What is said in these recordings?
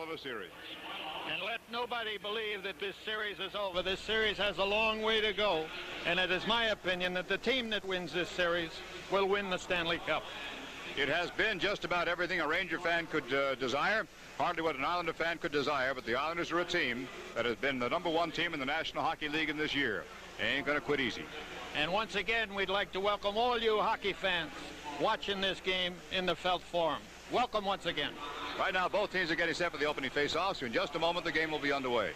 of a series. And let nobody believe that this series is over. This series has a long way to go, and it is my opinion that the team that wins this series will win the Stanley Cup. It has been just about everything a Ranger fan could desire, hardly what an Islander fan could desire, but the Islanders are a team that has been the #1 team in the National Hockey League in this year. Ain't going to quit easy. And once again, we'd like to welcome all you hockey fans watching this game in the Felt Forum. Welcome once again. Right now, both teams are getting set for the opening face-offs. In just a moment, the game will be underway.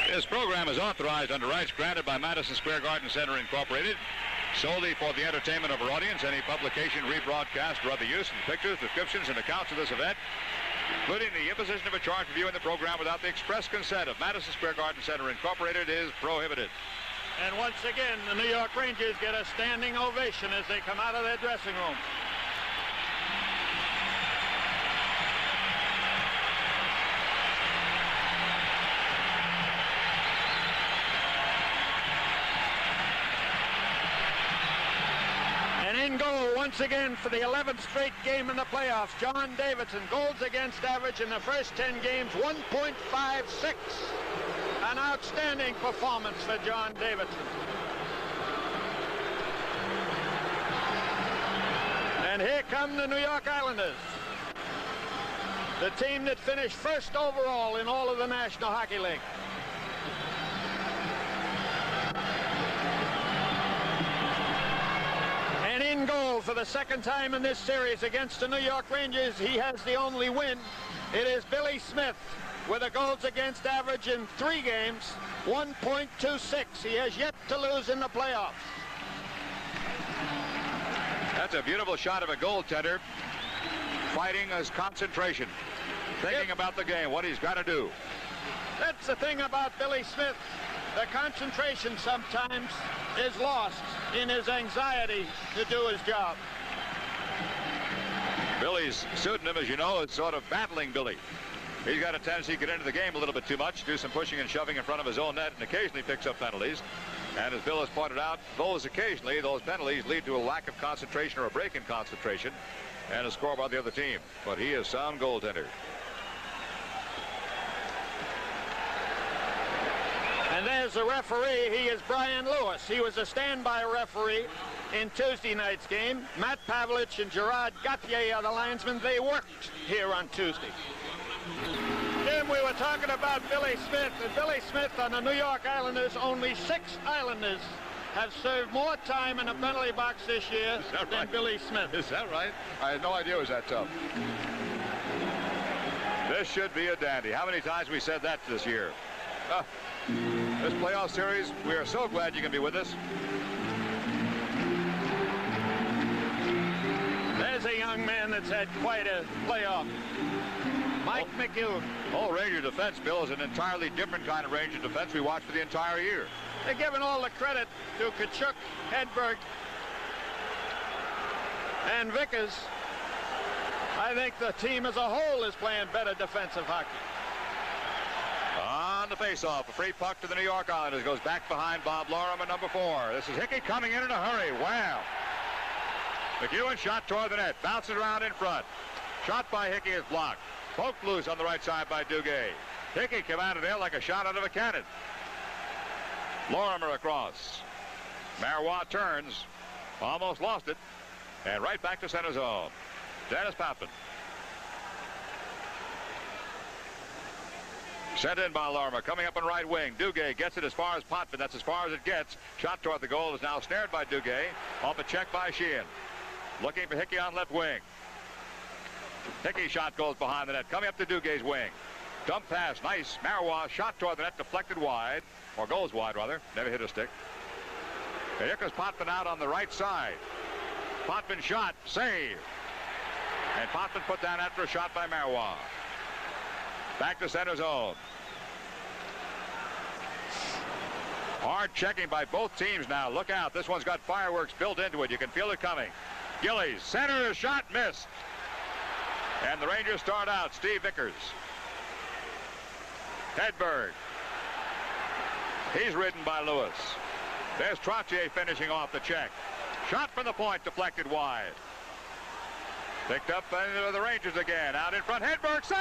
This program is authorized under rights granted by Madison Square Garden Center, Incorporated, solely for the entertainment of our audience. Any publication, rebroadcast, or other use of pictures, descriptions, and accounts of this event, including the imposition of a charge for viewing the program without the express consent of Madison Square Garden Center, Incorporated, is prohibited. And once again, the New York Rangers get a standing ovation as they come out of their dressing room. And in goal, once again, for the 11th straight game in the playoffs, John Davidson. Goals against average in the first 10 games, 1.56. An outstanding performance for John Davidson. And here come the New York Islanders, the team that finished first overall in all of the National Hockey League. And in goal for the second time in this series against the New York Rangers, he has the only win. It is Billy Smith, with a goals against average in 3 games, 1.26. He has yet to lose in the playoffs. That's a beautiful shot of a goaltender fighting his concentration, thinking about the game, what he's got to do. That's the thing about Billy Smith. The concentration sometimes is lost in his anxiety to do his job. Billy's pseudonym, as you know, is sort of Battling Billy. He's got a tendency to get into the game a little bit too much, do some pushing and shoving in front of his own net, and occasionally picks up penalties. And as Bill has pointed out, those penalties lead to a lack of concentration or a break in concentration and a score by the other team. But he is sound goaltender. And there's the referee. He is Brian Lewis. He was a standby referee in Tuesday night's game. Matt Pavlich and Gerard Gauthier are the linesmen. They worked here on Tuesday. Jim, we were talking about Billy Smith, and Billy Smith on the New York Islanders. Only 6 Islanders have served more time in the penalty box this year than Billy Smith. Is that right? I had no idea it was that tough. This should be a dandy. How many times we said that this year? This playoff series, we are so glad you can be with us. There's a young man that's had quite a playoff. Mike McEwen. Whole Ranger defense, Bill, is an entirely different kind of Ranger defense we watched for the entire year. They're giving all the credit to Tkachuk, Hedberg, and Vickers. I think the team as a whole is playing better defensive hockey. On the face-off, a free puck to the New York Islanders. Goes back behind Bob Lorimer, number 4. This is Hickey coming in a hurry. Wow. McEwen shot toward the net. Bounces around in front. Shot by Hickey is blocked. Poked loose on the right side by Duguay. Hickey came out of there like a shot out of a cannon. Lorimer across. Marois turns. Almost lost it. And right back to center zone. Dennis Papin. Sent in by Lorimer. Coming up on right wing. Duguay gets it as far as Potvin. That's as far as it gets. Shot toward the goal is now snared by Duguay. Off a check by Sheehan. Looking for Hickey on left wing. Hickey's shot goes behind the net. Coming up to Dugay's wing. Dump pass. Nice. Marois shot toward the net. Deflected wide. Or goes wide, rather. Never hit a stick. And here comes Potvin out on the right side. Potvin shot. Save. And Potvin put down after a shot by Marois. Back to center zone. Hard checking by both teams now. Look out. This one's got fireworks built into it. You can feel it coming. Gillies. Center shot missed. And the Rangers start out. Steve Vickers. Hedberg. He's ridden by Lewis. There's Trottier finishing off the check. Shot from the point, deflected wide. Picked up by the Rangers again. Out in front, Hedberg saved!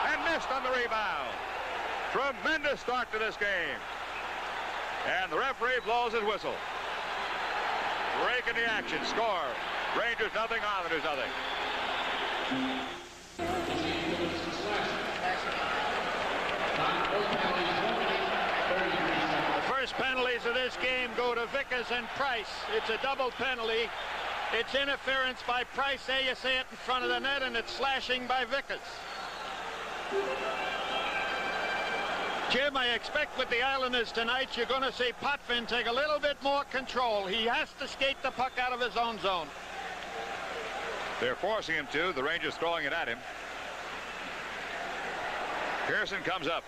And missed on the rebound. Tremendous start to this game. And the referee blows his whistle. Break in the action. Score. Rangers nothing, Islanders nothing. The first penalties of this game go to Vickers and Price. It's a double penalty. It's interference by Price. There you see it in front of the net, and it's slashing by Vickers. Jim, I expect with the Islanders tonight, you're going to see Potvin take a little bit more control. He has to skate the puck out of his own zone. They're forcing him to. The Rangers throwing it at him. Pearson comes up.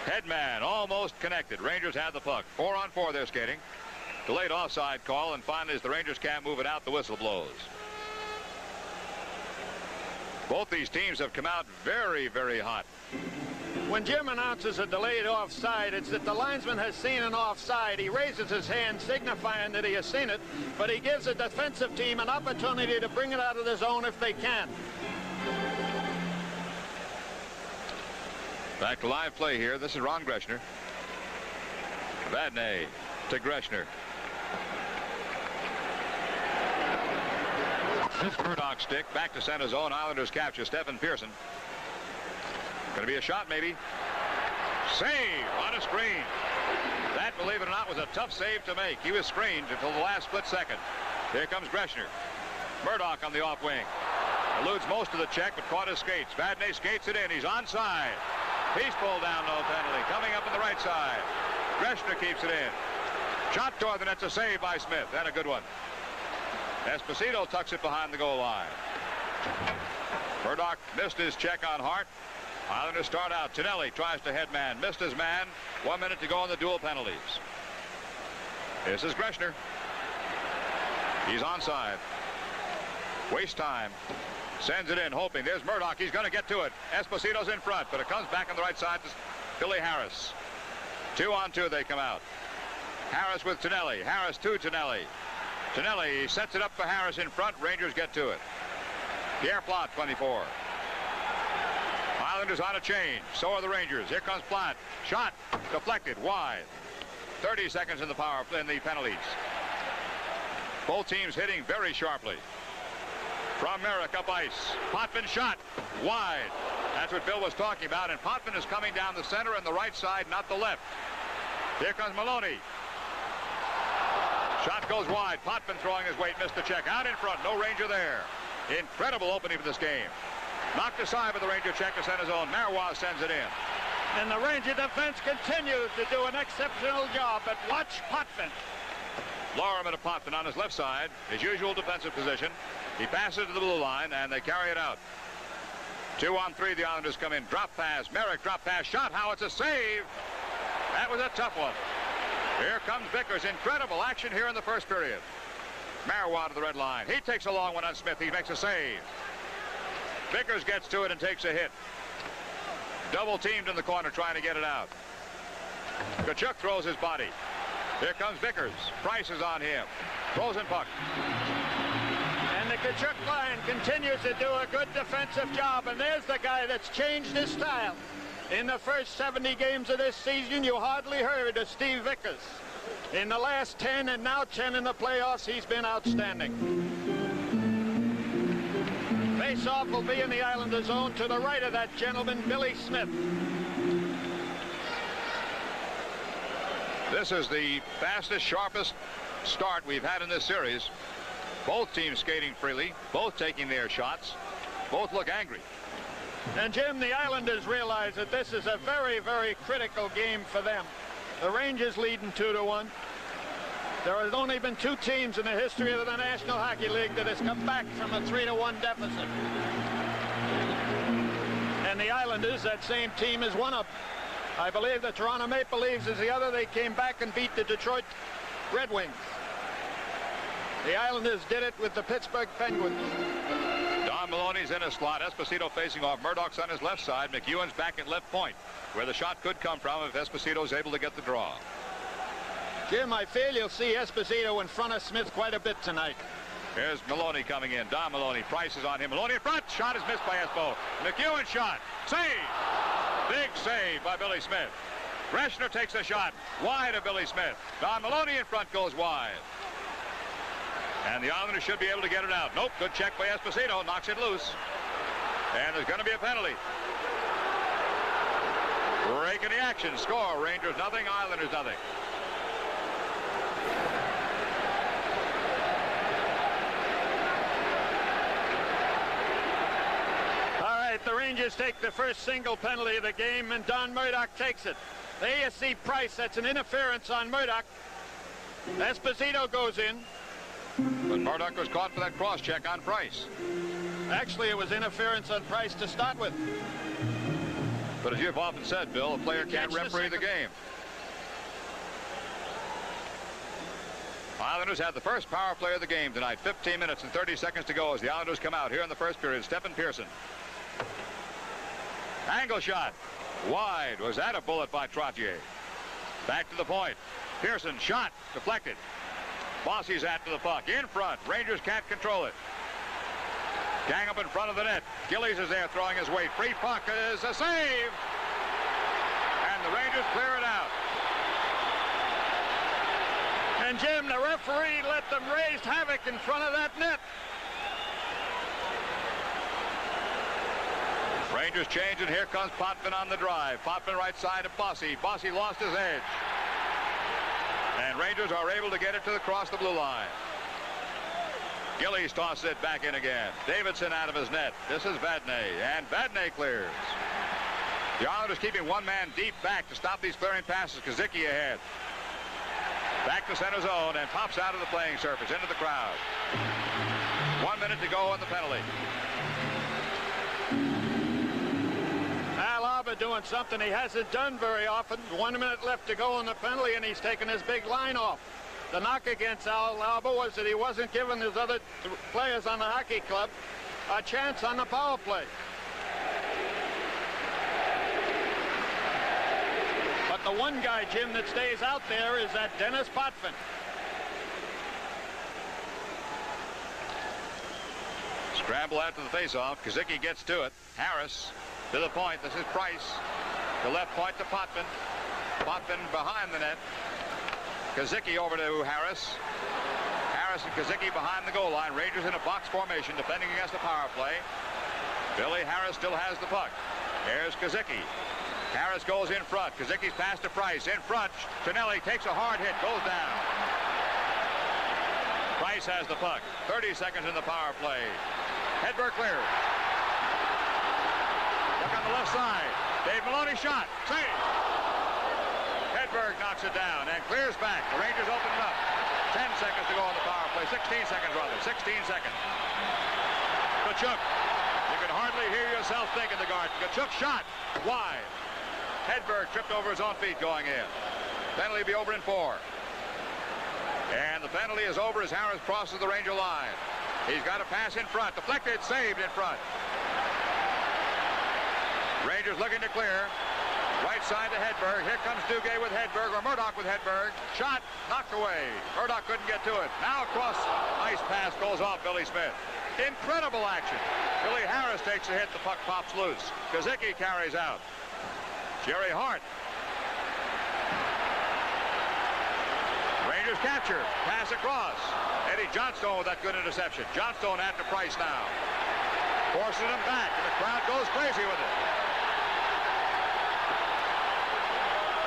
Headman almost connected. Rangers have the puck. 4-on-4 they're skating. Delayed offside call, and finally as the Rangers can't move it out, the whistle blows. Both these teams have come out very, very hot. When Jim announces a delayed offside, it's that the linesman has seen an offside. He raises his hand signifying that he has seen it, but he gives the defensive team an opportunity to bring it out of the zone if they can. Back to live play here. This is Ron Greshner. Vadnais to Greshner. This Murdoch stick back to center zone. Islanders capture Stephen Pearson. Going to be a shot, maybe. Save on a screen. That, believe it or not, was a tough save to make. He was screened until the last split second. Here comes Greshner. Murdoch on the off wing. Eludes most of the check, but caught his skates. Vadnais skates it in. He's onside. He's pulled down, no penalty. Coming up on the right side. Greshner keeps it in. Shot toward the net's a save by Smith, and a good one. Esposito tucks it behind the goal line. Murdoch missed his check on Hart. Islanders start out. Tonelli tries to head man. Missed his man. 1 minute to go on the dual penalties. This is Greshner. He's onside. Waste time. Sends it in, hoping. There's Murdoch. He's going to get to it. Esposito's in front, but it comes back on the right side to Billy Harris. 2-on-2 they come out. Harris with Tonelli. Harris to Tonelli. Tonelli sets it up for Harris in front. Rangers get to it. Pierre Plot, 24. Islanders on a change. So are the Rangers. Here comes Plot. Shot deflected wide. 30 seconds in the power in the penalties. Both teams hitting very sharply. From Merrick up ice. Potvin shot wide. That's what Bill was talking about. And Potvin is coming down the center and the right side, not the left. Here comes Maloney. Shot goes wide. Potvin throwing his weight. Missed the check. Out in front. No Ranger there. Incredible opening for this game. Knocked aside by the Ranger check to center zone. Marois sends it in. And the Ranger defense continues to do an exceptional job, but watch Potvin. Lorimer to Potvin on his left side. His usual defensive position. He passes to the blue line, and they carry it out. 2-on-3, the Islanders come in. Drop pass. Merrick drop pass. Shot. How it's a save. That was a tough one. Here comes Vickers. Incredible action here in the first period. Marois to the red line. He takes a long one on Smith. He makes a save. Vickers gets to it and takes a hit. Double teamed in the corner trying to get it out. Tkachuk throws his body. Here comes Vickers. Price is on him. Throws in puck. And the Tkachuk line continues to do a good defensive job. And there's the guy that's changed his style. In the first 70 games of this season, you hardly heard of Steve Vickers. In the last 10 and now 10 in the playoffs, he's been outstanding. Face-off will be in the Islander zone to the right of that gentleman, Billy Smith. This is the fastest, sharpest start we've had in this series. Both teams skating freely, both taking their shots, both look angry. And Jim, the Islanders realize that this is a very, very critical game for them. The Rangers leading 2-1. There has only been 2 teams in the history of the National Hockey League that has come back from a 3-1 deficit. And the Islanders, that same team, is one of them. I believe the Toronto Maple Leafs is the other. They came back and beat the Detroit Red Wings. The Islanders did it with the Pittsburgh Penguins. Don Maloney's in a slot. Esposito facing off. Murdoch's on his left side. McEwen's back at left point, where the shot could come from if Esposito's able to get the draw. Jim, I feel you'll see Esposito in front of Smith quite a bit tonight. Here's Maloney coming in. Don Maloney. Price is on him. Maloney in front. Shot is missed by Espo. McEwen shot. Save. Big save by Billy Smith. Greshner takes a shot. Wide of Billy Smith. Don Maloney in front goes wide. And the Islanders should be able to get it out. Nope. Good check by Esposito. Knocks it loose. And there's going to be a penalty. Break in the action. Score. Rangers nothing. Islanders nothing. The Rangers take the first single penalty of the game, and Don Murdoch takes it. The ASC Price, that's an interference on Murdoch. Esposito goes in. But Murdoch was caught for that cross check on Price. Actually, it was interference on Price to start with. But as you've often said, Bill, a player can't referee the game. Islanders had the first power play of the game tonight. 15 minutes and 30 seconds to go as the Islanders come out here in the first period. Stephen Pearson. Angle shot. Wide. Was that a bullet by Trottier? Back to the point. Pearson shot. Deflected. Bossy's after the puck. In front. Rangers can't control it. Gang up in front of the net. Gillies is there throwing his weight. Free puck is a save. And the Rangers clear it out. And Jim, the referee let them raise havoc in front of that net. Rangers change, and here comes Potvin on the drive. Potvin right side of Bossy. Bossy lost his edge. And Rangers are able to get it to across the blue line. Gillies tosses it back in again. Davidson out of his net. This is Vadnais, and Vadnais clears. The Islanders keeping one man deep back to stop these clearing passes. Kazicki ahead. Back to center zone and pops out of the playing surface into the crowd. 1 minute to go on the penalty. Alaba doing something he hasn't done very often. 1 minute left to go on the penalty, and he's taken his big line off. The knock against Alaba was that he wasn't giving his other players on the hockey club a chance on the power play. But the one guy, Jim, that stays out there is that Dennis Potvin. Scramble after the faceoff. Kazicki gets to it. Harris to the point. This is Price. The left point to Potvin. Potvin behind the net. Kazicki over to Harris. Harris and Kazicki behind the goal line. Rangers in a box formation defending against the power play. Billy Harris still has the puck. Here's Kazicki. Harris goes in front. Kazicki's pass to Price. In front. Tonelli takes a hard hit. Goes down. Price has the puck. 30 seconds in the power play. Hedberg clears. Look on the left side. Dave Maloney shot. Save. Hedberg knocks it down and clears back. The Rangers open it up. 10 seconds to go on the power play. 16 seconds rather. 16 seconds. Tkachuk. You can hardly hear yourself think in the Garden. Tkachuk shot. Wide. Hedberg tripped over his own feet going in. Penalty will be over in 4. And the penalty is over as Harris crosses the Ranger line. He's got a pass in front. Deflected. Saved in front. Rangers looking to clear. Right side to Hedberg. Here comes Duguay with Hedberg, or Murdoch with Hedberg. Shot. Knocked away. Murdoch couldn't get to it. Now across. Nice pass goes off Billy Smith. Incredible action. Billy Harris takes a hit. The puck pops loose. Kazicki carries out. Jerry Hart. Rangers capture. Pass across. Eddie Johnstone with that good interception. Johnstone after Price now. Forcing him back, and the crowd goes crazy with it.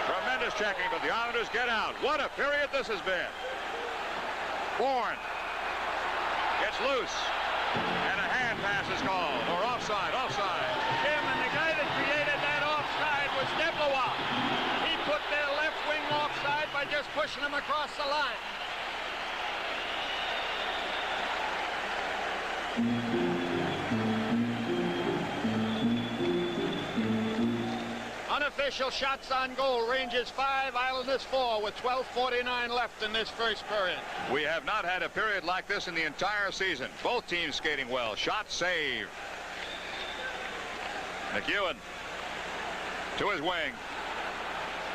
Tremendous checking, but the Islanders get out. What a period this has been. Bourne gets loose, and a hand pass is called, or offside, offside. Jim, and the guy that created that offside was Deblois. He put their left wing offside by just pushing him across the line. Unofficial shots on goal. Rangers 5, Islanders 4 with 12:49 left in this first period. We have not had a period like this in the entire season. Both teams skating well. Shot saved. McEwen to his wing.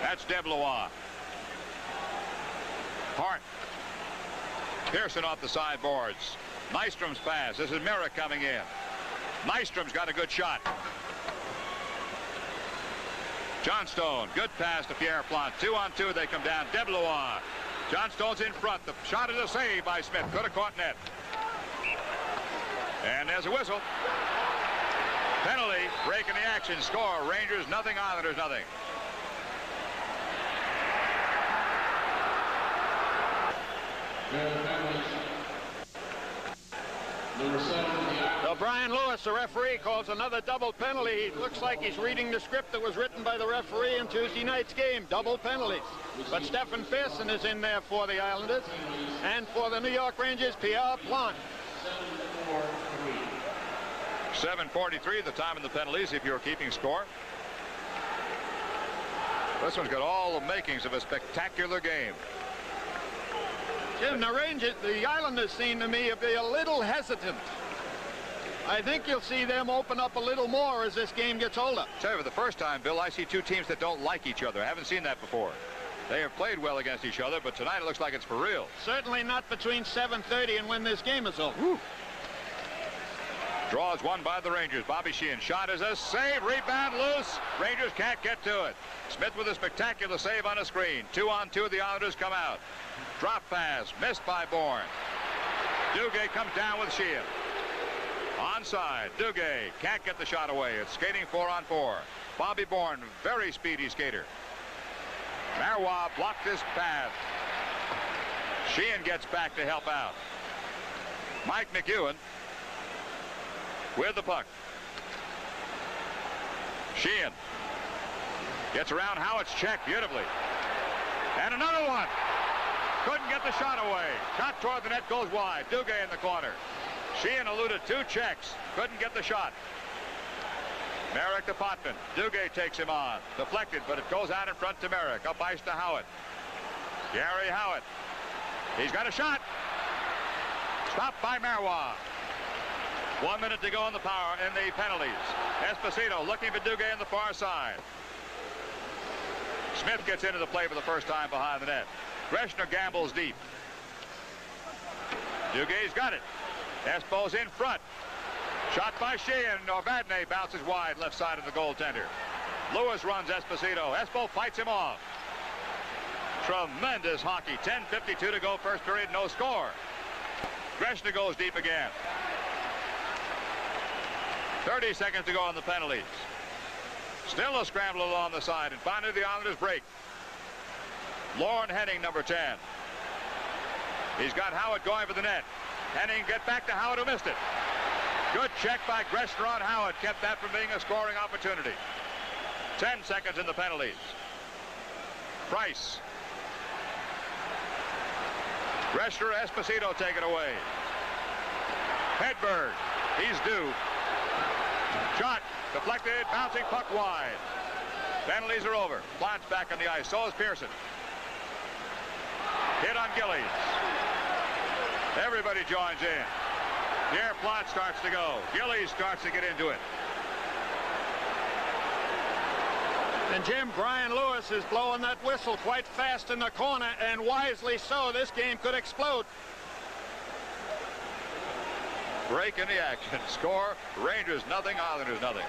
That's Deblois. Hart. Pearson off the sideboards. Nystrom's pass. This is Merrick coming in. Nystrom's got a good shot. Johnstone, good pass to Pierre Plante. 2-on-2, they come down. DeBlois. Johnstone's in front. The shot is a save by Smith. Could have caught net. And there's a whistle. Penalty, breaking the action. Score, Rangers nothing, Islanders nothing. So Brian Lewis, the referee, calls another double penalty. He looks like he's reading the script that was written by the referee in Tuesday night's game. Double penalties. But Stephen Pearson is in there for the Islanders. And for the New York Rangers, Pierre Plante. 7:43 the time of the penalties if you're keeping score. This one's got all the makings of a spectacular game. Jim, the Islanders seem to me to be a little hesitant. I think you'll see them open up a little more as this game gets older. Tell you, for the first time, Bill, I see two teams that don't like each other. I haven't seen that before. They have played well against each other, but tonight it looks like it's for real. Certainly not between 7:30 and when this game is over. Woo. Draw is won by the Rangers. Bobby Sheehan. Shot is a save. Rebound loose. Rangers can't get to it. Smith with a spectacular save on a screen. 2-on-2. The Islanders come out. Drop pass. Missed by Bourne. Duguay comes down with Sheehan. Onside. Duguay can't get the shot away. It's skating 4-on-4. Bobby Bourne, very speedy skater. Marois blocked this pass. Sheehan gets back to help out. Mike McEwen with the puck. Sheehan gets around Howitt's check beautifully. And another one. Couldn't get the shot away. Shot toward the net goes wide. Duguay in the corner. Sheehan eluded two checks. Couldn't get the shot. Merrick to Potvin. Duguay takes him on. Deflected, but it goes out in front to Merrick. Up ice to Howitt. Gary Howitt. He's got a shot. Stopped by Marois. 1 minute to go in the penalties. Esposito looking for Duguay on the far side. Smith gets into the play for the first time behind the net. Greshner gambles deep. Duguay's got it. Espo's in front. Shot by Sheehan. Novadne bounces wide left side of the goaltender. Lewis runs Esposito. Espo fights him off. Tremendous hockey. 10:52 to go first period. No score. Greshner goes deep again. 30 seconds to go on the penalties. Still a scramble along the side, and finally the Islanders break. Lauren Henning, number 10. He's got Howard going for the net. Henning get back to Howard, who missed it. Good check by Greshner on Howard. Kept that from being a scoring opportunity. 10 seconds in the penalties. Price. Greshner, Esposito take it away. Hedberg. He's due. Shot. Deflected. Bouncing puck wide. Penalties are over. Plante's back on the ice. So is Pearson. Hit on Gillies. Everybody joins in. Pierre Plante starts to go. Gillies starts to get into it. And Jim, Brian Lewis is blowing that whistle quite fast in the corner, and wisely so. This game could explode. Break in the action. Score, Rangers nothing, Islanders nothing.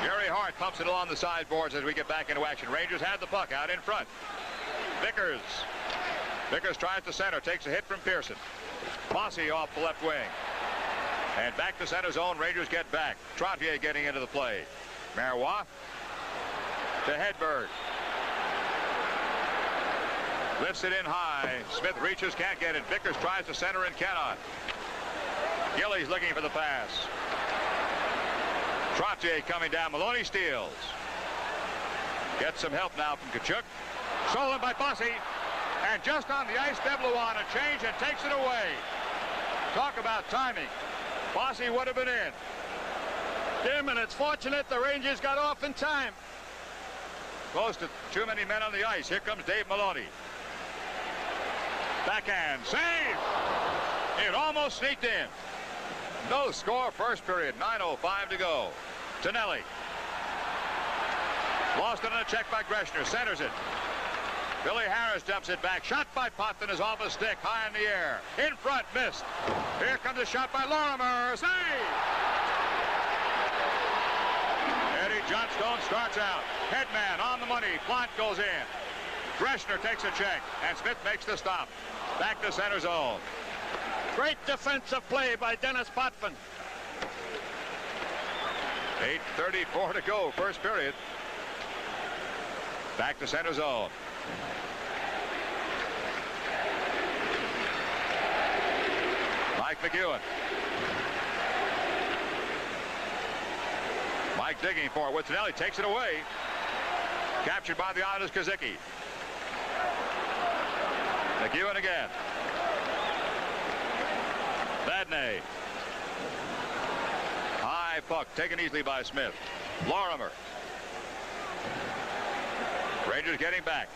Jerry Hart pumps it along the sideboards as we get back into action. Rangers had the puck out in front. Vickers. Vickers tries to center, takes a hit from Pearson. Bossy off the left wing. And back to center zone, Rangers get back. Trottier getting into the play. Marois to Hedberg. Lifts it in high. Smith reaches, can't get it. Vickers tries to center and cannot. Gillies looking for the pass. Trottier coming down. Maloney steals. Gets some help now from Tkachuk. Stolen by Bossy. And just on the ice, DeBlois on a change and takes it away. Talk about timing. Bossy would have been in. Jim, and it's fortunate the Rangers got off in time. Close to too many men on the ice. Here comes Dave Maloney. Backhand. Save! It almost sneaked in. No score, first period, 9:05 to go. Tonelli. Lost it on a check by Greshner, centers it. Billy Harris dumps it back. Shot by Potvin is off a stick, high in the air. In front, missed. Here comes a shot by Lorimer. Save! Eddie Johnstone starts out. Headman on the money. Plant goes in. Greshner takes a check, and Smith makes the stop. Back to center zone. Great defensive play by Dennis Potvin. 8:34 to go, first period. Back to center zone. Mike McEwen. Mike digging for it. Tonelli takes it away. Captured by the Islanders, Kazicki. McEwen again. Vadnais. High puck taken easily by Smith. Lorimer. Rangers getting back.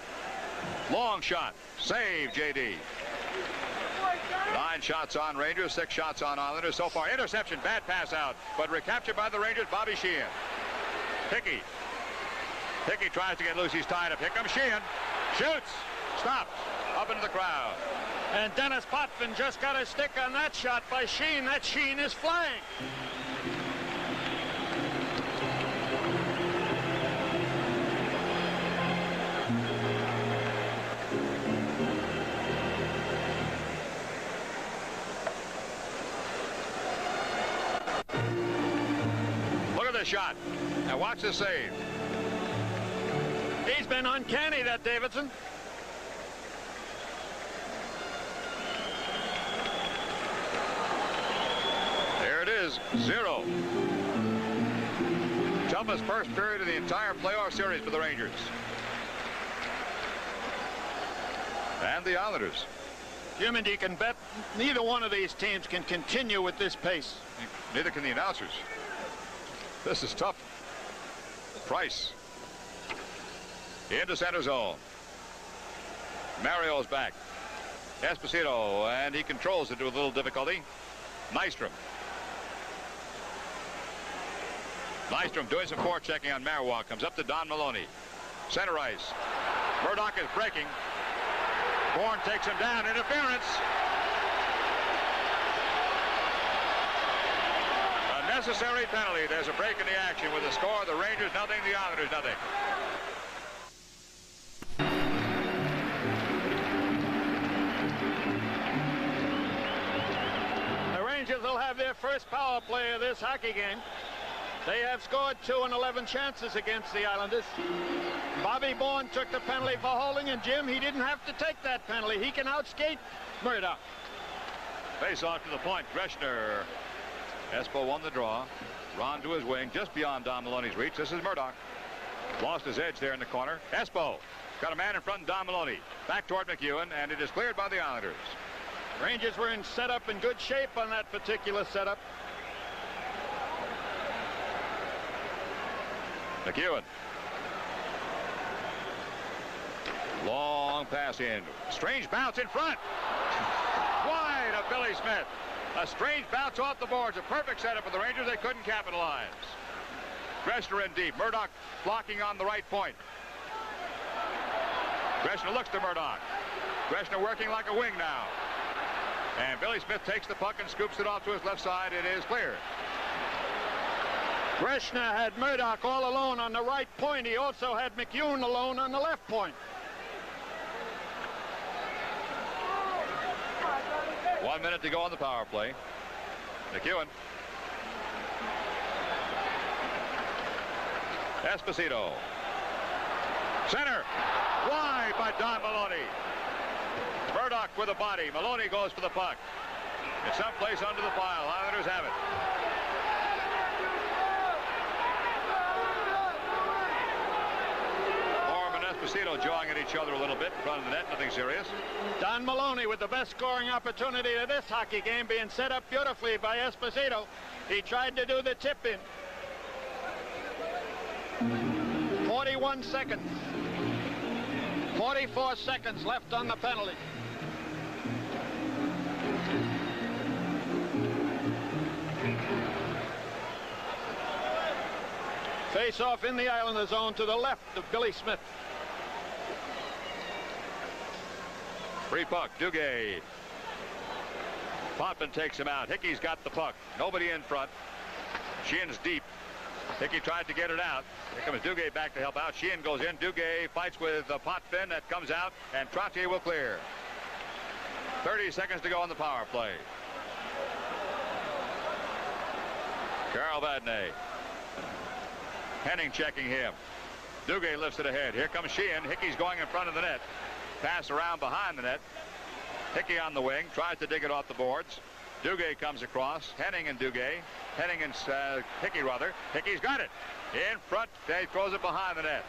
Long shot. Save, J.D. 9 shots on Rangers, 6 shots on Islanders. So far, interception, bad pass out, but recaptured by the Rangers, Bobby Sheehan. Hickey. Hickey tries to get loose. He's tied up. Here comes Sheehan. Shoots. Stops. Up into the crowd. And Dennis Potvin just got a stick on that shot by Sheen. That Sheen is flying. Look at this shot. Now watch the save. He's been uncanny, that Davidson. There it is, 0. Toughest first period of the entire playoff series for the Rangers. And the Islanders. Jim, and you can bet neither one of these teams can continue with this pace. Neither can the announcers. This is tough. Price. Into center zone. Mario's back. Esposito, and he controls it with a little difficulty. Nystrom. Nystrom doing some forechecking on Marowak. Comes up to Don Maloney. Center ice. Murdoch is breaking. Bourne takes him down. Interference. A necessary penalty. There's a break in the action with the score. The Rangers nothing, the Islanders nothing. The Rangers will have their first power play of this hockey game. They have scored 2 in 11 chances against the Islanders. Bobby Bourne took the penalty for holding, and Jim, he didn't have to take that penalty. He can outskate Murdoch. Face off to the point. Greshner. Espo won the draw. Ron to his wing, just beyond Don Maloney's reach. This is Murdoch. Lost his edge there in the corner. Espo got a man in front of Don Maloney. Back toward McEwen, and it is cleared by the Islanders. Rangers were in setup in good shape on that particular setup. McEwen. Long pass in. Strange bounce in front. Wide of Billy Smith. A strange bounce off the boards. A perfect setup for the Rangers. They couldn't capitalize. Greshner in deep. Murdoch blocking on the right point. Greshner looks to Murdoch. Greshner working like a wing now. And Billy Smith takes the puck and scoops it off to his left side. It is clear. Greshner had Murdoch all alone on the right point. He also had McEwen alone on the left point. 1 minute to go on the power play. McEwen. Esposito. Center. Wide by Don Maloney. Murdoch with a body. Maloney goes for the puck. It's someplace under the pile. Islanders have it. Esposito jawing at each other a little bit in front of the net, nothing serious. Don Maloney with the best scoring opportunity of this hockey game, being set up beautifully by Esposito. He tried to do the tip in. 41 seconds. 44 seconds left on the penalty. Face off in the Islander zone to the left of Billy Smith. Free puck, Duguay. Potvin takes him out. Hickey's got the puck. Nobody in front. Sheehan's deep. Hickey tried to get it out. Here comes Duguay back to help out. Sheehan goes in. Duguay fights with Potvin. That comes out, and Trottier will clear. 30 seconds to go on the power play. Carl Vadnais. Henning checking him. Duguay lifts it ahead. Here comes Sheehan. Hickey's going in front of the net. Pass around behind the net. Hickey on the wing, tries to dig it off the boards. Duguay comes across. Henning and Duguay. Henning and Hickey, rather. Hickey's got it. In front. He throws it behind the net.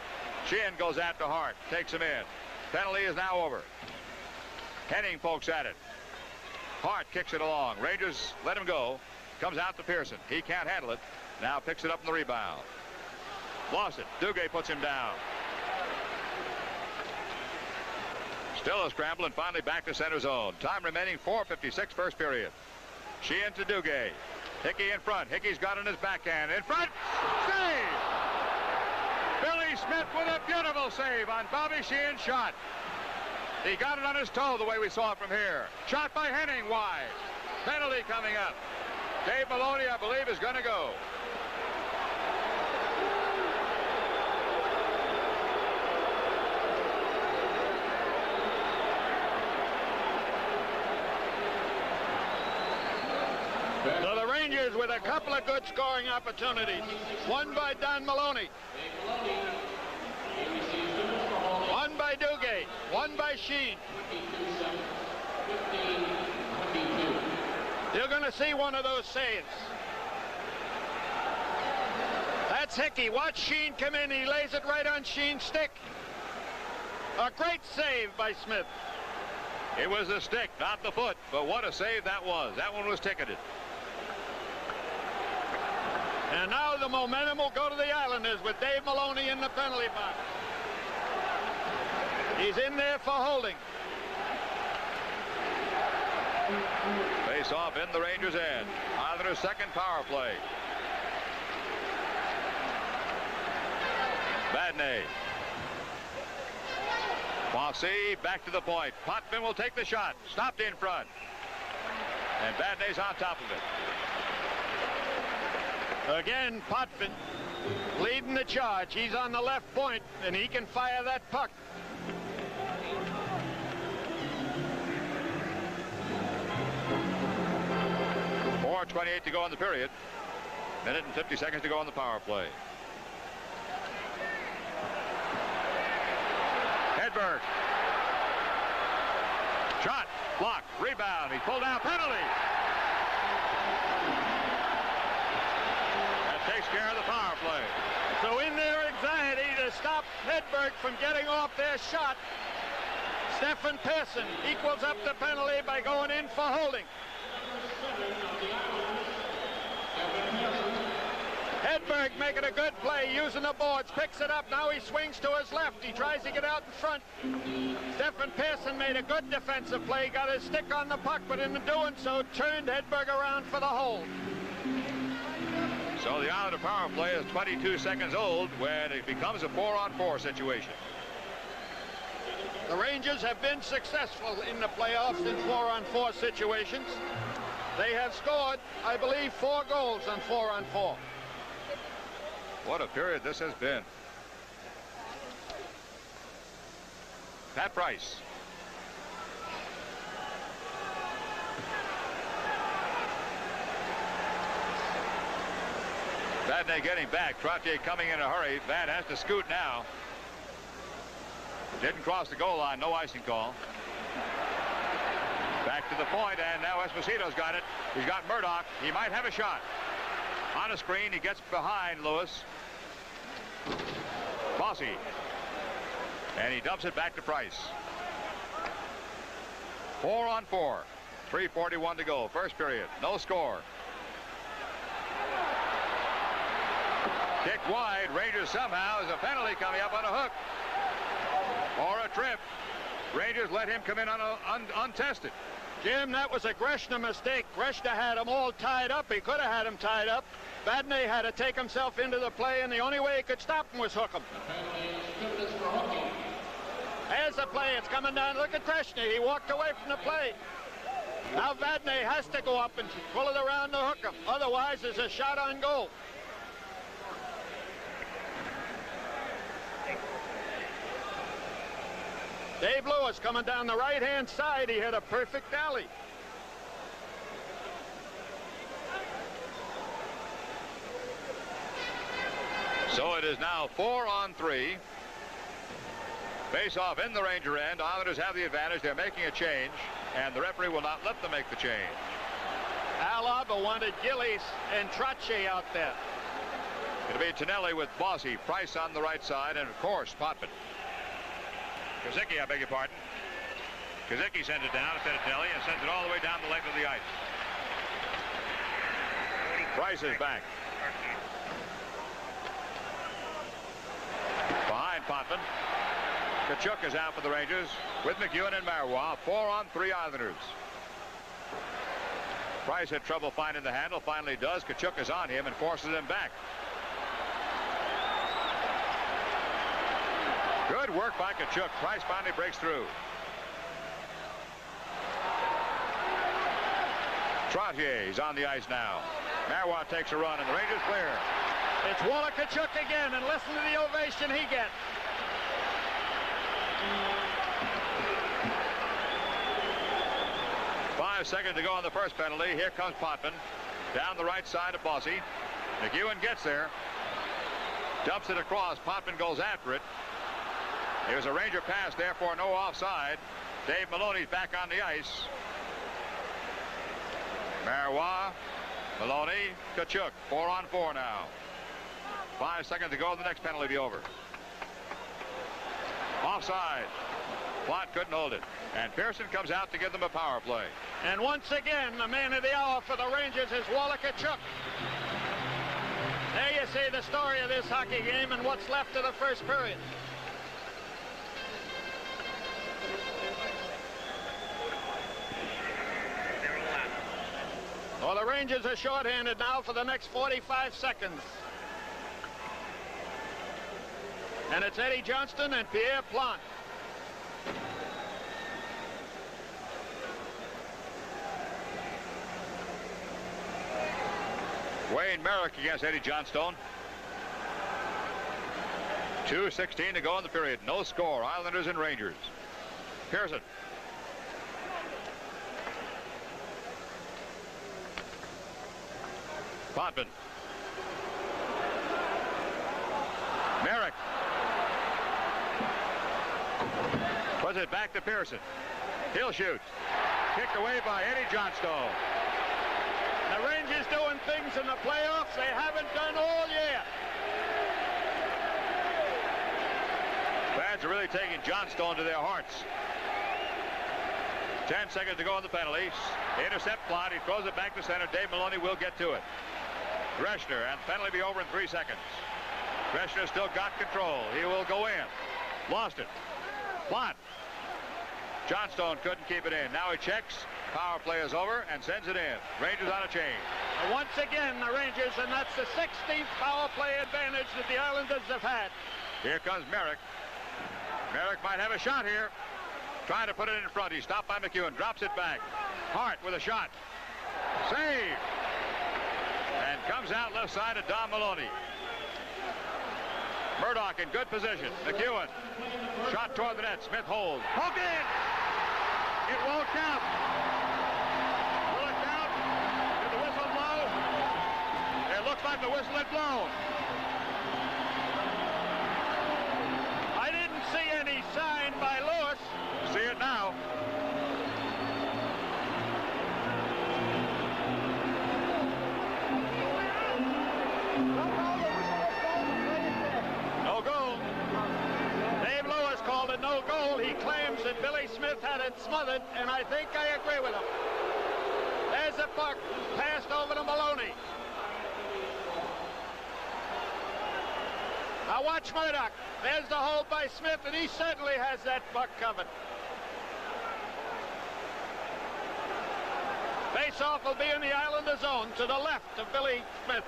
Sheehan goes after Hart. Takes him in. Penalty is now over. Henning pokes at it. Hart kicks it along. Rangers let him go. Comes out to Pearson. He can't handle it. Now picks it up in the rebound. Lost it. Duguay puts him down. Still a scramble, and finally back to center zone. Time remaining 4:56 first period. Sheehan to Duguay. Hickey in front. Hickey's got it in his backhand. In front. Save! Billy Smith with a beautiful save on Bobby Sheehan's shot. He got it on his toe the way we saw it from here. Shot by Henning wide. Penalty coming up. Dave Maloney, I believe, is going to go. So the Rangers with a couple of good scoring opportunities. One by Don Maloney. One by Duguay. One by Sheen. You're going to see one of those saves. That's Hickey. Watch Sheen come in. He lays it right on Sheen's stick. A great save by Smith. It was the stick, not the foot. But what a save that was. That one was ticketed. And now the momentum will go to the Islanders with Dave Maloney in the penalty box. He's in there for holding. Face off in the Rangers' end. Islanders' second power play. Vadnais. Bossy back to the point. Potvin will take the shot. Stopped in front. And Vadnais on top of it. Again, Potvin leading the charge. He's on the left point, and he can fire that puck. .28 to go in the period. Minute and 50 seconds to go on the power play. Hedberg. Shot. Blocked. Rebound. He's pulled down. Penalty. That takes care of the power play. So in their anxiety to stop Hedberg from getting off their shot, Stephen Pearson equals up the penalty by going in for holding. Hedberg making a good play, using the boards, picks it up. Now he swings to his left. He tries to get out in front. Stephen Pearson made a good defensive play, got his stick on the puck, but in doing so, turned Hedberg around for the hold. So the Islander power play is 22 seconds old when it becomes a 4-on-4 situation. The Rangers have been successful in the playoffs in 4-on-4 situations. They have scored, I believe, 4 goals on 4-on-4. What a period this has been. Pat Price. Vadnais getting back. Trottier coming in a hurry. Vad has to scoot now. Didn't cross the goal line. No icing call. Back to the point, and now Esposito's got it. He's got Murdoch. He might have a shot. On a screen, he gets behind Lewis. Bossy. And he dumps it back to Price. 4-on-4. 3:41 to go. First period. No score. Kicked wide. Rangers somehow has a penalty coming up on a hook. Or a trip. Rangers let him come in untested. Jim, that was a Greshner mistake. Greshner had him all tied up. He could have had him tied up. Vadnais had to take himself into the play, and the only way he could stop him was hook him. There's the play. It's coming down. Look at Greshner. He walked away from the play. Now Vadnais has to go up and pull it around to hook him. Otherwise, there's a shot on goal. Dave Lewis coming down the right-hand side. He hit a perfect alley. So it is now 4-on-3. Face-off in the Ranger end. Islanders have the advantage. They're making a change, and the referee will not let them make the change. Al Arbor wanted Gillies and Trottier out there. It'll be Tonelli with Bossy, Price on the right side, and of course Potvin. Kazicki, I beg your pardon. Kazicki sends it down instead of Tonelli and sends it all the way down the length of the ice. Price is back. Behind Potvin. Tkachuk is out for the Rangers with McEwen and Marois. 4-on-3 Islanders. Price had trouble finding the handle. Finally does. Tkachuk is on him and forces him back. Good work by Tkachuk. Price finally breaks through. Trottier is on the ice now. Marois takes a run, and the Rangers clear. It's Walla Tkachuk again, and listen to the ovation he gets. 5 seconds to go on the first penalty. Here comes Potvin down the right side of Bossy. McEwen gets there, dumps it across. Potvin goes after it. It was a Ranger pass, therefore no offside. Dave Maloney's back on the ice. Marois, Maloney, Tkachuk. 4-on-4 now. 5 seconds to go. The next penalty will be over. Offside. Plot couldn't hold it. And Pearson comes out to give them a power play. And once again, the man of the hour for the Rangers is Walla Tkachuk. There you see the story of this hockey game and what's left of the first period. Well, the Rangers are shorthanded now for the next 45 seconds. And it's Eddie Johnston and Pierre Plante. Wayne Merrick against Eddie Johnstone. 2:16 to go in the period. No score. Islanders and Rangers. Pearson. Potvin. Merrick. Puts it back to Pearson. He'll shoot. Kicked away by Eddie Johnstone. The Rangers doing things in the playoffs they haven't done all year. Fans are really taking Johnstone to their hearts. 10 seconds to go on the penalty. Intercept Plot. He throws it back to center. Dave Maloney will get to it. Greshner, and penalty be over in 3 seconds. Greshner still got control. He will go in. Lost it. Plot. Johnstone couldn't keep it in. Now he checks. Power play is over and sends it in. Rangers on a change. And once again, the Rangers, and that's the 16th power play advantage that the Islanders have had. Here comes Merrick. Merrick might have a shot here. Trying to put it in front. He's stopped by McEwen. Drops it back. Hart with a shot. Save. And comes out left side of Don Maloney. Murdoch in good position. McEwen. Shot toward the net. Smith holds. Poke in. It won't count. Will it count? Did the whistle blow? It looks like the whistle had blown. I didn't see any sign by Lewis. See it now. No goal. Dave Lewis called it no goal. He claims that Billy Smith had it smothered, and I think I agree with him. There's the puck passed over to Maloney. Now watch Murdoch. There's the hold by Smith, and he certainly has that puck covered. face-off will be in the Islander zone to the left of Billy Smith.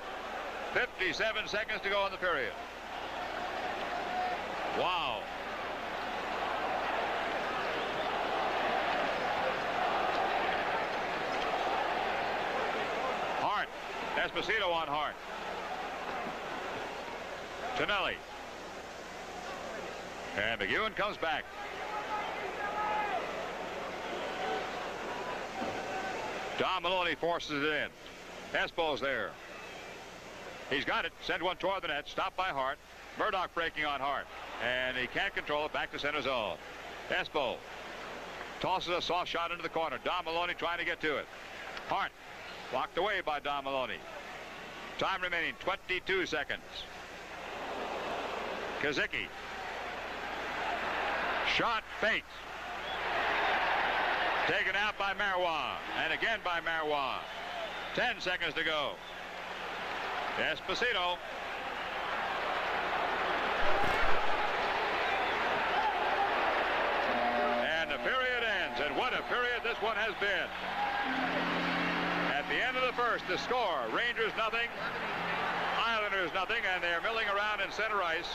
57 seconds to go in the period. Wow. Hart. Esposito on Hart. Tonelli. And McEwen comes back. Don Maloney forces it in. Espo's there. He's got it. Send one toward the net. Stopped by Hart. Murdoch breaking on Hart. And he can't control it. Back to center zone. Espo tosses a soft shot into the corner. Don Maloney trying to get to it. Hart blocked away by Don Maloney. Time remaining 22 seconds. Kazicki. Shot faked. Taken out by Marois. And again by Marois. 10 seconds to go. Esposito. And the period ends. And what a period this one has been. At the end of the first, the score, Rangers nothing, Islanders nothing, and they're milling around in center ice.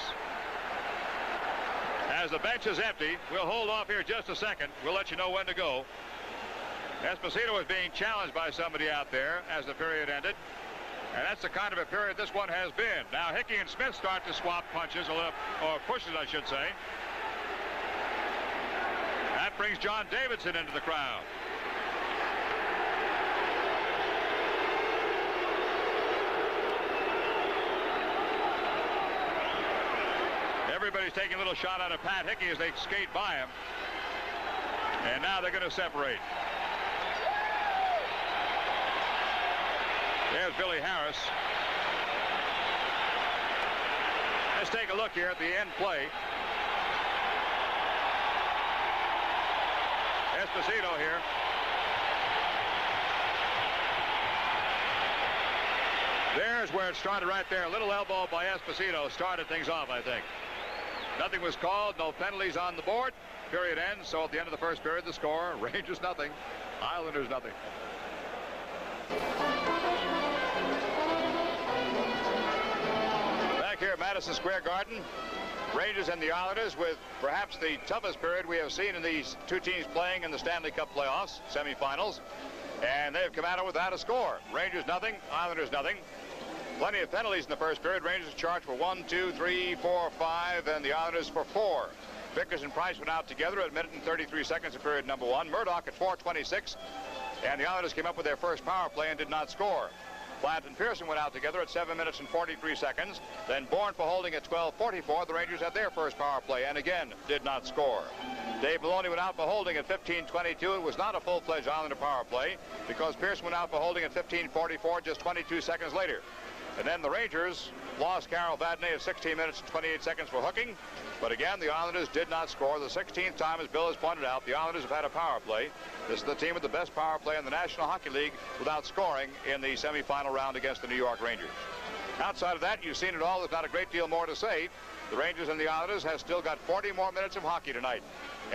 As the bench is empty, we'll hold off here just a second. We'll let you know when to go. Esposito was being challenged by somebody out there as the period ended. And that's the kind of a period this one has been. Now Hickey and Smith start to swap punches, or pushes, I should say. That brings John Davidson into the crowd. Everybody's taking a little shot out of Pat Hickey as they skate by him. And now they're going to separate. There's Billy Harris. Let's take a look here at the end play. Esposito here. There's where it started right there. A little elbow by Esposito started things off, I think. Nothing was called. No penalties on the board. Period ends. So at the end of the first period, the score, Rangers nothing, Islanders nothing. Back here at Madison Square Garden, Rangers and the Islanders with perhaps the toughest period we have seen in these two teams playing in the Stanley Cup playoffs, semifinals. And they've come out without a score. Rangers nothing, Islanders nothing. Plenty of penalties in the first period. Rangers charged for 1, 2, 3, 4, 5, and the Islanders for 4. Vickers and Price went out together at a minute and 33 seconds of period number 1. Murdoch at 4:26, and the Islanders came up with their first power play and did not score. Plant and Pearson went out together at 7 minutes and 43 seconds. Then Bourne for holding at 12:44. The Rangers had their first power play and again did not score. Dave Maloney went out for holding at 15:22. It was not a full-fledged Islander power play because Pearson went out for holding at 15:44 just 22 seconds later. And then the Rangers lost Carol Vadnais at 16 minutes and 28 seconds for hooking. But again, the Islanders did not score. The 16th time, as Bill has pointed out, the Islanders have had a power play. This is the team with the best power play in the National Hockey League without scoring in the semifinal round against the New York Rangers. Outside of that, you've seen it all. There's not a great deal more to say. The Rangers and the Islanders have still got 40 more minutes of hockey tonight.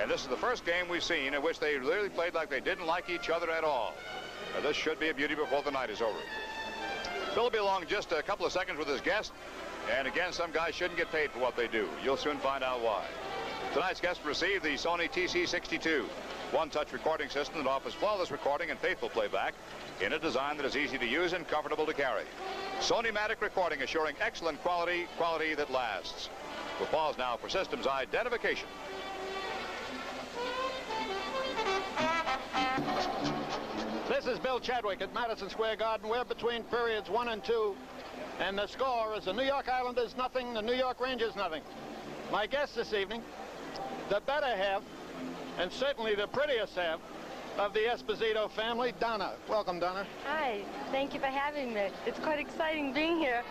And this is the first game we've seen in which they really played like they didn't like each other at all. Now, this should be a beauty before the night is over. Bill will be along just a couple of seconds with his guest. And again, some guys shouldn't get paid for what they do. You'll soon find out why. Tonight's guest received the Sony TC62, one-touch recording system that offers flawless recording and faithful playback in a design that is easy to use and comfortable to carry. Sony-matic recording assuring excellent quality that lasts. We'll pause now for systems identification. This is Bill Chadwick at Madison Square Garden. We're between periods 1 and 2. And the score is the New York Islanders nothing, the New York Rangers nothing. My guest this evening, the better half, and certainly the prettiest half, of the Esposito family, Donna. Welcome, Donna. Hi, thank you for having me. It's quite exciting being here.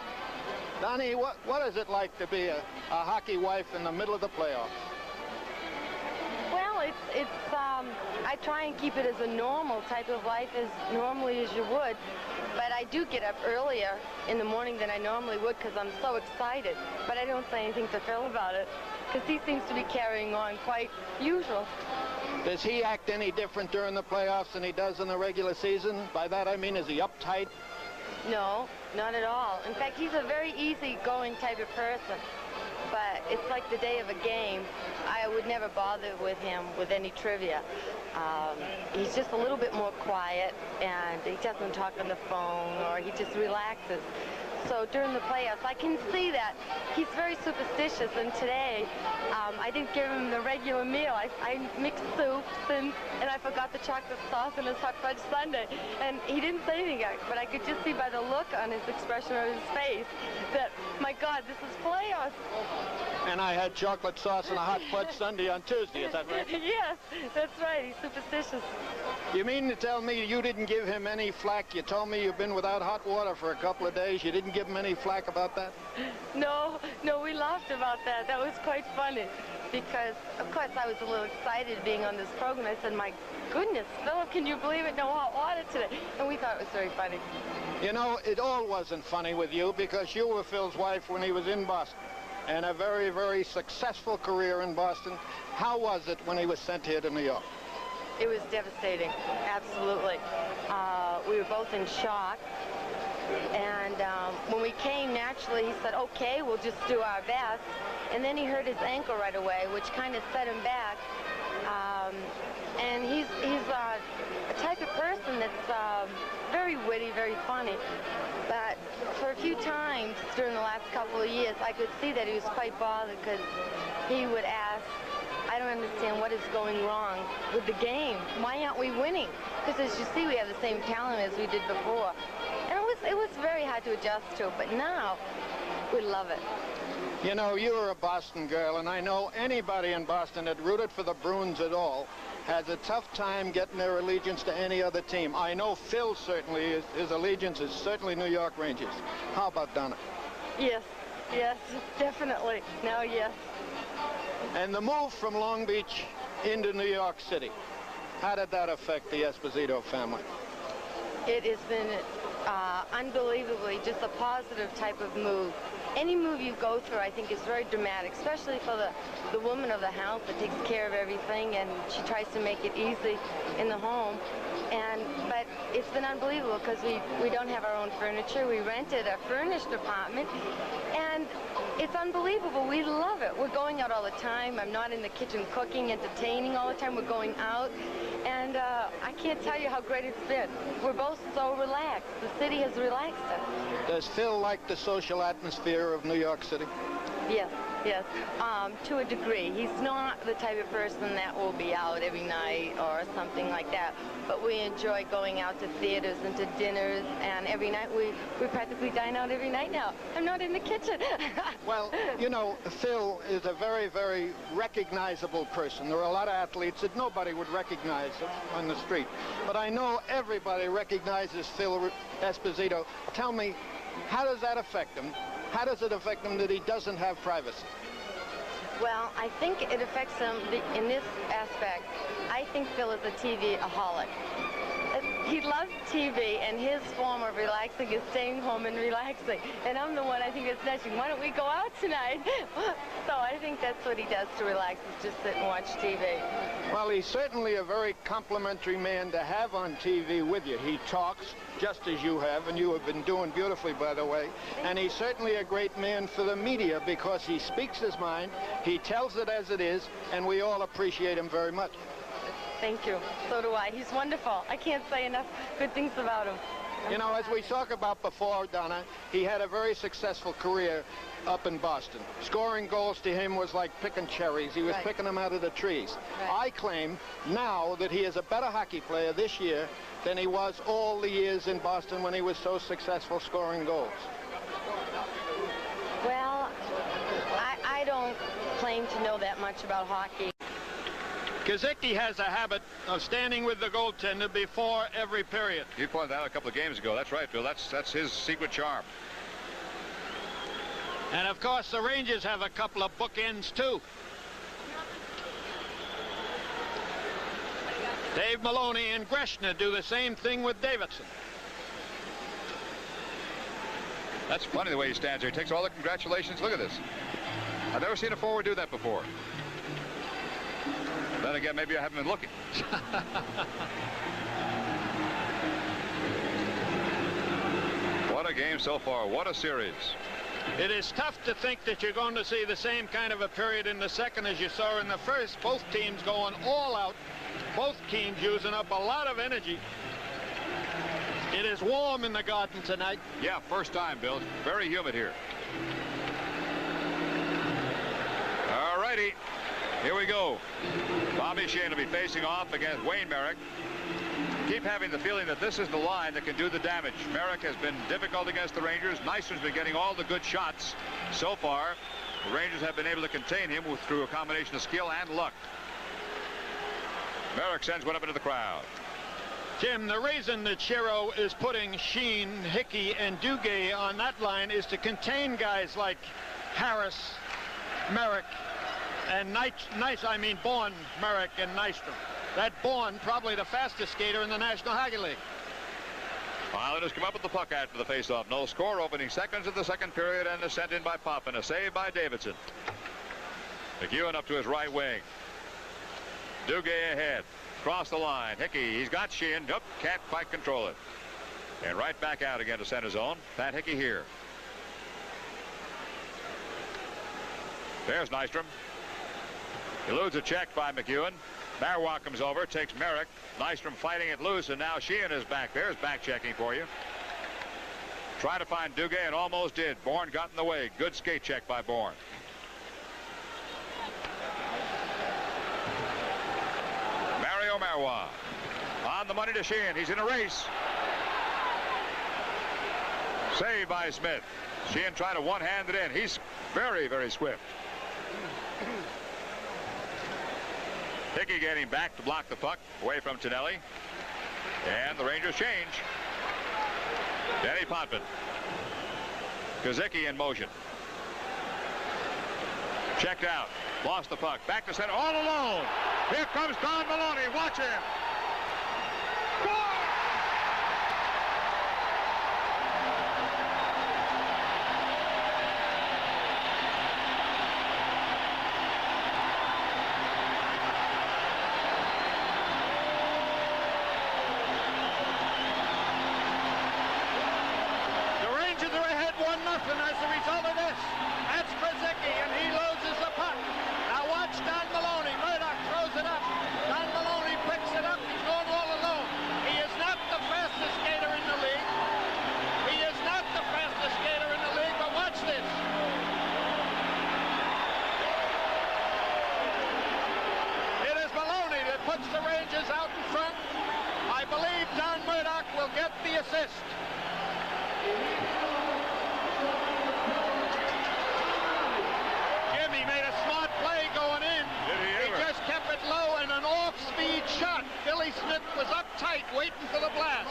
Donnie, what is it like to be a hockey wife in the middle of the playoffs? Well, I try and keep it as a normal type of life as normally as you would, but I do get up earlier in the morning than I normally would because I'm so excited. But I don't say anything to Phil about it because he seems to be carrying on quite usual. Does he act any different during the playoffs than he does in the regular season? By that I mean, is he uptight? No, not at all. In fact, he's a very easygoing type of person. But it's like the day of a game. I would never bother with him with any trivia. He's just a little bit more quiet, and he doesn't talk on the phone, or he just relaxes. So during the playoffs, I can see that he's very superstitious, and today I didn't give him the regular meal. I mixed soups, and I forgot the chocolate sauce in his hot fudge sundae, and he didn't say anything, but I could just see by the look on his expression of his face that, my God, this is playoffs. And I had chocolate sauce and a hot fudge sundae on Tuesday, is that right? Yes, that's right. He's superstitious. You mean to tell me you didn't give him any flack? You told me you've been without hot water for a couple of days. You didn't give him any flack about that? No, we laughed about that. That was quite funny because, of course, I was a little excited being on this program. I said, my goodness, Philip, can you believe it? No hot water today. And we thought it was very funny. You know, it all wasn't funny with you because you were Phil's wife when he was in Boston. And a very, very successful career in Boston. How was it when he was sent here to New York? It was devastating, absolutely. We were both in shock. And when we came, naturally, he said, okay, we'll just do our best. And then he hurt his ankle right away, which kind of set him back. And he's a type of person that's very witty, very funny. But for a few times during the last couple of years, I could see that he was quite bothered because he would ask, I don't understand what is going wrong with the game. Why aren't we winning? Because as you see, we have the same talent as we did before. And it was very hard to adjust to, but now we love it. You know, you were a Boston girl, and I know anybody in Boston that rooted for the Bruins at all has a tough time getting their allegiance to any other team. I know Phil certainly, his allegiance is certainly New York Rangers. How about Donna? Yes, definitely. No, yes. And the move from Long Beach into New York City, how did that affect the Esposito family? It has been unbelievably just a positive type of move. Any move you go through, I think, is very dramatic, especially for the woman of the house that takes care of everything, and she tries to make it easy in the home. But it's been unbelievable because we don't have our own furniture. We rented a furnished apartment, and it's unbelievable. We love it. We're going out all the time. I'm not in the kitchen cooking, entertaining all the time. We're going out, and I can't tell you how great it's been. We're both so relaxed. The city has relaxed us. Does Phil like the social atmosphere of New York City? Yes, to a degree. He's not the type of person that will be out every night or something like that, but we enjoy going out to theaters and to dinners, and every night we practically dine out every night now. I'm not in the kitchen. Well, you know, Phil is a very, very recognizable person. There are a lot of athletes that nobody would recognize on the street, but I know everybody recognizes Phil Esposito. Tell me, how does that affect him? How does it affect him that he doesn't have privacy? Well, I think it affects him in this aspect. I think Phil is a TV-aholic. He loves TV, and his form of relaxing is staying home and relaxing. And I'm the one, I think, that's nudging, why don't we go out tonight? So I think that's what he does to relax, is just sit and watch TV. Well, he's certainly a very complimentary man to have on TV with you. He talks just as you have, and you have been doing beautifully, by the way. And he's certainly a great man for the media because he speaks his mind, he tells it as it is, and we all appreciate him very much. Thank you. So do I. He's wonderful. I can't say enough good things about him. You know, as we talked about before, Donna, he had a very successful career up in Boston. Scoring goals to him was like picking cherries. He was picking them out of the trees. I claim now that he is a better hockey player this year than he was all the years in Boston when he was so successful scoring goals. Well, I don't claim to know that much about hockey. Kazicki has a habit of standing with the goaltender before every period. You pointed that out a couple of games ago. That's right, Phil. That's his secret charm. And, of course, the Rangers have a couple of bookends, too. Dave Maloney and Greshner do the same thing with Davidson. That's funny the way he stands there. He takes all the congratulations. Look at this. I've never seen a forward do that before. Then again, maybe I haven't been looking. What a game so far. What a series. It is tough to think that you're going to see the same kind of a period in the second as you saw in the first. Both teams going all out. Both teams using up a lot of energy. It is warm in the Garden tonight. Yeah, first time, Bill. Very humid here. All righty. Here we go. Bobby Sheehan will be facing off against Wayne Merrick. Keep having the feeling that this is the line that can do the damage. Merrick has been difficult against the Rangers. Nystrom's been getting all the good shots so far. The Rangers have been able to contain him through a combination of skill and luck. Merrick sends one up into the crowd. Jim, the reason that Shiro is putting Sheen, Hickey, and Duguay on that line is to contain guys like Harris, Merrick, and Bourne, Merrick, and Nystrom. That Bourne, probably the fastest skater in the National Hockey League. Islanders come up with the puck after the faceoff. No score opening seconds of the second period, and a sent in by Poppin. A save by Davidson. McEwen up to his right wing. Duguay ahead. Across the line. Hickey, he's got Sheehan. Nope, can't quite control it. And right back out again to center zone. Pat Hickey here. There's Nystrom. Eludes a check by McEwen. Marois comes over, takes Merrick. Nystrom fighting it loose, and now Sheehan is back. There's back checking for you. Trying to find Duguay and almost did. Bourne got in the way. Good skate check by Bourne. Marois on the money to Sheehan. He's in a race. Saved by Smith. Sheehan trying to one-hand it in. He's very, very swift. Hickey getting back to block the puck away from Tonelli. And the Rangers change. Danny Potvin. Kazicki in motion. Checked out. Lost the puck. Back to center. All alone. Here comes Don Maloney. Watch him. Goal! The Rangers are ahead 1-0 as a result of this. That's Kazicki, and he loses the puck. Now watch Don Maloney. Murdoch throws it up. Don Maloney picks it up. He's going all alone. He is not the fastest skater in the league. He is not the fastest skater in the league, but watch this. It is Maloney that puts the Rangers out in front. I believe Don Murdoch will get the assist. Jimmy made a smart play going in. He just kept it low and an off-speed shot. Billy Smith was uptight waiting for the blast.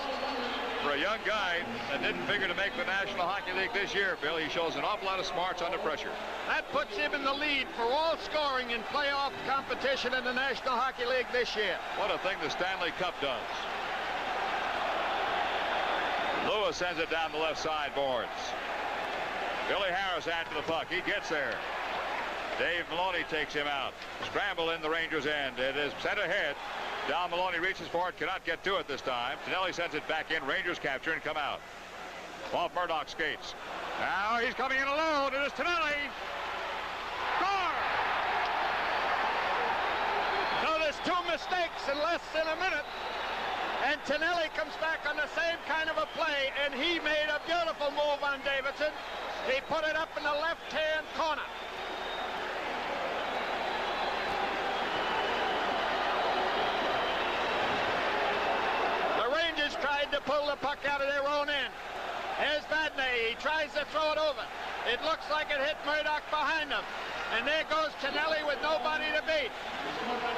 For a young guy that didn't figure to make the National Hockey League this year, Bill, he shows an awful lot of smarts under pressure. That puts him in the lead for all scoring in playoff competition in the National Hockey League this year. What a thing the Stanley Cup does. Lewis sends it down the left side boards. Billy Harris after the puck. He gets there. Dave Maloney takes him out. Scramble in the Rangers' end. It is sent ahead. Don Maloney reaches for it. Cannot get to it this time. Tonelli sends it back in. Rangers capture and come out. Off Murdoch skates. Now he's coming in alone. It is Tonelli. Score! So there's two mistakes in less than a minute. And Tonelli comes back on the same kind of a play, and he made a beautiful move on Davidson. He put it up in the left-hand corner. The Rangers tried to pull the puck out of their own end. Here's Vadnais. He tries to throw it over. It looks like it hit Murdoch behind him. And there goes Tonelli with nobody to beat.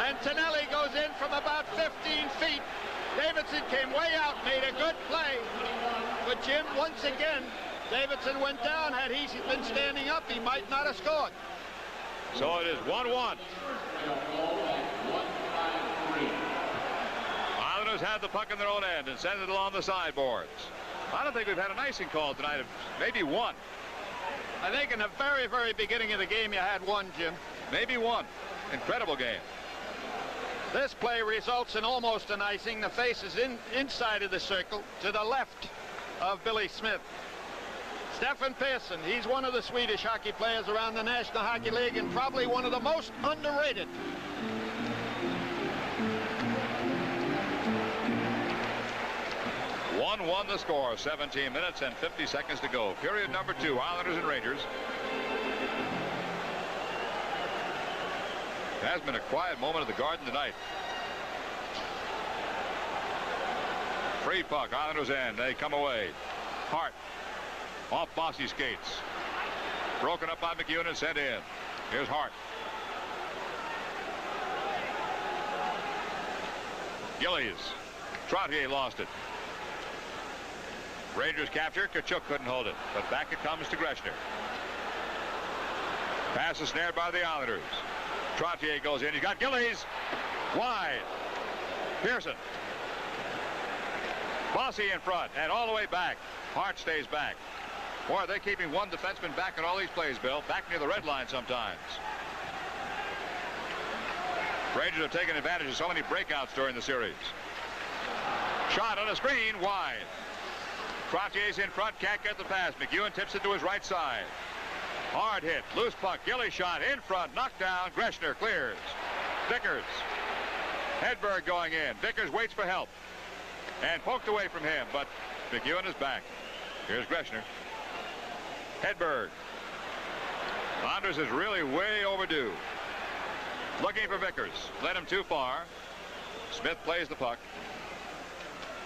And Tonelli goes in from about 15 feet. Davidson came way out, made a good play. But Jim, once again, Davidson went down. Had he been standing up, he might not have scored. So it is 1-1. Islanders have the puck in their own end and send it along the sideboards. I don't think we've had an icing call tonight. Maybe one. I think in the very, very beginning of the game you had one, Jim. Maybe one. Incredible game. This play results in almost an icing. The face is inside of the circle to the left of Billy Smith. Stefan Persson, he's one of the Swedish hockey players around the National Hockey League and probably one of the most underrated. Won the score. 17 minutes and 50 seconds to go. Period number 2. Islanders and Rangers. It has been a quiet moment at the Garden tonight. Free puck. Islanders end. They come away. Hart off Bossy's skates. Broken up by McEwen and sent in. Here's Hart. Gillies. Trottier lost it. Rangers capture. Tkachuk couldn't hold it, but back it comes to Greshner. Pass is snared by the Islanders. Trottier goes in. He's got Gillies wide. Pearson. Bossy in front and all the way back. Hart stays back. Boy, are they keeping one defenseman back in all these plays, Bill. Back near the red line sometimes. Rangers have taken advantage of so many breakouts during the series. Shot on a screen wide. Trottier's in front, can't get the pass. McEwen tips it to his right side. Hard hit, loose puck, Gilly shot in front, knocked down. Greshner clears. Vickers. Hedberg going in. Vickers waits for help and poked away from him, but McEwen is back. Here's Greshner. Hedberg. Anders is really way overdue. Looking for Vickers. Led him too far. Smith plays the puck.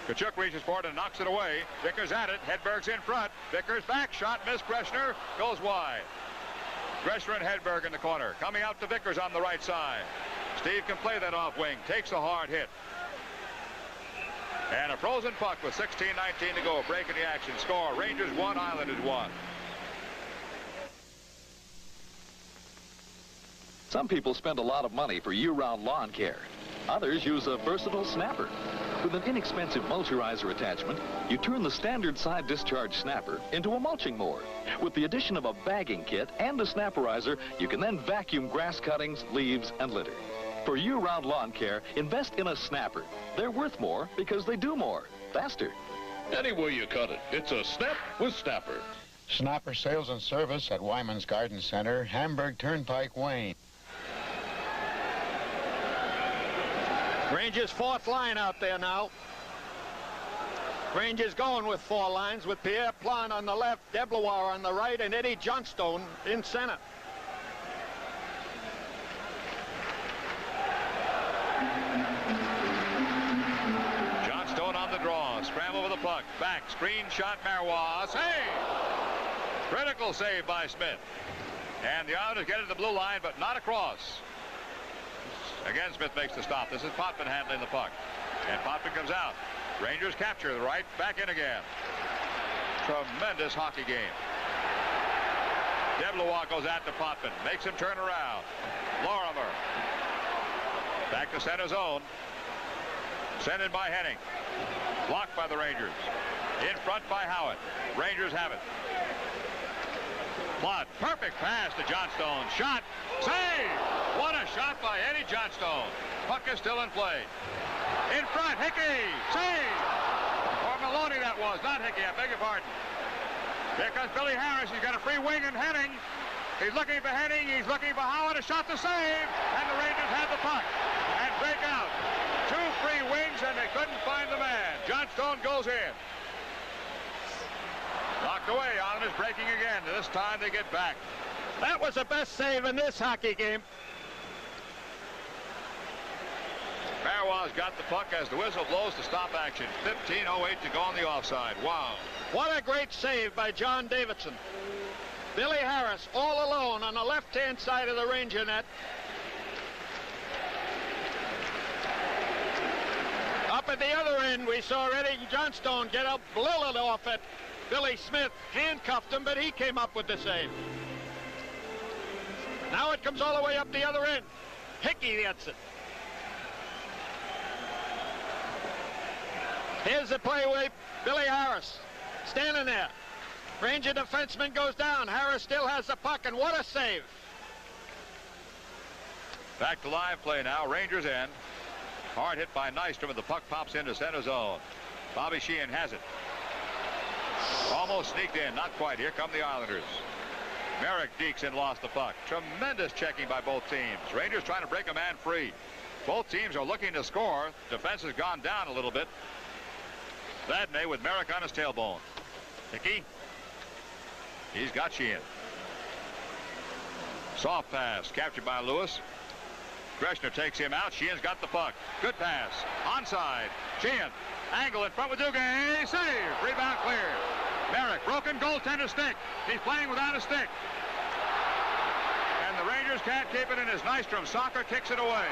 Tkachuk reaches for it and knocks it away. Vickers at it. Hedberg's in front. Vickers back. Shot missed. Greshner goes wide. Greshner and Hedberg in the corner. Coming out to Vickers on the right side. Steve can play that off wing. Takes a hard hit. And a frozen puck with 16:19 to go. Break in the action. Score. Rangers 1, Islanders 1. Some people spend a lot of money for year-round lawn care. Others use a versatile snapper. With an inexpensive mulcherizer attachment, you turn the standard side discharge snapper into a mulching mower. With the addition of a bagging kit and a snapperizer, you can then vacuum grass cuttings, leaves, and litter. For year-round lawn care, invest in a snapper. They're worth more because they do more, faster. Any way you cut it, it's a snap with Snapper. Snapper sales and service at Wyman's Garden Center, Hamburg Turnpike, Wayne. Rangers' fourth line out there now. Rangers going with 4 lines with Pierre Plante on the left, Deblois on the right, and Eddie Johnstone in center. Johnstone on the draw. Scramble with the puck. Back. Screen shot. Marois. Save! Critical save by Smith. And the Islanders get it to the blue line, but not across. Again, Smith makes the stop. This is Potvin handling the puck. And Potvin comes out. Rangers capture the right. Back in again. Tremendous hockey game. Deblois goes out to Potvin. Makes him turn around. Lorimer. Back to center zone. Sent in by Henning. Blocked by the Rangers. In front by Howard. Rangers have it. Plante. Perfect pass to Johnstone. Shot. Save! What a shot by Eddie Johnstone. Puck is still in play. In front. Hickey. Save! Or Maloney that was. Not Hickey. I beg your pardon. Here comes Billy Harris. He's got a free wing and Henning. He's looking for Henning. He's looking for Howard. A shot to save. And the Rangers have the puck. And break out. 2 free wings and they couldn't find the man. Johnstone goes in. Knocked away. Islanders breaking again. This time they get back. That was the best save in this hockey game. Marois got the puck as the whistle blows to stop action. 15:08 to go on the offside. Wow. What a great save by John Davidson. Billy Harris all alone on the left-hand side of the Ranger net. Up at the other end, we saw Eddie Johnstone get up, blew it off it. Billy Smith handcuffed him, but he came up with the save. Now it comes all the way up the other end. Hickey gets it. Here's the play with Billy Harris standing there. Ranger defenseman goes down. Harris still has the puck, and what a save. Back to live play now. Rangers end. Hard hit by Nystrom, and the puck pops into center zone. Bobby Sheehan has it. Almost sneaked in. Not quite. Here come the Islanders. Merrick dekes and lost the puck. Tremendous checking by both teams. Rangers trying to break a man free. Both teams are looking to score. Defense has gone down a little bit. Vadnais with Merrick on his tailbone. Hickey. He's got Sheehan. Soft pass captured by Lewis. Greshner takes him out. Sheehan's got the puck. Good pass. Onside. Sheehan. Angle in front with Duguay. Save. Rebound cleared. Merrick. Broken goaltender stick. He's playing without a stick. And the Rangers can't keep it in as Nystrom. Soccer kicks it away.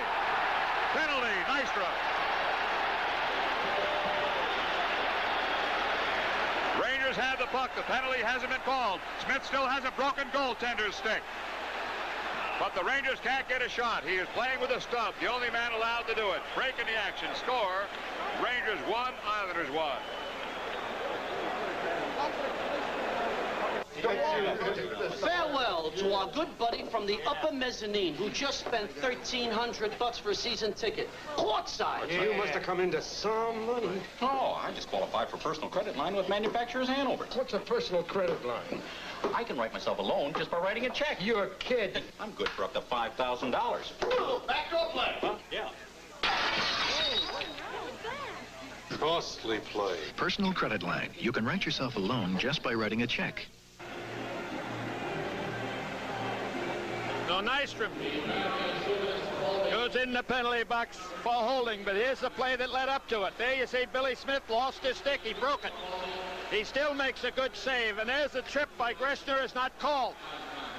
Penalty. Nystrom. Rangers have the puck. The penalty hasn't been called. Smith still has a broken goaltender's stick. But the Rangers can't get a shot. He is playing with a stub. The only man allowed to do it. Break in the action. Score. Rangers 1, Islanders 1. Farewell to our good buddy from the upper mezzanine who just spent $1,300 for a season ticket. Courtside. Yeah, you must have come into some money. Oh, I just qualified for personal credit line with Manufacturers Hanover. What's a personal credit line? I can write myself a loan just by writing a check. You're a kid. I'm good for up to $5,000. Back up left, huh? Yeah. Costly play. Personal credit line. You can write yourself a loan just by writing a check. So Nystrom goes in the penalty box for holding, but here's the play that led up to it. There you see Billy Smith lost his stick. He broke it. He still makes a good save, and there's a trip by Greshner is not called.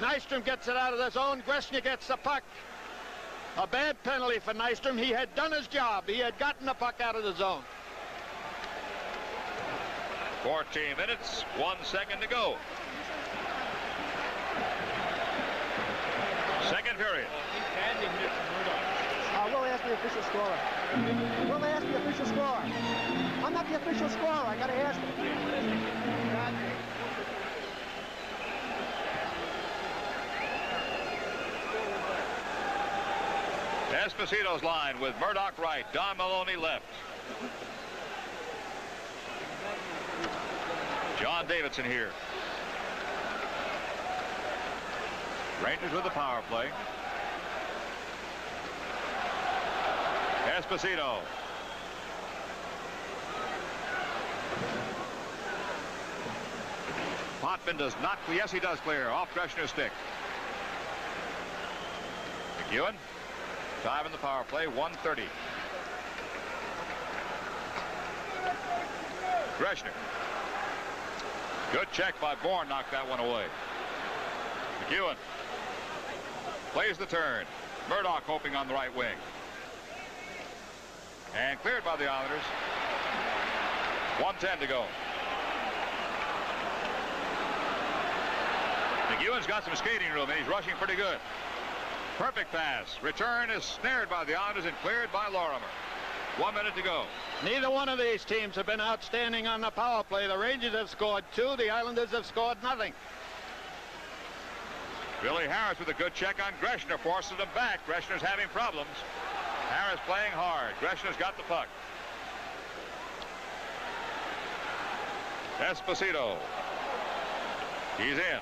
Nystrom gets it out of the zone. Greshner gets the puck. A bad penalty for Nystrom. He had done his job. He had gotten the puck out of the zone. 14 minutes, 1 second to go. Second period. Will ask the official scorer. Will ask the official scorer. I'm not the official scorer. I got to ask him. Esposito's line with Murdoch right, Don Maloney left. John Davidson here. Rangers with the power play. Esposito. Potvin does not. Yes, he does clear off Greshner's stick. McEwen. Time in the power play. 1:30. Greshner. Good check by Bourne. Knocked that one away. McEwen plays the turn. Murdoch hoping on the right wing. And cleared by the Islanders. 1:10 to go. McEwen's got some skating room, and he's rushing pretty good. Perfect pass. Return is snared by the Islanders and cleared by Lorimer. 1 minute to go. Neither one of these teams have been outstanding on the power play. The Rangers have scored 2. The Islanders have scored nothing. Billy Harris with a good check on Greshner. Forces him back. Greshner's having problems. Harris playing hard. Greshner's got the puck. Esposito. He's in.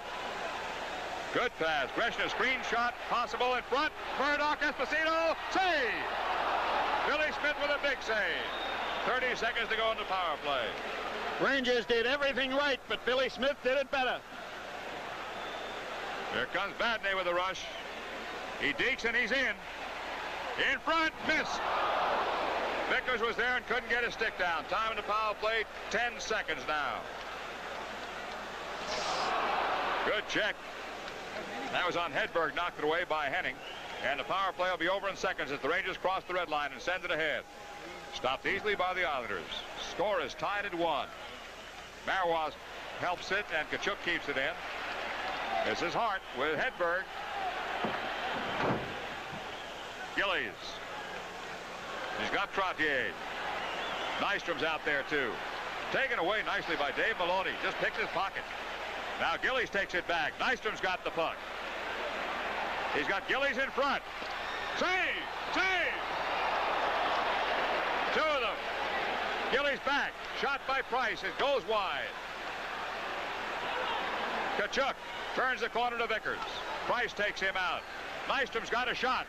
Good pass. Greshner screen shot possible in front. Murdoch, Esposito. Save! Billy Smith with a big save. 30 seconds to go in the power play. Rangers did everything right, but Billy Smith did it better. Here comes Vadnais with a rush. He dekes and he's in. In front, missed. Vickers was there and couldn't get his stick down. Time in the power play, 10 seconds now. Good check. That was on Hedberg, knocked it away by Henning. And the power play will be over in seconds as the Rangers cross the red line and send it ahead. Stopped easily by the Islanders. Score is tied at 1. Marois helps it and Kachuk keeps it in. This is Hart with Hedberg. Gillies. He's got Trottier. Nystrom's out there, too. Taken away nicely by Dave Maloney. Just picks his pocket. Now Gillies takes it back. Nystrom's got the puck. He's got Gillies in front. Save! Save! Two of them. Gillies back. Shot by Price. It goes wide. Tkachuk turns the corner to Vickers. Price takes him out. Nystrom's got a shot.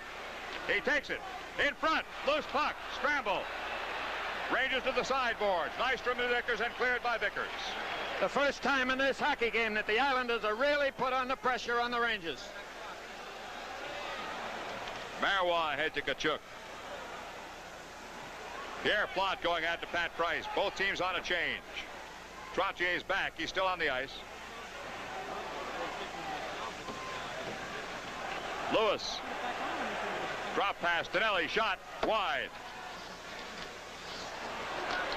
He takes it. In front. Loose puck. Scramble. Rangers to the sideboards. Nystrom to Vickers and cleared by Vickers. The first time in this hockey game that the Islanders are really put under pressure on the Rangers. Marois ahead to Tkachuk. Pierre Plante going out to Pat Price. Both teams on a change. Trottier's back. He's still on the ice. Lewis. Drop pass. Tonelli. Shot. Wide.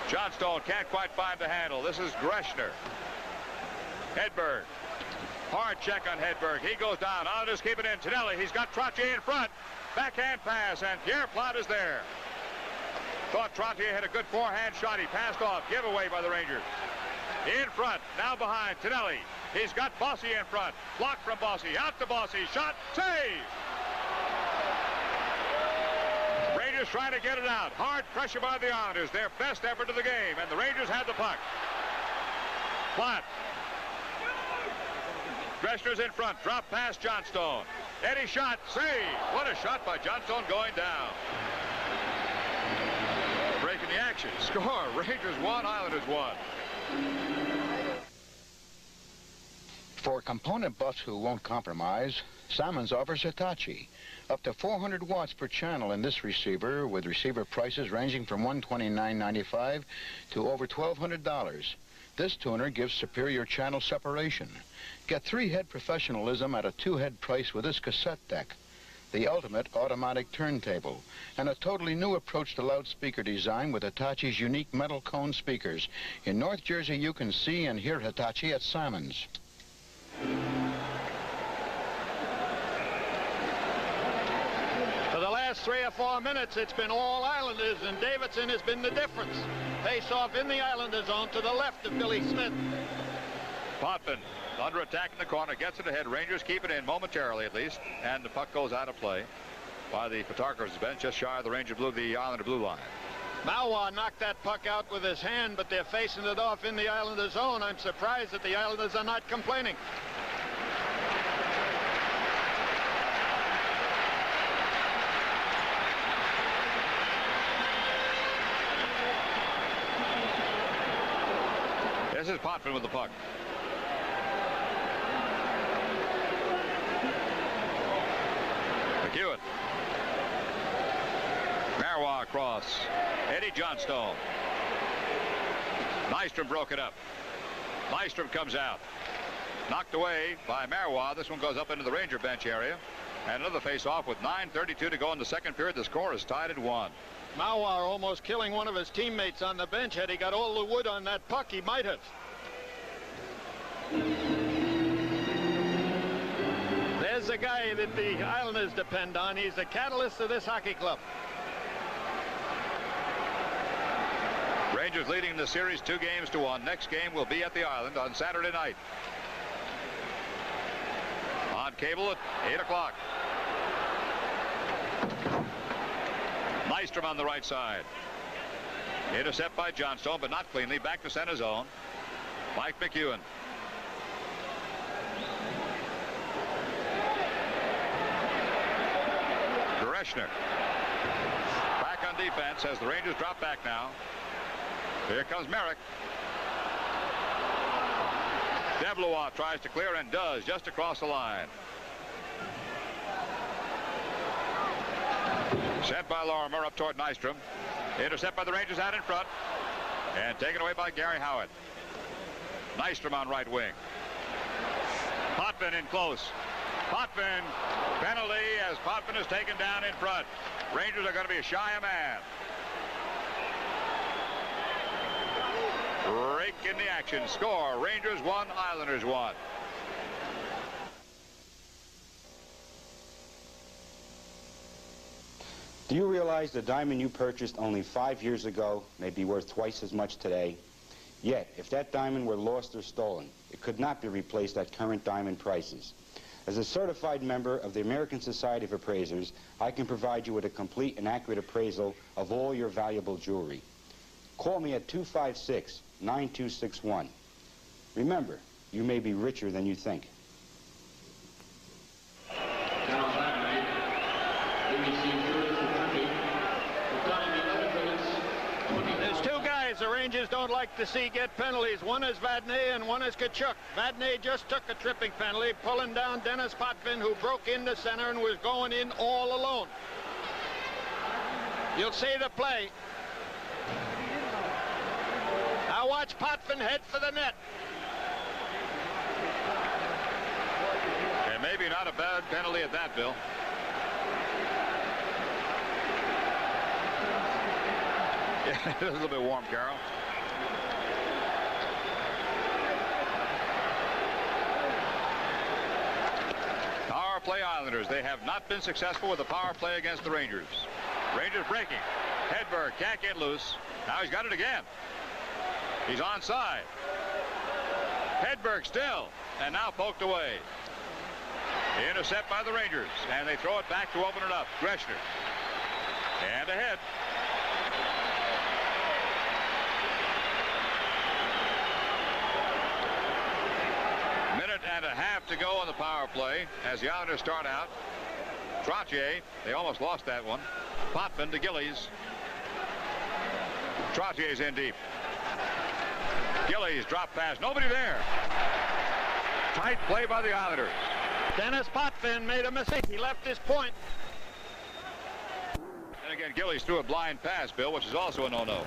Johnstone can't quite find the handle. This is Greshner. Hedberg. Hard check on Hedberg. He goes down. Islanders keep it in. Tonelli. He's got Trottier in front. Backhand pass, and Pierre Plante is there. Thought Trottier had a good forehand shot. He passed off. Giveaway by the Rangers. In front. Now behind. Tonelli. He's got Bossy in front. Blocked from Bossy. Out to Bossy. Shot. Save! Rangers trying to get it out. Hard pressure by the Islanders. Their best effort of the game, and the Rangers had the puck. Plante. Greshner's in front. Drop past Johnstone. Eddie shot. Save. What a shot by Johnstone going down. Breaking the action. Score. Rangers 1, Islanders 1. For component buffs who won't compromise, Salmons offers Hitachi. Up to 400 watts per channel in this receiver, with receiver prices ranging from $129.95 to over $1,200. This tuner gives superior channel separation. Get 3-head professionalism at a 2-head price with this cassette deck, the ultimate automatic turntable, and a totally new approach to loudspeaker design with Hitachi's unique metal cone speakers. In North Jersey, you can see and hear Hitachi at Salmons. For the last 3 or 4 minutes, it's been all Islanders, and Davidson has been the difference. Face off in the Islanders zone to the left of Billy Smith. Potvin under attack in the corner, gets it ahead. Rangers keep it in momentarily at least, and the puck goes out of play by the photographers bench, just shy of the Islander blue line. Marois knocked that puck out with his hand, but they're facing it off in the Islanders zone. I'm surprised that the Islanders are not complaining. This is Potvin with the puck. McEwen. Marois across. Eddie Johnstone. Nystrom broke it up. Nystrom comes out. Knocked away by Marois. This one goes up into the Ranger bench area. And another face-off with 9:32 to go in the second period. The score is tied at 1. Marois almost killing one of his teammates on the bench. Had he got all the wood on that puck, he might have. There's a guy that the Islanders depend on. He's the catalyst of this hockey club. Rangers leading the series 2-1. Next game will be at the Island on Saturday night. On cable at 8 o'clock. Nystrom on the right side. Intercept by Johnstone, but not cleanly. Back to center zone. Mike McEwen. Greshner. Back on defense as the Rangers drop back now. Here comes Merrick. Devlois tries to clear and does, just across the line. Sent by Lorimer up toward Nystrom. Intercept by the Rangers out in front. And taken away by Gary Howard. Nystrom on right wing. Potvin in close. Potvin, penalty as Potvin is taken down in front. Rangers are going to be shy a man. Break in the action. Score, Rangers 1, Islanders 1. Do you realize the diamond you purchased only 5 years ago may be worth twice as much today? Yet, if that diamond were lost or stolen, it could not be replaced at current diamond prices. As a certified member of the American Society of Appraisers, I can provide you with a complete and accurate appraisal of all your valuable jewelry. Call me at 256-9261. Remember, you may be richer than you think. There's two guys the Rangers don't like to see get penalties. One is Vadnais and one is Tkachuk. Vadnais just took a tripping penalty, pulling down Dennis Potvin, who broke into center and was going in all alone. You'll see the play. Now watch Potvin head for the net. And maybe not a bad penalty at that, Bill. Yeah, it is a little bit warm, Carol. Power play Islanders. They have not been successful with the power play against the Rangers. Rangers breaking. Hedberg can't get loose. Now he's got it again. He's onside. Hedberg still, and now poked away. The intercept by the Rangers, and they throw it back to open it up. Greshner. And ahead. Minute and a half to go on the power play as the Islanders start out. Trottier, they almost lost that one. Potvin to Gillies. Trottier's in deep. Gillies drop pass. Nobody there. Tight play by the Islanders. Dennis Potvin made a mistake. He left his point. And again, Gillies threw a blind pass, Bill, which is also a no-no.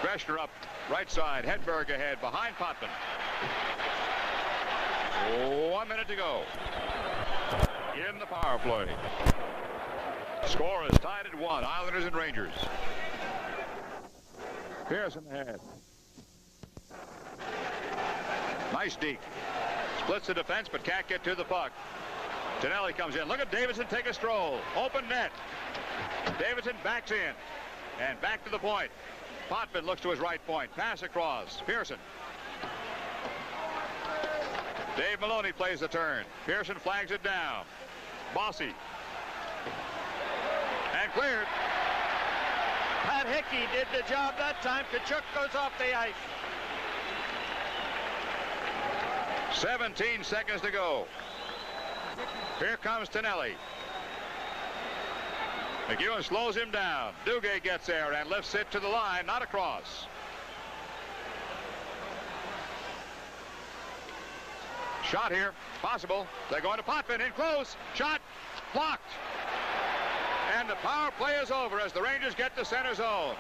Greshner up right side. Hedberg ahead behind Potvin. 1 minute to go in the power play. Score is tied at 1. Islanders and Rangers. Pearson ahead. Nice deke. Splits the defense but can't get to the puck. Tonelli comes in. Look at Davidson take a stroll. Open net. Davidson backs in. And back to the point. Potvin looks to his right point. Pass across. Pearson. Dave Maloney plays the turn. Pearson flags it down. Bossy. And cleared. Pat Hickey did the job that time. Tkachuk goes off the ice. 17 seconds to go. Here comes Tonelli. McEwen slows him down. Duguay gets there and lifts it to the line, not across. Shot here, possible. They're going to Potvin in close. Shot blocked. And the power play is over as the Rangers get to center zone.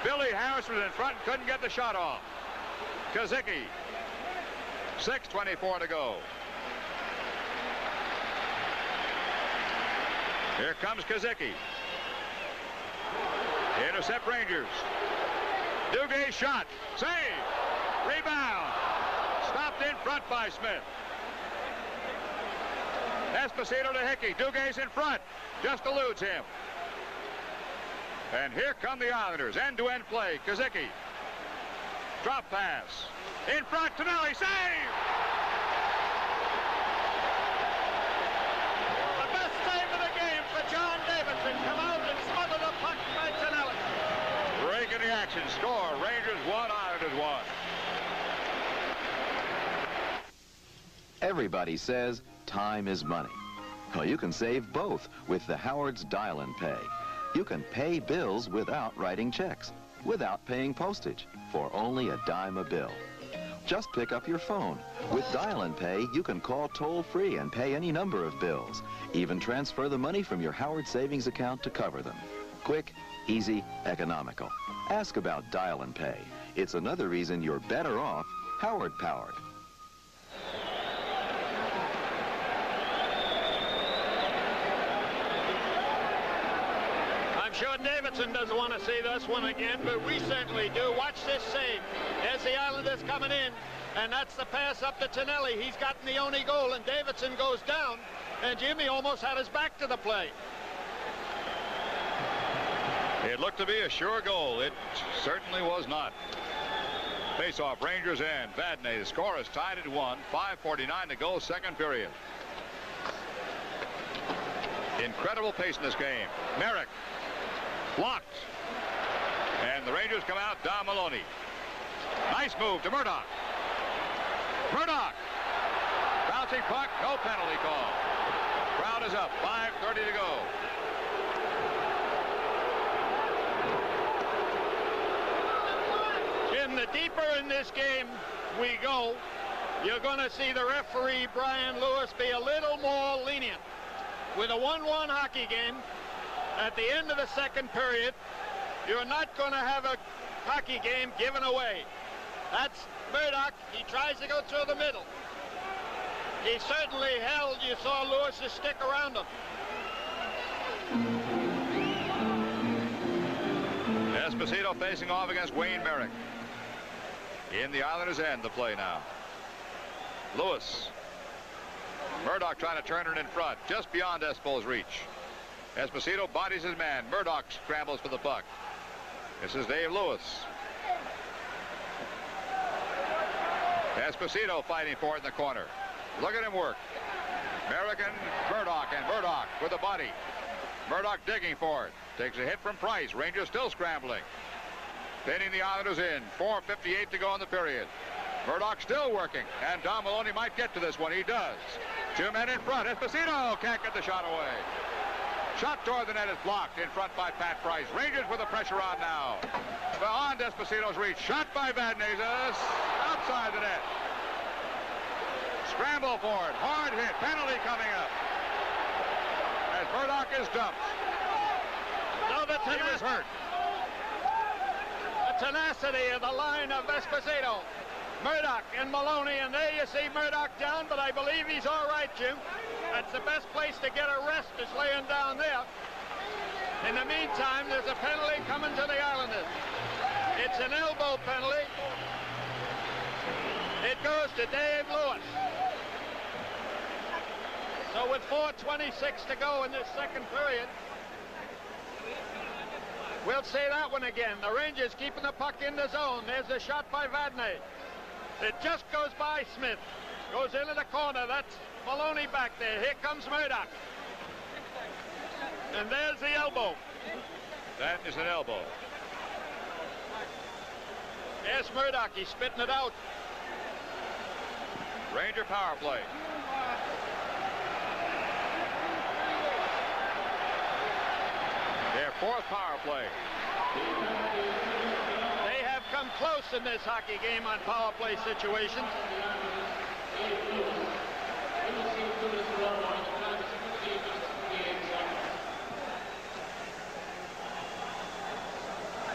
Billy Harris was in front and couldn't get the shot off. Kazicki. 6:24 to go. Here comes Kazicki. Intercept Rangers. Duguay shot. Save. Rebound. Stopped in front by Smith. Esposito to Hickey. Dugay's in front. Just eludes him. And here come the Islanders. End-to-end play. Kazicki. Drop pass. In front. Tonelli. Save! The best save of the game for John Davidson. Come out and smother the puck by Tonelli. Break in the action. Score. Rangers 1, Islanders 1. Everybody says time is money. Well, you can save both with the Howard's Dial and Pay. You can pay bills without writing checks, without paying postage, for only a dime a bill. Just pick up your phone. With Dial and Pay, you can call toll-free and pay any number of bills. Even transfer the money from your Howard savings account to cover them. Quick, easy, economical. Ask about Dial and Pay. It's another reason you're better off Howard-powered. I'm sure Davidson doesn't want to see this one again, but we certainly do. Watch this save. There's the Islanders coming in, and that's the pass up to Tonelli. He's gotten the only goal, and Davidson goes down, and Jimmy almost had his back to the play. It looked to be a sure goal. It certainly was not. Face-off, Rangers and Vadnais. The score is tied at 1. 5:49 to go, second period. Incredible pace in this game. Merrick blocked. And the Rangers come out. Don Maloney. Nice move to Murdoch. Murdoch. Bouncing puck. No penalty call. Crowd is up. 5:30 to go. Jim, the deeper in this game we go, you're going to see the referee, Brian Lewis, be a little more lenient. With a 1-1 hockey game, at the end of the second period, you're not going to have a hockey game given away. That's Murdoch. He tries to go through the middle. He certainly held, you saw Lewis's stick around him. Esposito facing off against Wayne Merrick. In the Islanders' end, the play now. Lewis. Murdoch trying to turn it in front, just beyond Espo's reach. Esposito bodies his man. Murdoch scrambles for the puck. This is Dave Lewis. Esposito fighting for it in the corner. Look at him work. Merrick and Murdoch with the body. Murdoch digging for it. Takes a hit from Price. Rangers still scrambling. Pinning the Islanders in. 4:58 to go in the period. Murdoch still working. And Don Maloney might get to this one. He does. Two men in front. Esposito can't get the shot away. Shot toward the net is blocked in front by Pat Price. Rangers with the pressure on now. Beyond Esposito's reach. Shot by Vadnais. Outside the net. Scramble for it. Hard hit. Penalty coming up. As Murdoch is dumped. No, He was hurt. The tenacity of the line of Esposito. Murdoch and Maloney, and there you see Murdoch down, but I believe he's all right, Jim. That's the best place to get a rest, is laying down there. In the meantime, there's a penalty coming to the Islanders. It's an elbow penalty. It goes to Dave Lewis. So with 4:26 to go in this second period, we'll see that one again. The Rangers keeping the puck in the zone. There's a shot by Vadnais. It just goes by Smith. Goes into the corner. That's Maloney back there. Here comes Murdoch. And there's the elbow. That is an elbow. Yes, Murdoch. He's spitting it out. Ranger power play. Their fourth power play. They have come close in this hockey game on power play situations.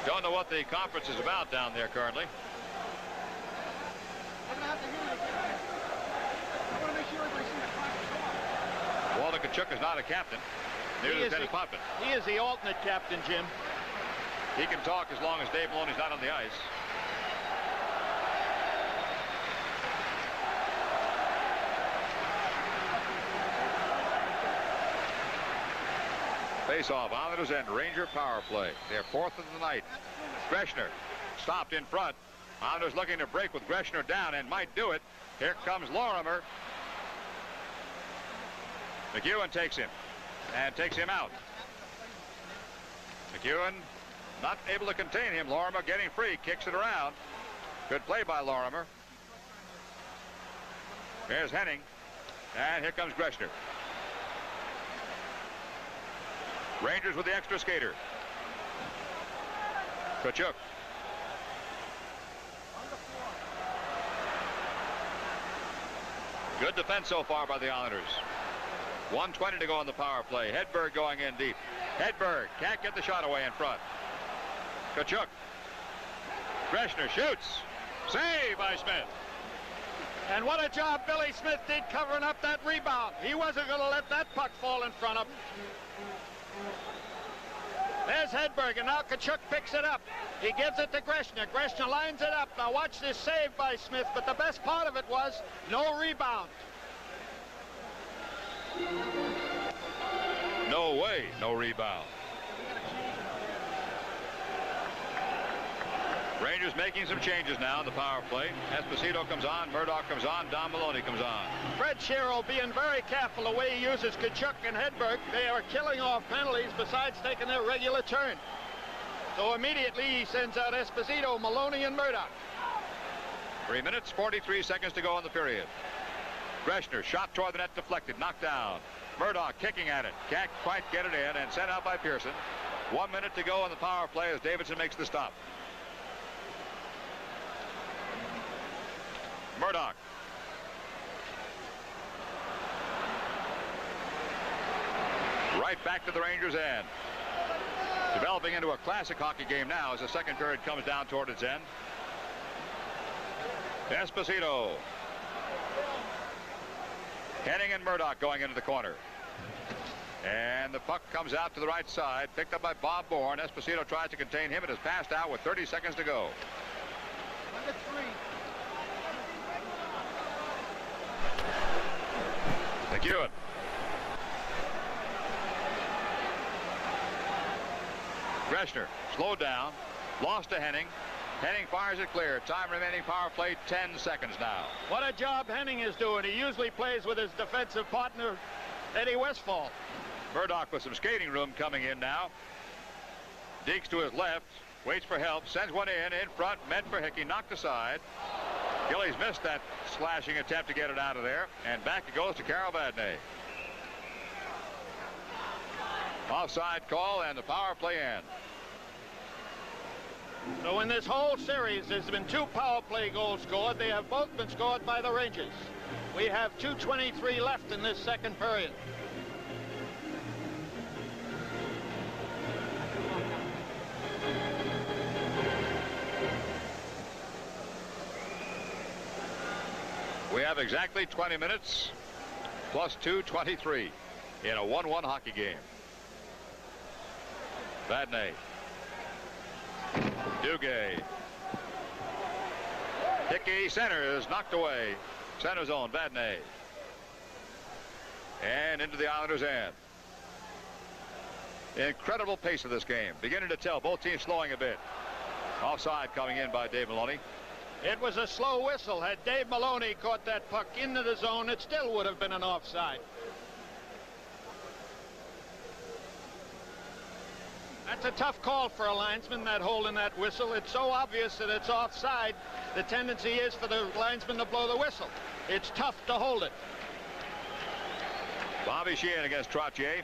Don't know what the conference is about down there currently. Walter Tkachuk is not a captain. Neither is Dennis Potvin. He is the alternate captain, Jim. He can talk as long as Dave Maloney's not on the ice. Face-off, Islanders and Ranger power play. Their fourth of the night. Greshner stopped in front. Islanders looking to break with Greshner down and might do it. Here comes Lorimer. McEwen takes him and takes him out. McEwen not able to contain him. Lorimer getting free, kicks it around. Good play by Lorimer. There's Henning, and here comes Greshner. Rangers with the extra skater. Tkachuk. Good defense so far by the Islanders. 1:20 to go on the power play. Hedberg going in deep. Hedberg can't get the shot away in front. Tkachuk. Greshner shoots. Save by Smith. And what a job Billy Smith did covering up that rebound. He wasn't going to let that puck fall in front of him. There's Hedberg, and now Tkachuk picks it up. He gives it to Greshner. Greshner lines it up. Now watch this save by Smith, but the best part of it was no rebound. No way, no rebound. Rangers making some changes now in the power play. Esposito comes on, Murdoch comes on, Don Maloney comes on. Fred Shero being very careful the way he uses Kachuk and Hedberg. They are killing off penalties besides taking their regular turn. So immediately he sends out Esposito, Maloney, and Murdoch. 3 minutes, 43 seconds to go in the period. Greshner, shot toward the net, deflected, knocked down. Murdoch kicking at it, can't quite get it in, and sent out by Pearson. 1 minute to go in the power play as Davidson makes the stop. Murdoch. Right back to the Rangers' end. Developing into a classic hockey game now as the second period comes down toward its end. Esposito. Henning and Murdoch going into the corner. And the puck comes out to the right side, picked up by Bob Bourne. Esposito tries to contain him. It is passed out with 30 seconds to go. McEwen. Greshner slowed down, lost to Henning. Henning fires it clear. Time remaining power play 10 seconds now. What a job Henning is doing. He usually plays with his defensive partner, Eddie Westfall. Murdoch with some skating room coming in now. Deeks to his left, waits for help, sends one in front, meant for Hickey, knocked aside. Gillies missed that slashing attempt to get it out of there, and back it goes to Carol Vadnais. Offside call, and the power play ends. So in this whole series, there's been 2 power play goals scored. They have both been scored by the Rangers. We have 2:23 left in this second period. We have exactly 20 minutes plus 2:23 in a 1-1 hockey game. Vadnais. Duguay. Hickey centers, knocked away. Center zone, Vadnais. And into the Islanders' end. Incredible pace of this game. Beginning to tell, both teams slowing a bit. Offside coming in by Dave Maloney. It was a slow whistle. Had Dave Maloney caught that puck into the zone, it still would have been an offside. That's a tough call for a linesman, that hole in that whistle. It's so obvious that it's offside. The tendency is for the linesman to blow the whistle. It's tough to hold it. Bobby Sheehan against Trottier.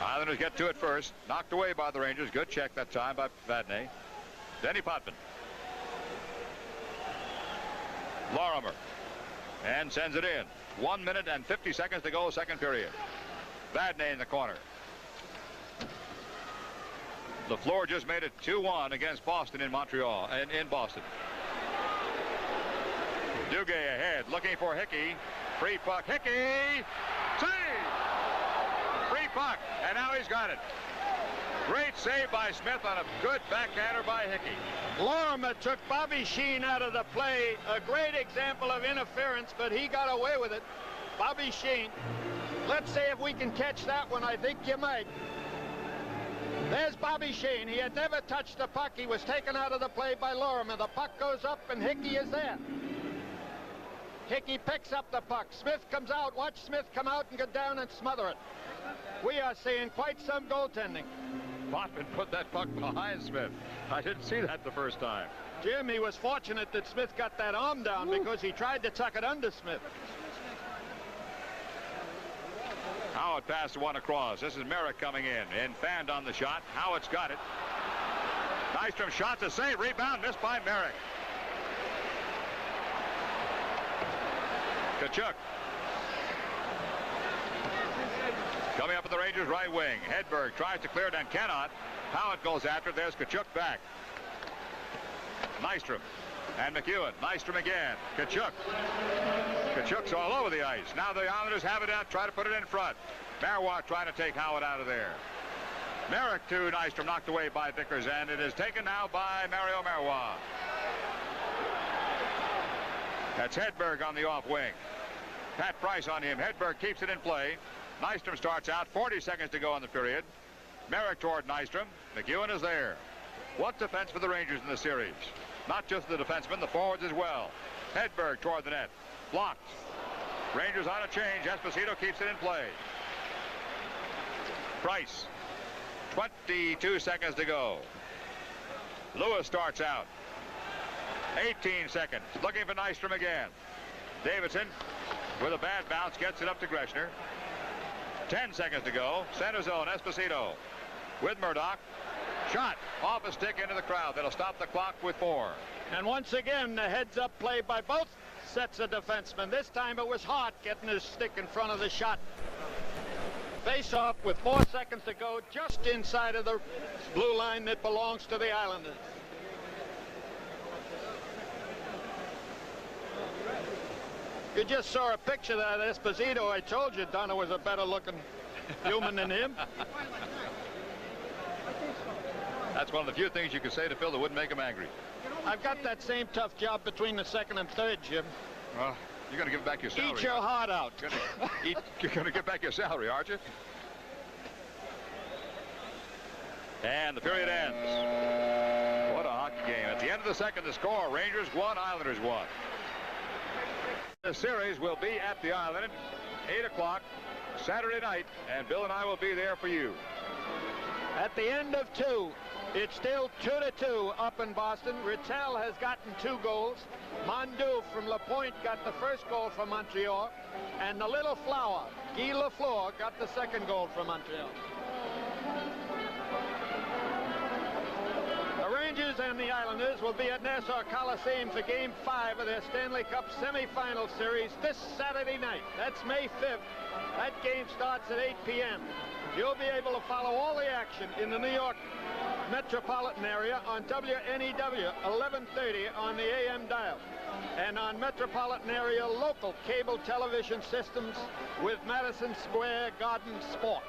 Islanders get to it first. Knocked away by the Rangers. Good check that time by Vadnais. Denny Potvin. Lorimer. And sends it in. 1 minute and 50 seconds to go, second period. Vadnais in the corner. LaFleur just made it 2-1 against Boston in Montreal and in Boston. Duguay ahead, looking for Hickey. Free puck, Hickey! Save! Free puck, and now he's got it. Great save by Smith on a good backhander by Hickey. Lorimer took Bobby Sheen out of the play. A great example of interference, but he got away with it. Bobby Sheen. Let's see if we can catch that one. I think you might. There's Bobby Sheen. He had never touched the puck. He was taken out of the play by Lorimer. The puck goes up, and Hickey is there. Hickey picks up the puck. Smith comes out. Watch Smith come out and go down and smother it. We are seeing quite some goaltending. Potvin put that puck behind Smith. I didn't see that the first time. Jim, he was fortunate that Smith got that arm down because he tried to tuck it under Smith. Howard passed one across. This is Merrick coming in fanned on the shot. Howard's got it. Nystrom shot to save. Rebound missed by Merrick. Kachuk. Coming up at the Rangers' right wing. Hedberg tries to clear it and cannot. Howard goes after it. There's Kachuk back. Nystrom and McEwen. Nystrom again. Kachuk. Kachuk's all over the ice. Now the Islanders have it out. Try to put it in front. Marois trying to take Howard out of there. Merrick to Nystrom, knocked away by Vickers, and it is taken now by Mario Marois. That's Hedberg on the off wing. Pat Price on him. Hedberg keeps it in play. Nystrom starts out. 40 seconds to go in the period. Merrick toward Nystrom. McEwen is there. What's defense for the Rangers in the series? Not just the defensemen, the forwards as well. Hedberg toward the net. Blocked. Rangers on a change. Esposito keeps it in play. Price. 22 seconds to go. Lewis starts out. 18 seconds. Looking for Nystrom again. Davidson with a bad bounce gets it up to Greshner. 10 seconds to go. Center zone. Esposito with Murdoch. Shot off a stick into the crowd. That'll stop the clock with 4. And once again, the heads-up play by both sets of defensemen. This time it was Hart getting his stick in front of the shot. Face-off with 4 seconds to go, just inside of the blue line that belongs to the Islanders. You just saw a picture of that Esposito. I told you Donna was a better-looking human than him. That's one of the few things you could say to Phil that wouldn't make him angry. I've got that same tough job between the second and third, Jim. Well, you're going to give back your salary. Eat your heart out. You're going to get back your salary, aren't you? And the period ends. What a hockey game. At the end of the second, the score, Rangers 1, Islanders 1. The series will be at the Island, 8 o'clock Saturday night, and Bill and I will be there for you. At the end of 2, it's still 2-2 up in Boston. Rittel has gotten 2 goals. Mondeau from LaPointe got the first goal from Montreal. And the little flower, Guy Lafleur, got the second goal from Montreal. The Rangers and the Islanders will be at Nassau Coliseum for Game 5 of their Stanley Cup semifinal series this Saturday night. That's May 5th. That game starts at 8 p.m. You'll be able to follow all the action in the New York metropolitan area on WNEW 1130 on the AM dial and on metropolitan area local cable television systems with Madison Square Garden Sports.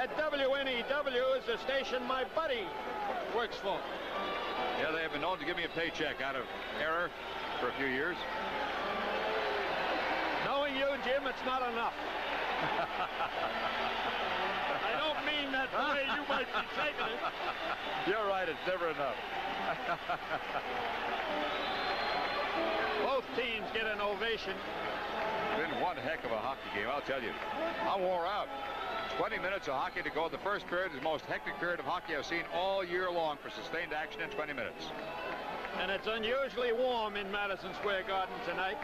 At WNEW is the station my buddy works for. Yeah, they have been known to give me a paycheck out of error for a few years. Knowing you, Jim, it's not enough. I don't mean that the way you might be taking it. You're right, it's never enough. Both teams get an ovation. Been one heck of a hockey game, I'll tell you. I wore out. 20 minutes of hockey to go. The first period is the most hectic period of hockey I've seen all year long for sustained action in 20 minutes. And it's unusually warm in Madison Square Garden tonight.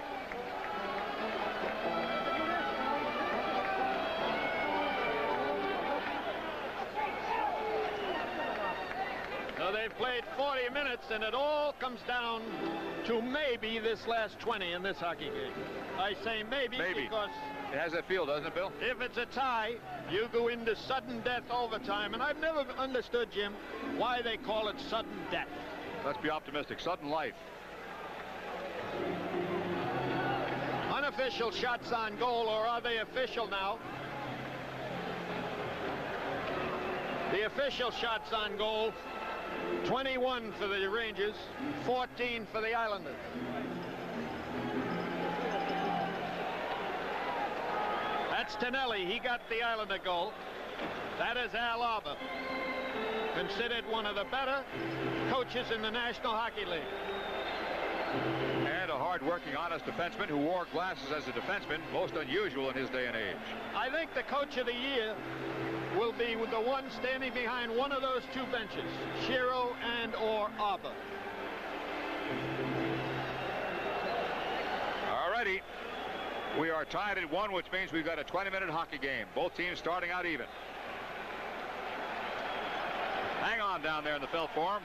So they've played 40 minutes, and it all comes down to maybe this last 20 in this hockey game. I say maybe because it has that feel, doesn't it, Bill? If it's a tie, you go into sudden death overtime, and I've never understood, Jim, why they call it sudden death. Let's be optimistic. Sudden life. Unofficial shots on goal, or are they official now? The official shots on goal, 21 for the Rangers, 14 for the Islanders. That's Tonelli. He got the Islander goal. That is Al Arbour, considered one of the better coaches in the National Hockey League. And a hard-working, honest defenseman who wore glasses as a defenseman, most unusual in his day and age. I think the coach of the year will be the one standing behind one of those 2 benches, Shiro and or Arbour. All righty. We are tied at 1, which means we've got a 20-minute hockey game. Both teams starting out even. Hang on down there in the felt form.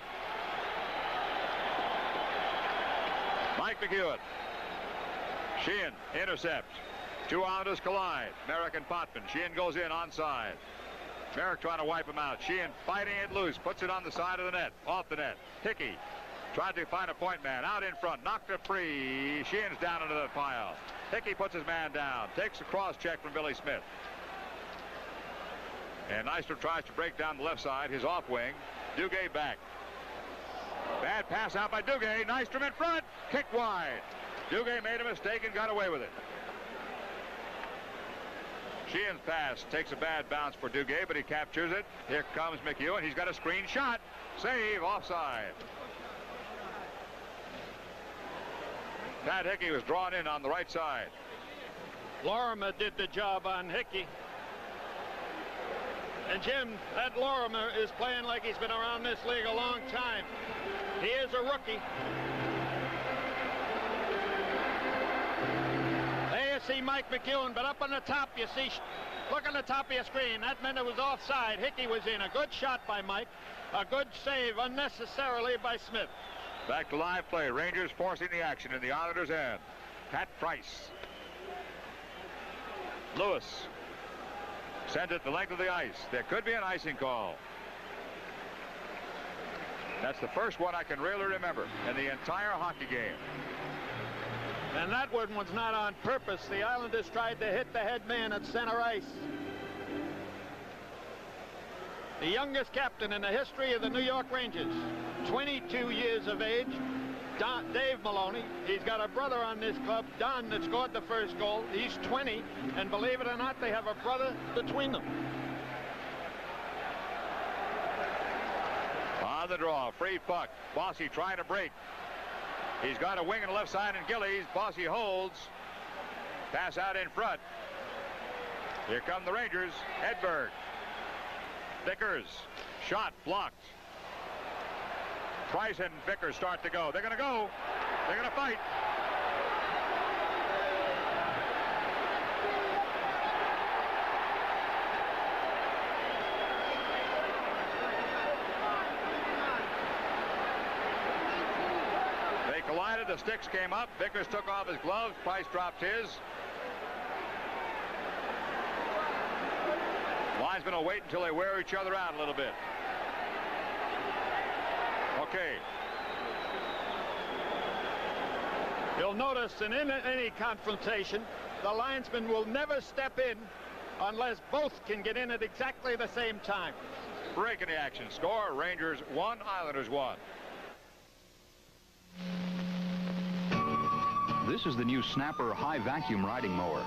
Mike McEwen. Sheehan intercepts. 2 Islanders collide. Merrick and Potvin. Sheehan goes in onside. Merrick trying to wipe him out. Sheehan fighting it loose. Puts it on the side of the net. Off the net. Hickey tried to find a point man. Out in front. Knocked it free. Sheehan's down into that pile. Hickey puts his man down. Takes a cross check from Billy Smith. And Nystrom tries to break down the left side. His off wing. Duguay back. Bad pass out by Duguay. Nystrom in front. Kick wide. Duguay made a mistake and got away with it. Sheehan's pass takes a bad bounce for Duguay, but he captures it. Here comes McHugh, and he's got a screen shot. Save, offside. Pat Hickey was drawn in on the right side. Lorimer did the job on Hickey. And Jim, that Lorimer is playing like he's been around this league a long time. He is a rookie. There you see Mike McEwen, but up on the top you see, look on the top of your screen, that meant it was offside. Hickey was in. A good shot by Mike. A good save unnecessarily by Smith. Back to live play. Rangers forcing the action in the Islanders' end. Pat Price. Lewis sends it the length of the ice. There could be an icing call. That's the first one I can really remember in the entire hockey game. And that one was not on purpose. The Islanders tried to hit the head man at center ice. The youngest captain in the history of the New York Rangers, 22 years of age, Dave Maloney. He's got a brother on this club, Don, that scored the first goal. He's 20, and believe it or not, they have a brother between them. On the draw, free puck. Bossy trying to break. He's got a wing on the left side, and Gillies. Bossy holds. Pass out in front. Here come the Rangers. Hedberg. Vickers. Shot blocked. Price and Vickers start to go. They're going to go. They're going to fight. They collided. The sticks came up. Vickers took off his gloves. Price dropped his. Linesmen will wait until they wear each other out a little bit. Okay. You'll notice in any confrontation, the linesman will never step in unless both can get in at exactly the same time. Break in the action. Score, Rangers 1, Islanders 1. This is the new Snapper high vacuum riding mower.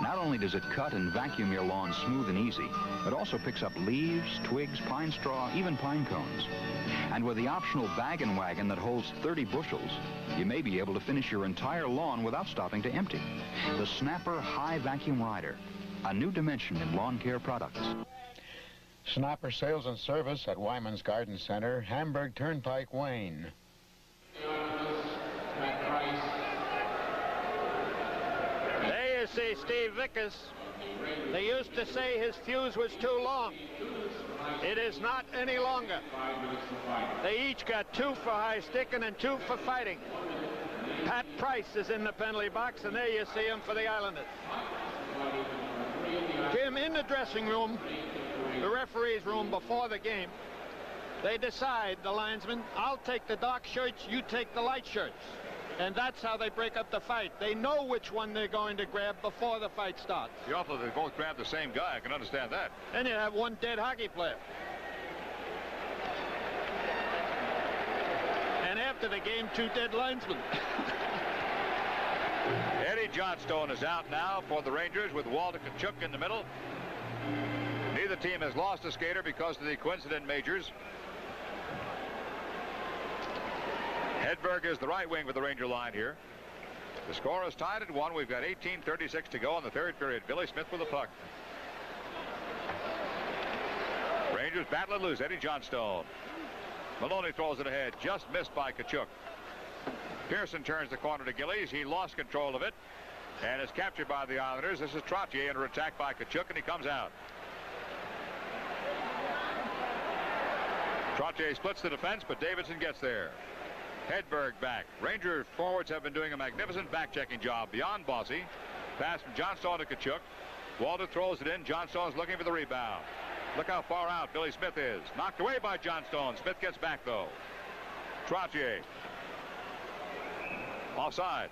Not only does it cut and vacuum your lawn smooth and easy, it also picks up leaves, twigs, pine straw, even pine cones. And with the optional bag and wagon that holds 30 bushels, you may be able to finish your entire lawn without stopping to empty. The Snapper high vacuum rider, a new dimension in lawn care products. Snapper sales and service at Wyman's Garden Center, Hamburg Turnpike, Wayne. There you see Steve Vickers. They used to say his fuse was too long. It is not any longer. They each got 2 for high sticking and 2 for fighting. Pat Price is in the penalty box, and there you see him for the Islanders. Jim, in the dressing room, the referee's room before the game, they decide, the linesmen, I'll take the dark shirts, you take the light shirts. And that's how they break up the fight. They know which one they're going to grab before the fight starts. You awful they both grab the same guy. I can understand that. And you have one dead hockey player. And after the game, 2 dead linesmen. Eddie Johnstone is out now for the Rangers with Walter Tkachuk in the middle. Neither team has lost a skater because of the coincident majors. Hedberg is the right wing with the Ranger line here. The score is tied at 1. We've got 18:36 to go in the third period. Billy Smith with the puck. Rangers battle and lose. Eddie Johnstone. Maloney throws it ahead. Just missed by Tkachuk. Pearson turns the corner to Gillies. He lost control of it and is captured by the Islanders. This is Trottier under attack by Tkachuk, and he comes out. Trottier splits the defense, but Davidson gets there. Hedberg back. Ranger forwards have been doing a magnificent back-checking job beyond Bossy. Pass from Johnstone to Tkachuk. Walter throws it in. Johnstone's looking for the rebound. Look how far out Billy Smith is. Knocked away by Johnstone. Smith gets back, though. Trottier. Offside.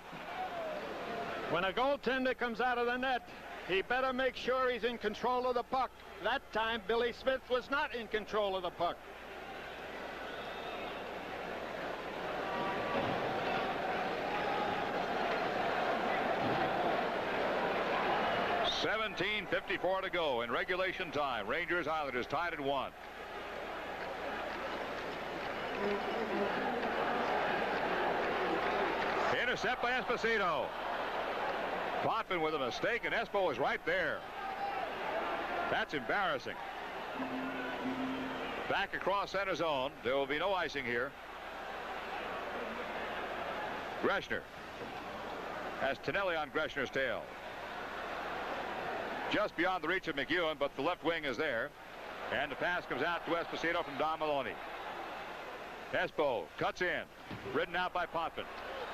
When a goaltender comes out of the net, he better make sure he's in control of the puck. That time, Billy Smith was not in control of the puck. 17:54 to go in regulation time. Rangers Islanders tied at 1. Intercept by Esposito. Potvin with a mistake, and Espo was right there. That's embarrassing. Back across center zone. There will be no icing here. Greshner has Tonelli on Greshner's tail. Just beyond the reach of McEwen, but the left wing is there. And the pass comes out to Esposito from Don Maloney. Espo cuts in. Ridden out by Potvin.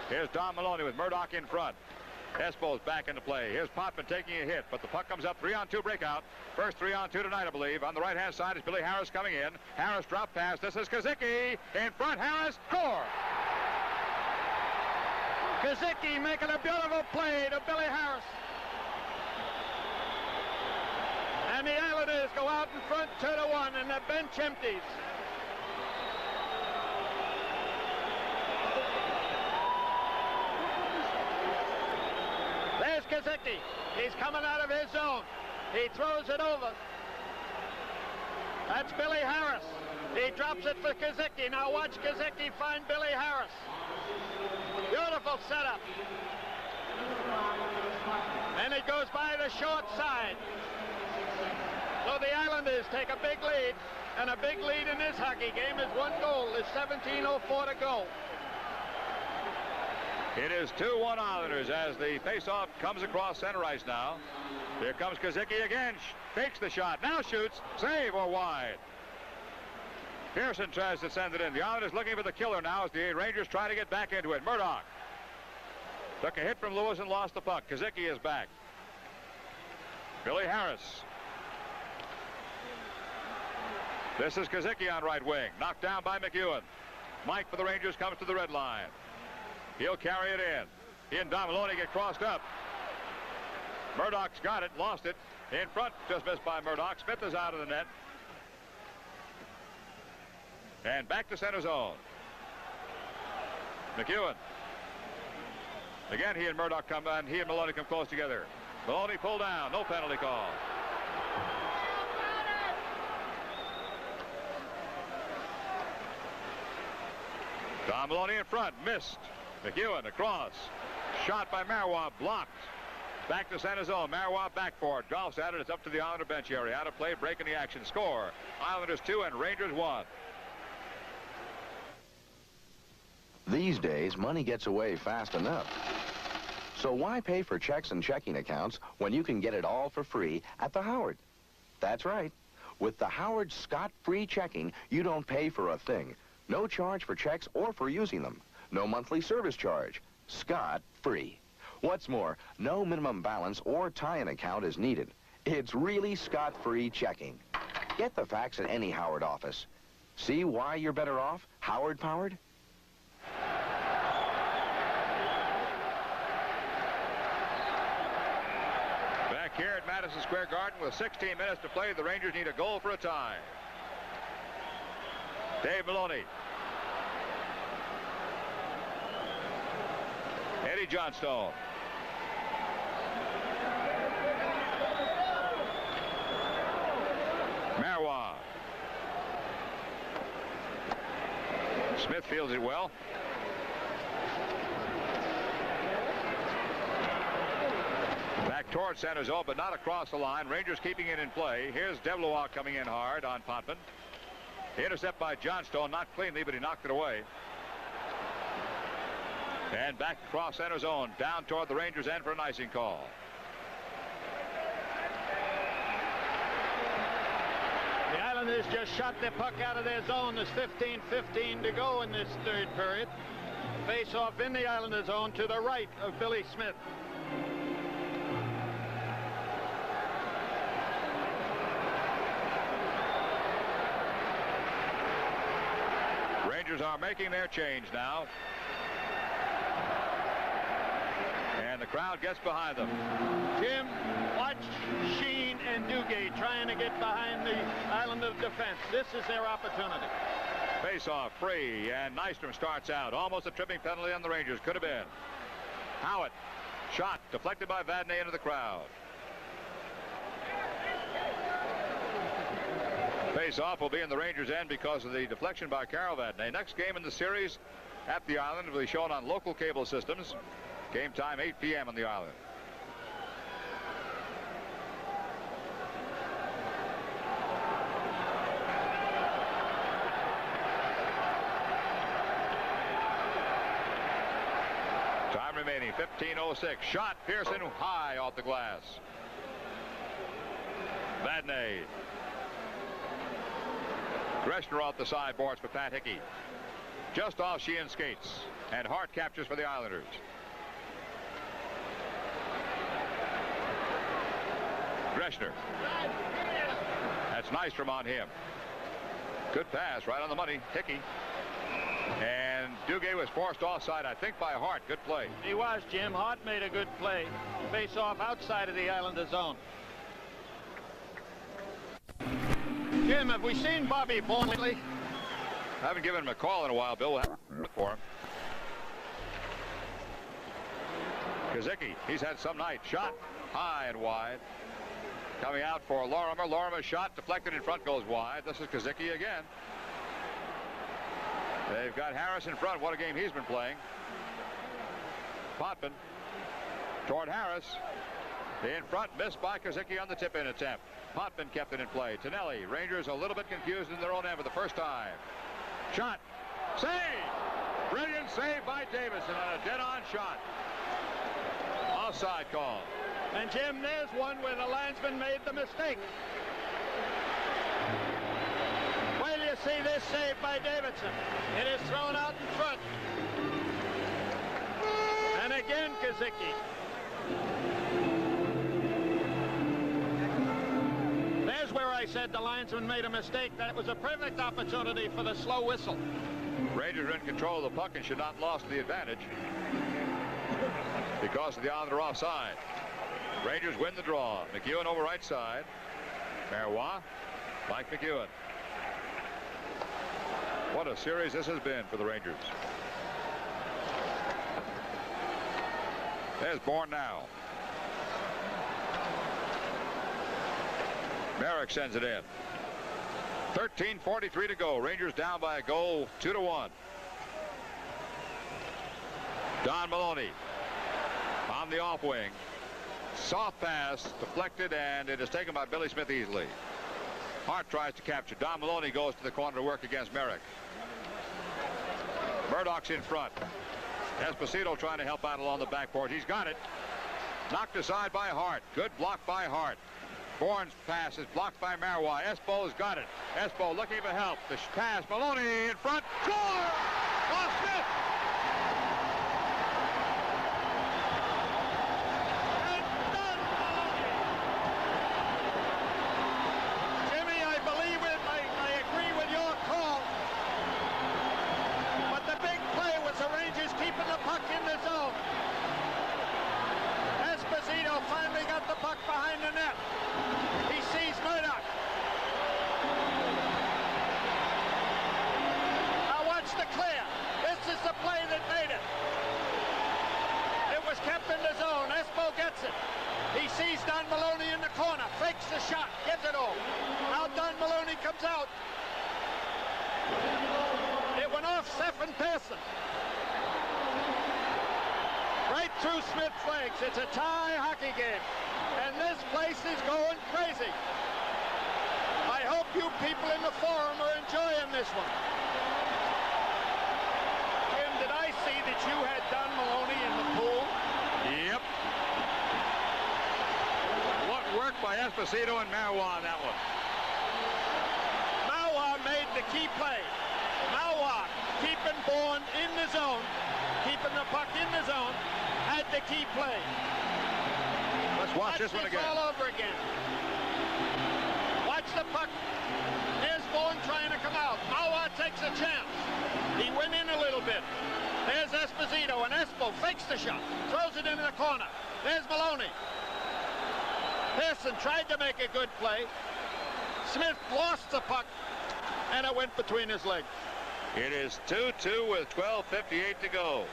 Here's Don Maloney with Murdoch in front. Espo's back into play. Here's Potvin taking a hit, but the puck comes up 3-on-2 breakout. First 3-on-2 tonight, I believe. On the right-hand side is Billy Harris coming in. Harris drop pass. This is Kazicki. In front, Harris. Score! Kazicki making a beautiful play to Billy Harris. And the Islanders go out in front 2-1, and the bench empties. There's Kazicki. He's coming out of his zone. He throws it over. That's Billy Harris. He drops it for Kazicki. Now watch Kazicki find Billy Harris. Beautiful setup. And it goes by the short side. So the Islanders take a big lead, and a big lead in this hockey game is 1 goal. There's 17:04 to go. It is 2-1 Islanders as the faceoff comes across center ice now. Here comes Kazicki again. Fakes the shot. Now shoots. Save or wide. Pearson tries to send it in. The Islanders looking for the killer now as the Rangers try to get back into it. Murdoch took a hit from Lewis and lost the puck. Kazicki is back. Billy Harris. This is Kazicki on right wing. Knocked down by McEwen. Mike for the Rangers comes to the red line. He'll carry it in. He and Don Maloney get crossed up. Murdoch's got it, lost it. In front, just missed by Murdoch. Smith is out of the net. And back to center zone. McEwen. Again, he and Murdoch come on. He and Maloney come close together. Maloney pulled down. No penalty call. Don Maloney in front. Missed. McEwen across. Shot by Marois. Blocked. Back to center zone. Marois back for it. Golf's at it. It's up to the Islander bench area. Out of play. Breaking the action. Score. Islanders 2 and Rangers 1. These days, money gets away fast enough. So why pay for checks and checking accounts when you can get it all for free at the Howard? That's right. With the Howard Scott-free checking, you don't pay for a thing. No charge for checks or for using them. No monthly service charge. Scott-free. What's more, no minimum balance or tie-in account is needed. It's really Scott-free checking. Get the facts at any Howard office. See why you're better off Howard-powered? Back here at Madison Square Garden with 16 minutes to play, the Rangers need a goal for a tie. Dave Maloney. Eddie Johnstone. Marois. Smith fields it well. Back towards center zone, but not across the line. Rangers keeping it in play. Here's Devlois coming in hard on Potvin. Intercept by Johnstone, not cleanly, but he knocked it away. And back across center zone, down toward the Rangers end for an icing call. The Islanders just shot the puck out of their zone. There's 15:15 to go in this third period. Face off in the Islander zone to the right of Billy Smith. Rangers are making their change now. And the crowd gets behind them. Jim, watch Sheen and Duguay trying to get behind the Islander defense. This is their opportunity. Face-off free, and Nystrom starts out. Almost a tripping penalty on the Rangers. Could have been. Howitt. Shot deflected by Vadnais into the crowd. Face-off will be in the Rangers' end because of the deflection by Carol Vadnais. Next game in the series at the island will be shown on local cable systems. Game time 8 p.m. on the island. Time remaining, 15:06. Shot, Pearson high off the glass. Vadnais. Greshner off the sideboards for Pat Hickey. Just off Sheehan skates. And Hart captures for the Islanders. Greshner. That's Nystrom on him. Good pass, right on the money. Hickey. And Duguay was forced offside, I think, by Hart. Good play. He was, Jim. Hart made a good play. Face off outside of the Islander zone. Jim, have we seen Bobby Bourne lately? I haven't given him a call in a while, Bill. We'll have to look for him. Kazicki, he's had some night. Shot high and wide. Coming out for Lorimer. Lorimer's shot deflected in front, goes wide. This is Kazicki again. They've got Harris in front. What a game he's been playing. Potvin toward Harris. In front, missed by Kazicki on the tip-in attempt. Potvin kept it in play. Tonelli. Rangers a little bit confused in their own end for the first time. Shot. Save! Brilliant save by Davison on a dead-on shot. Offside call. And Jim, there's one where the linesman made the mistake. Well, you see this save by Davidson. It is thrown out in front. And again, Kazicki. There's where I said the linesman made a mistake. That was a perfect opportunity for the slow whistle. Rangers are in control of the puck and should not lose the advantage because of the Islander offside. Rangers win the draw. McEwen over right side. Marois, Mike McEwen. What a series this has been for the Rangers. There's Bourne now. Merrick sends it in. 13:43 to go. Rangers down by a goal, 2-1. Don Maloney on the off wing. Soft pass, deflected, and it is taken by Billy Smith easily. Hart tries to capture. Don Maloney goes to the corner to work against Merrick. Murdoch's in front. Esposito trying to help out along the backboard. He's got it. Knocked aside by Hart. Good block by Hart. Bourne's pass is blocked by Marois. Espo's got it. Espo looking for help. The pass. Maloney in front. Score! Off Smith! And done, Maloney! Jimmy, I believe it. I agree with your call. But the big play was the Rangers keeping the puck in the zone. Esposito finally got the puck behind the net. He sees Murdoch. Now watch the clear. This is the play that made it. It was kept in the zone. Espo gets it. He sees Don Maloney in the corner. Fakes the shot. Gets it all. Now Don Maloney comes out. It went off Stephen Pearson. Right through Smith's legs. It's a tie hockey game. And this place is going crazy. I hope you people in the forum are enjoying this one. Jim, did I see that you had Don Maloney in the pool? Yep. What work by Esposito and Marois on that one. Marois made the key play. Marois keeping Bourne in the zone, keeping the puck in the zone, had the key play. Let's watch this one again. All over again. Watch the puck. There's Bourne trying to come out. Marois takes a chance. He went in a little bit. There's Esposito, and Espo fakes the shot. Throws it into the corner. There's Maloney. Pearson tried to make a good play. Smith lost the puck, and it went between his legs. It is 2-2 with 12:58 to go.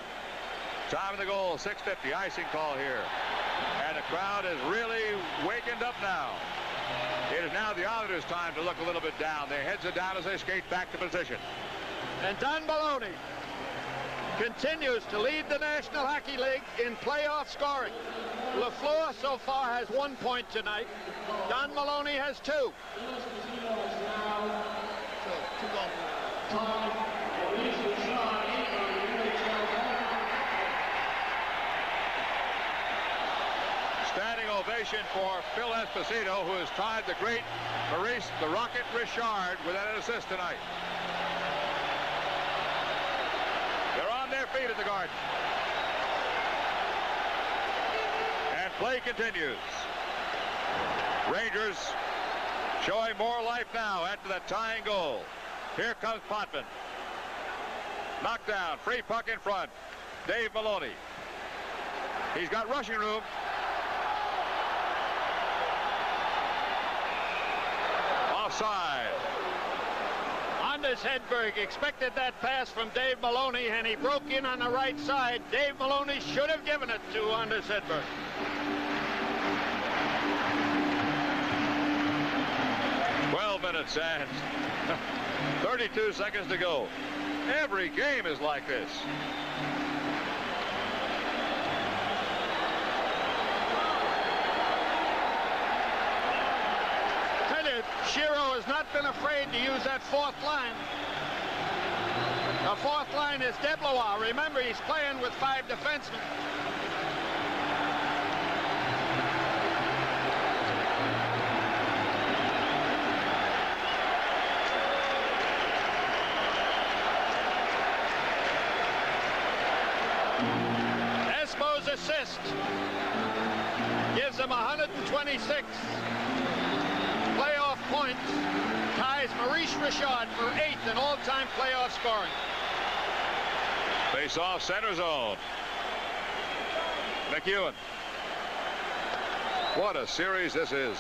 Time of the goal, 6:50. Icing call here. And the crowd is really wakened up now. It is now the Islanders' time to look a little bit down. Their heads are down as they skate back to position. And Don Maloney continues to lead the National Hockey League in playoff scoring. LaFleur so far has 1 point tonight. Don Maloney has 2. Standing ovation for Phil Esposito, who has tied the great Maurice the Rocket Richard with an assist tonight. They're on their feet at the Garden. And play continues. Rangers showing more life now after that tying goal. Here comes Potvin. Knockdown, free puck in front. Dave Maloney. He's got rushing room. Offside. Anders Hedberg expected that pass from Dave Maloney, and he broke in on the right side. Dave Maloney should have given it to Anders Hedberg. Minutes and 32 seconds to go. Every game is like this. Tell you, Shiro has not been afraid to use that fourth line. The fourth line is Deblois. Remember, he's playing with 5 defensemen. Assist gives him 126 playoff points, ties Maurice Richard for 8th in all-time playoff scoring. Face off center zone. McEwen. What a series this is.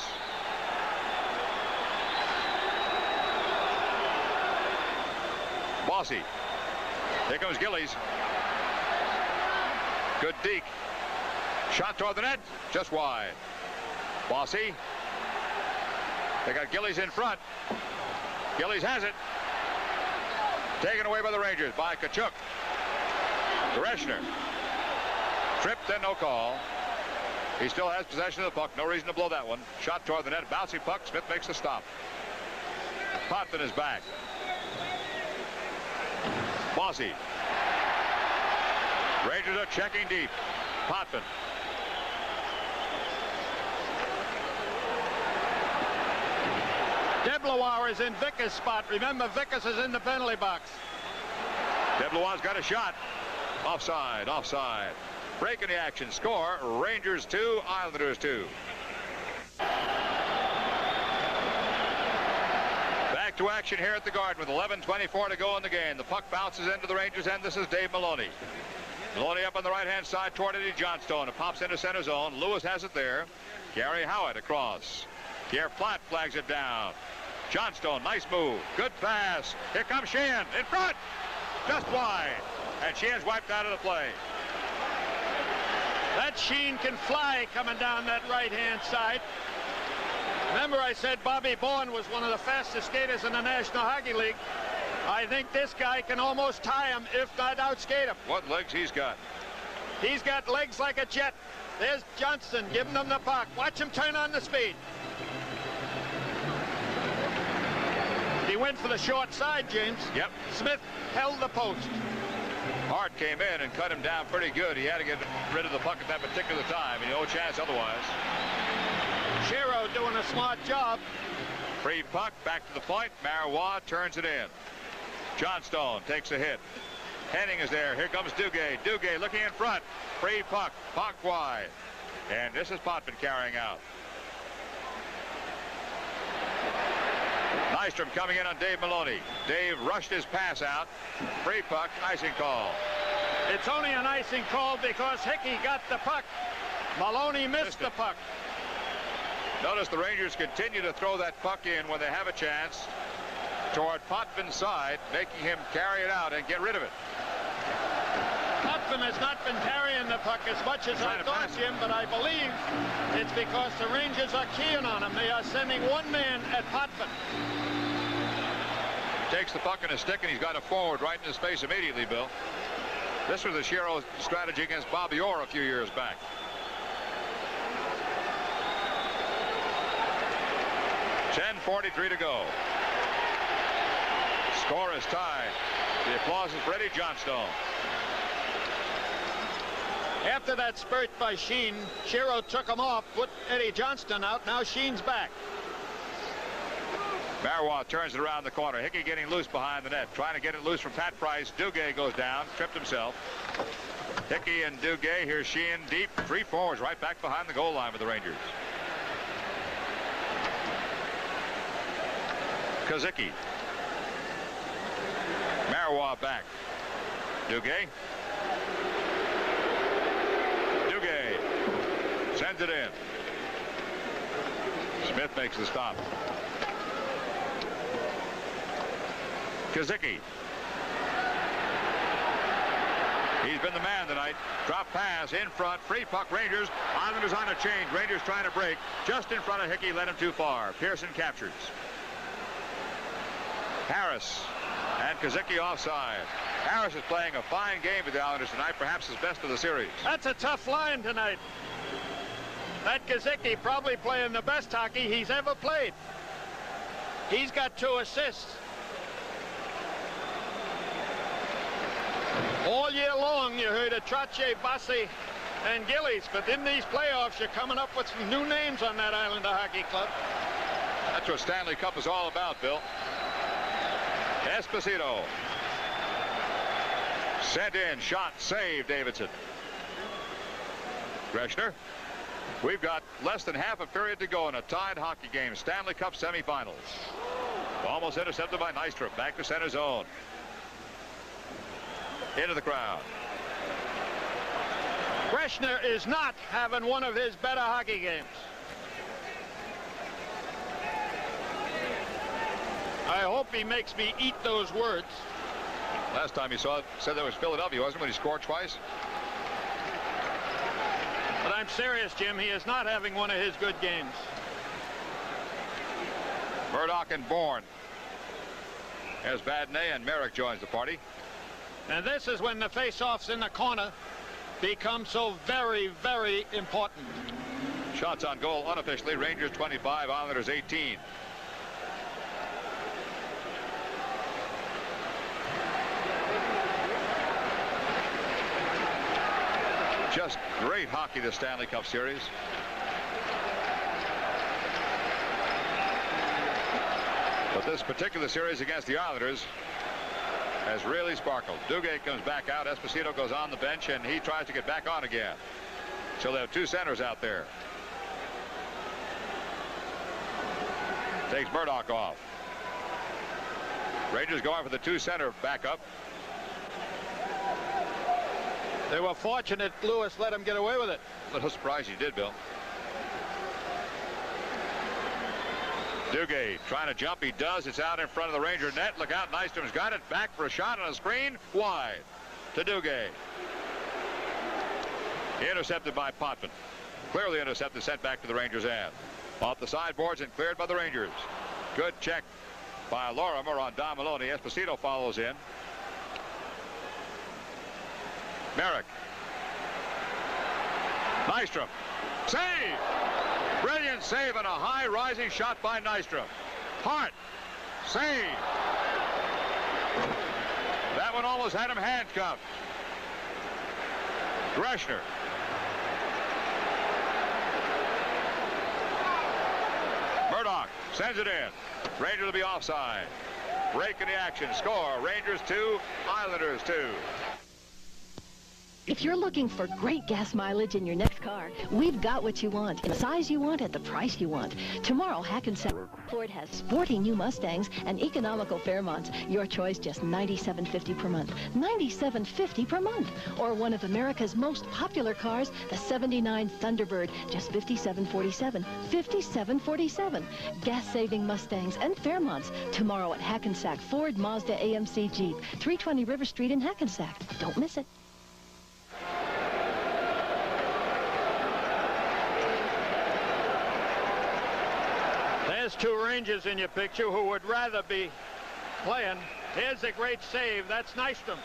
Bossy. Here comes Gillies. Good deke. Shot toward the net, just wide. Bossy. They got Gillies in front. Gillies has it. Taken away by the Rangers by Kachuk. Greshner. Tripped and no call. He still has possession of the puck. No reason to blow that one. Shot toward the net. Bouncing puck. Smith makes the stop. Potvin is back. Bossy. Rangers are checking deep. Potvin. Deblois is in Vickers' spot. Remember, Vickers is in the penalty box. Deblois got a shot. Offside, offside. Break in the action. Score, Rangers 2, Islanders 2. Back to action here at the Garden with 11:24 to go in the game. The puck bounces into the Rangers end. This is Dave Maloney. Maloney up on the right-hand side toward Eddie Johnstone. It pops into center zone. Lewis has it there. Gary Howitt across. Pierre Platt flags it down. Johnstone, nice move. Good pass. Here comes Sheehan in front. Just wide. And Sheehan's wiped out of the play. That Sheen can fly coming down that right-hand side. Remember I said Bobby Bourne was one of the fastest skaters in the National Hockey League. I think this guy can almost tie him, if not outskate him. What legs he's got. He's got legs like a jet. There's Johnston giving him the puck. Watch him turn on the speed. He went for the short side, James. Yep. Smith held the post. Hart came in and cut him down pretty good. He had to get rid of the puck at that particular time, and no chance otherwise. Shiro doing a smart job. Free puck, back to the point. Marois turns it in. Johnstone takes a hit. Henning is there. Here comes Duguay. Duguay looking in front. Free puck. Puck wide. And this is Potvin carrying out. Nystrom coming in on Dave Maloney. Dave rushed his pass out. Free puck. Icing call. It's only an icing call because Hickey got the puck. Maloney missed the puck. Notice the Rangers continue to throw that puck in when they have a chance toward Potvin's side, making him carry it out and get rid of it. Potvin has not been carrying the puck as much as I thought, Jim, but I believe it's because the Rangers are keying on him. They are sending one man at Potvin. Takes the puck in his stick, and he's got a forward right in his face immediately, Bill. This was a Shiro strategy against Bobby Orr a few years back. .10:43 to go. Score is tied. The applause is for Eddie Johnstone. After that spurt by Sheen, Shiro took him off, put Eddie Johnston out. Now Sheen's back. Marois turns it around the corner. Hickey getting loose behind the net, trying to get it loose from Pat Price. Duguay goes down, tripped himself. Hickey and Duguay. Here's Sheehan deep. 3 forwards right back behind the goal line with the Rangers. Kozicki. Marois back. Duguay. Duguay sends it in. Smith makes the stop. Kozicki. He's been the man tonight. Drop pass in front. Free puck. Rangers. Islanders on a change. Rangers trying to break. Just in front of Hickey. Led him too far. Pearson captures. Harris and Kozicki offside. Harris is playing a fine game with the Islanders tonight. Perhaps his best of the series. That's a tough line tonight. That Kozicki probably playing the best hockey he's ever played. He's got 2 assists. All year long, you heard of Trottier, Bassi, and Gillies, but in these playoffs, you're coming up with some new names on that Islander Hockey Club. That's what Stanley Cup is all about, Bill. Esposito. Sent in, shot, save, Davidson. Greshner. We've got less than half a period to go in a tied hockey game. Stanley Cup semifinals. Almost intercepted by Nystrom. Back to center zone. Into the crowd. Greshner is not having one of his better hockey games. I hope he makes me eat those words. Last time you saw it, said that was Philadelphia, wasn't it, when he scored twice? But I'm serious, Jim. He is not having one of his good games. Murdoch and Bourne. As Vadnais and Merrick joins the party. And this is when the face-offs in the corner become so very, very important. Shots on goal unofficially. Rangers 25, Islanders 18. Just great hockey, the Stanley Cup Series. But this particular series against the Islanders has really sparkled. Duguay comes back out. Esposito goes on the bench, and he tries to get back on again. So they have 2 centers out there. Takes Murdoch off. Rangers going for the 2-center backup. They were fortunate Lewis let him get away with it. A little surprised he did, Bill. Duguay trying to jump. He does. It's out in front of the Ranger net. Look out. Nystrom's got it. Back for a shot on a screen. Wide to Duguay. Intercepted by Potvin. Clearly intercepted, sent back to the Rangers' end. Off the sideboards and cleared by the Rangers. Good check by Lorimer on Don Maloney. Esposito follows in. Merrick. Nystrom. Save! Brilliant save and a high rising shot by Nystrom. Hart. Save. That one almost had him handcuffed. Greshner. Murdoch sends it in. Rangers will be offside. Break in the action. Score. Rangers 2, Islanders 2. If you're looking for great gas mileage in your next car, we've got what you want, in the size you want, at the price you want. Tomorrow, Hackensack Ford has sporty new Mustangs and economical Fairmonts. Your choice, just $97.50 per month. $97.50 per month. Or one of America's most popular cars, the '79 Thunderbird, just $57.47. $57.47. Gas-saving Mustangs and Fairmonts. Tomorrow at Hackensack Ford, Mazda, AMC, Jeep. 320 River Street in Hackensack. Don't miss it. There's two Rangers in your picture who would rather be playing. Here's a great save. That's Nystrom.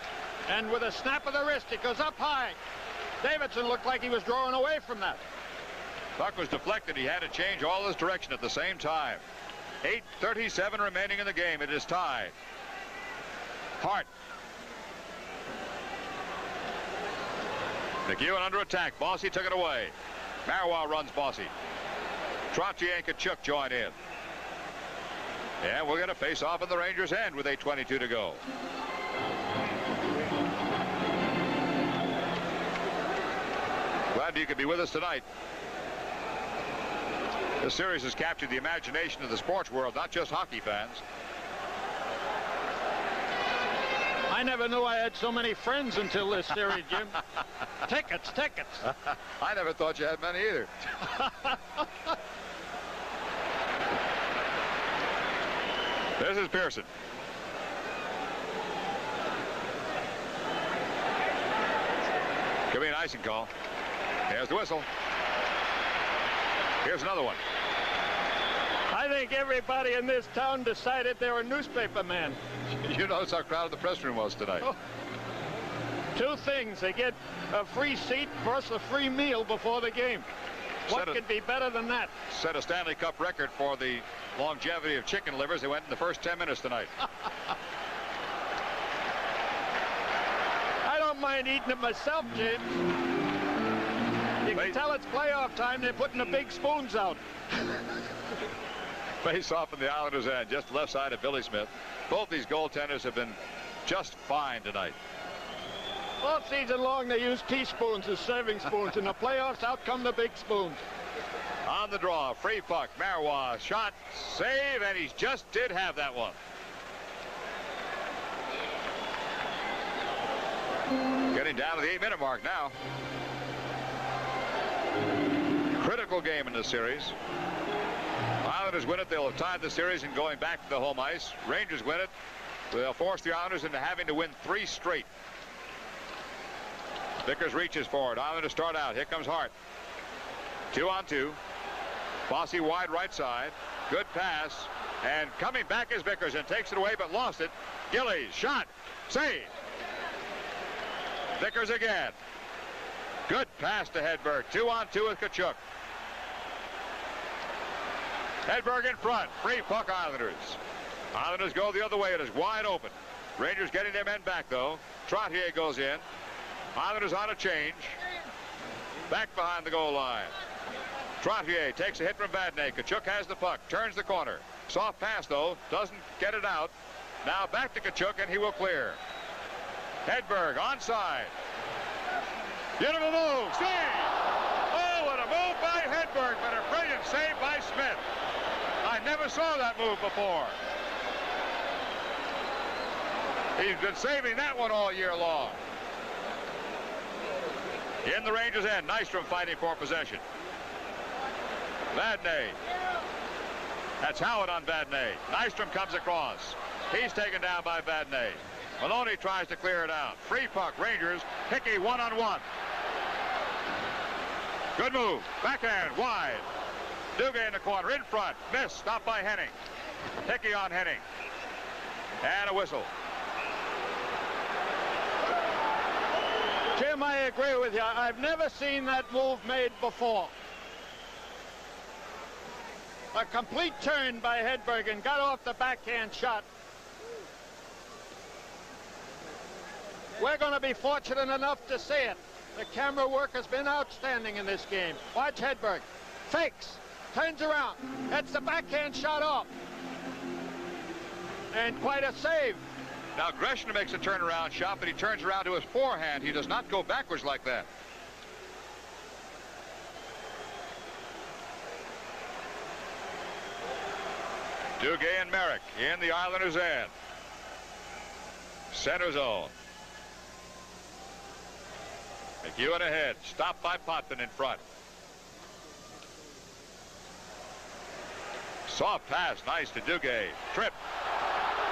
And with a snap of the wrist, it goes up high. Davidson looked like he was drawing away from that. Puck was deflected. He had to change all his direction at the same time. 8:37 remaining in the game. It is tied. Hart. McEwen under attack. Bossy took it away. Marois runs Bossy. Trottier and Kachuk join in. And we'll get a face-off in the Rangers' end with 8:22 to go. Glad you could be with us tonight. This series has captured the imagination of the sports world, not just hockey fans. I never knew I had so many friends until this series, Jim. Tickets. I never thought you had many either. This is Pearson. Could be an icing call. There's the whistle. Here's another one. I think everybody in this town decided they were newspaper men. You notice how crowded the press room was tonight. Oh. Two things. They get a free seat plus a free meal before the game. What could be better than that? Set a Stanley Cup record for the longevity of chicken livers. They went in the first 10 minutes tonight. I don't mind eating it myself, James. You can tell it's playoff time. They're putting the big spoons out. Face off in the Islanders' end, just left side of Billy Smith. Both these goaltenders have been just fine tonight. All season long, they use teaspoons as serving spoons. In the playoffs, out come the big spoons. On the draw, free puck, Marois, shot, save, and he just did have that one. Getting down to the 8-minute mark now. Critical game in this series. Islanders win it, they'll have tied the series and going back to the home ice. Rangers win it, they'll force the Islanders into having to win 3 straight. Vickers reaches for it. Islanders start out. Here comes Hart. 2-on-2. Bossy wide right side. Good pass. And coming back is Vickers and takes it away but lost it. Gillies, shot, save. Vickers again. Good pass to Hedberg. 2-on-2 with Kachuk. Hedberg in front. Free puck Islanders. Islanders go the other way. It is wide open. Rangers getting their men back though. Trottier goes in. Islanders on a change. Back behind the goal line. Trottier takes a hit from Vadnais. Kachuk has the puck. Turns the corner. Soft pass though. Doesn't get it out. Now back to Kachuk and he will clear. Hedberg onside. Beautiful move. Save. Oh, what a move by Hedberg, but a brilliant save by Smith. I never saw that move before. He's been saving that one all year long. In the Rangers' end, Nystrom fighting for possession. Vadnais. That's Howard on Vadnais. Nystrom comes across. He's taken down by Vadnais. Maloney tries to clear it out. Free puck, Rangers. Hickey one-on-one. Good move. Backhand, wide. Duguay in the corner, in front. Miss, stopped by Henning. Hickey on Henning. And a whistle. Jim, I agree with you. I've never seen that move made before. A complete turn by Hedberg and got off the backhand shot. We're going to be fortunate enough to see it. The camera work has been outstanding in this game. Watch Hedberg. Fakes. Turns around. That's the backhand shot off. And quite a save. Now Gresham makes a turnaround shot, but he turns around to his forehand. He does not go backwards like that. Duguay and Merrick in the Islanders' end. Center zone. McEwen ahead. Stopped by Potvin in front. Soft pass. Nice to Duguay. Trip.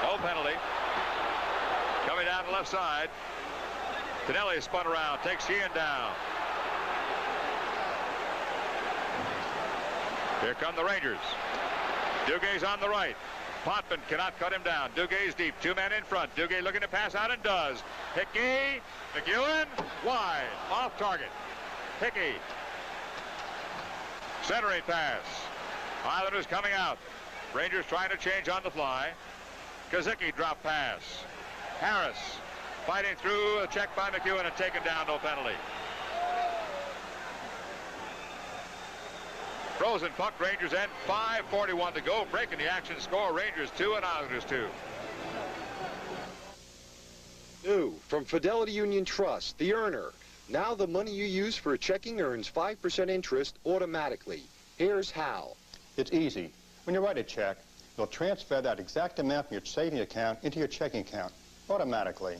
No penalty. Coming down the left side. Tonelli spun around. Takes Sheehan down. Here come the Rangers. Duguay's on the right. Potvin cannot cut him down. Duguay's deep. 2 men in front. Duguay looking to pass out and does. Hickey, McEwen, wide. Off target. Hickey. Centering pass. Islanders coming out. Rangers trying to change on the fly. Kazicki drop pass. Harris fighting through, a check by McEwen and taken down, no penalty. Frozen puck, Rangers end, 5:41 to go. Breaking the action score, Rangers 2 and Islanders 2. New from Fidelity Union Trust, the earner. Now the money you use for a checking earns 5% interest automatically. Here's how. It's easy. When you write a check, you'll transfer that exact amount from your savings account into your checking account automatically.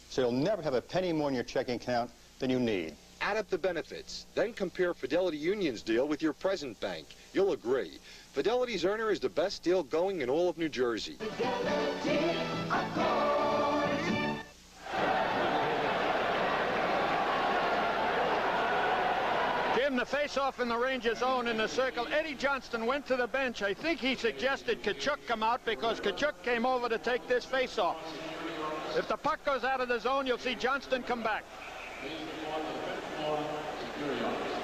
So you'll never have a penny more in your checking account than you need. Add up the benefits, then compare Fidelity Union's deal with your present bank. You'll agree. Fidelity's earner is the best deal going in all of New Jersey. Fidelity, of course. Jim, the face-off in the Rangers' zone in the circle. Eddie Johnston went to the bench. I think he suggested Tkachuk come out because Tkachuk came over to take this face-off. If the puck goes out of the zone, you'll see Johnston come back.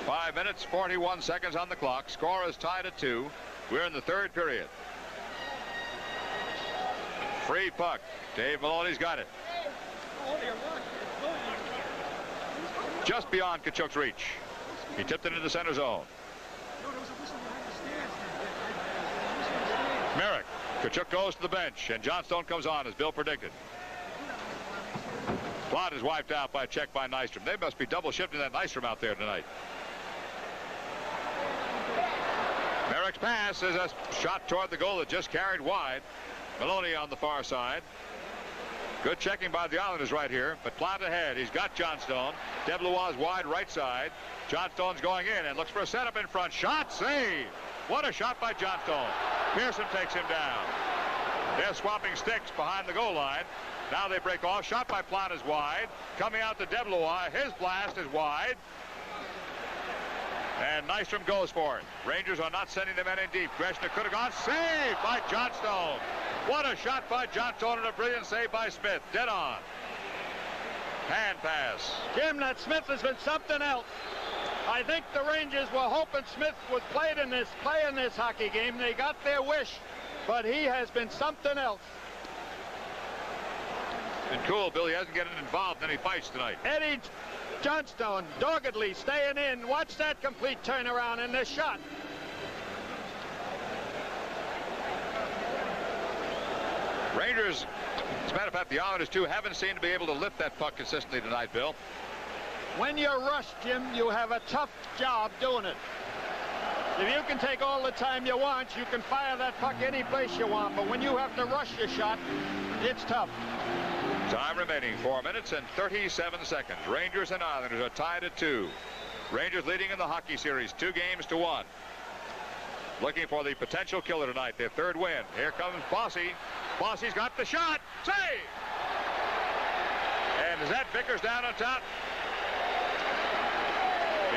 5 minutes, 41 seconds on the clock. Score is tied at 2. We're in the third period. Free puck. Dave Maloney's got it. Just beyond Tkachuk's reach. He tipped it into the center zone. Merrick. Tkachuk goes to the bench, and Johnstone comes on as Bill predicted. Plot is wiped out by a check by Nystrom. They must be double shifting that Nystrom out there tonight. Merrick's pass is a shot toward the goal that just carried wide. Maloney on the far side. Good checking by the Islanders right here, but Plot ahead. He's got Johnstone. DeBlois wide right side. Johnstone's going in and looks for a setup in front. Shot, save. What a shot by Johnstone. Pearson takes him down. They're swapping sticks behind the goal line. Now they break off. Shot by Plot is wide. Coming out to DeBlois. His blast is wide. And Nystrom goes for it. Rangers are not sending the men in deep. Greshner could have gone. Saved by Johnstone. What a shot by Johnstone and a brilliant save by Smith. Dead on. Hand pass. Jim, that Smith has been something else. I think the Rangers were hoping Smith was playing this hockey game. They got their wish, but he has been something else. And cool, Billy hasn't gotten involved in any fights tonight. Eddie Johnstone doggedly staying in. Watch that complete turnaround in this shot. Rangers, as a matter of fact, the Islanders too haven't seemed to be able to lift that puck consistently tonight, Bill. When you're rushed, Jim, you have a tough job doing it. If you can take all the time you want, you can fire that puck any place you want. But when you have to rush your shot, it's tough. Time remaining, 4 minutes and 37 seconds. Rangers and Islanders are tied at 2. Rangers leading in the hockey series 2-1. Looking for the potential killer tonight, their third win. Here comes Bossy. Bossy's got the shot. Save! And is that Vickers down on top?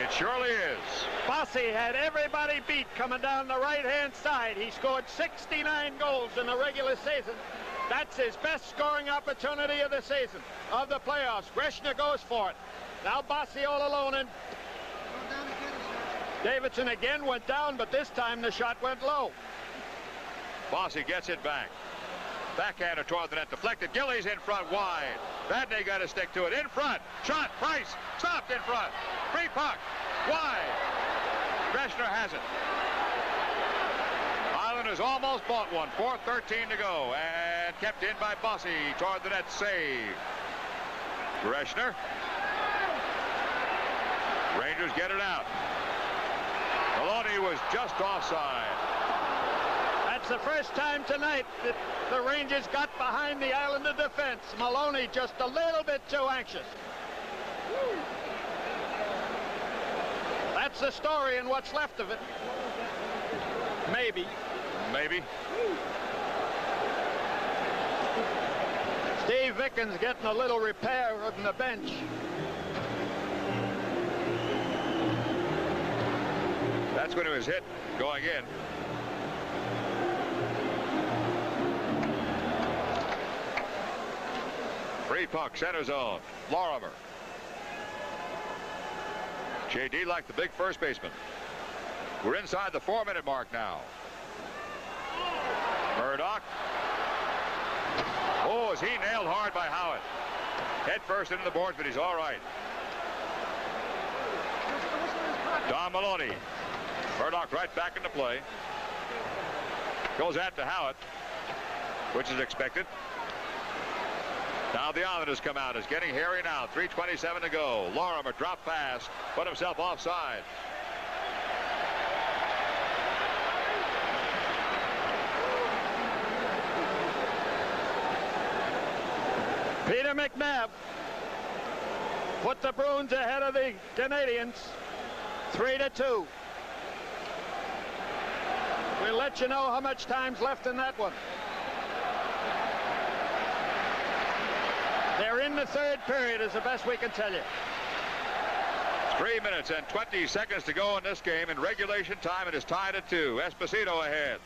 It surely is. Bossy had everybody beat coming down the right-hand side. He scored 69 goals in the regular season. That's his best scoring opportunity of the season, of the playoffs. Greshner goes for it. Now Bossy all alone, and Davidson again went down, but this time the shot went low. Bossy gets it back. Backhander toward the net, deflected. Gillies in front, wide. Vadney got to stick to it. In front, shot, Price, stopped in front. Free puck, wide. Greshner has it. Islanders almost bought one. 4:13 to go, and kept in by Bossy toward the net, save. Greshner. Rangers get it out. Maloney was just offside. That's the first time tonight that the Rangers got behind the Islander defense. Maloney just a little bit too anxious. That's the story and what's left of it. Maybe. Maybe. Steve Vickens getting a little repair on the bench. That's when it was hit going in. Free puck, center zone. Lorimer. J.D. like the big first baseman. We're inside the 4-minute mark now. Murdoch. Oh, is he nailed hard by Howard. Head first into the boards, but he's all right. Don Maloney. Murdoch right back into play. Goes at to Howard, which is expected. Now the Islanders come out. It's getting hairy now. 3:27 to go. Lorimer drop pass. Put himself offside. Peter McNabb put the Bruins ahead of the Canadians. 3-2. We'll let you know how much time's left in that one. They're in the third period is the best we can tell you. 3 minutes and 20 seconds to go in this game. In regulation time, it is tied at 2. Esposito ahead.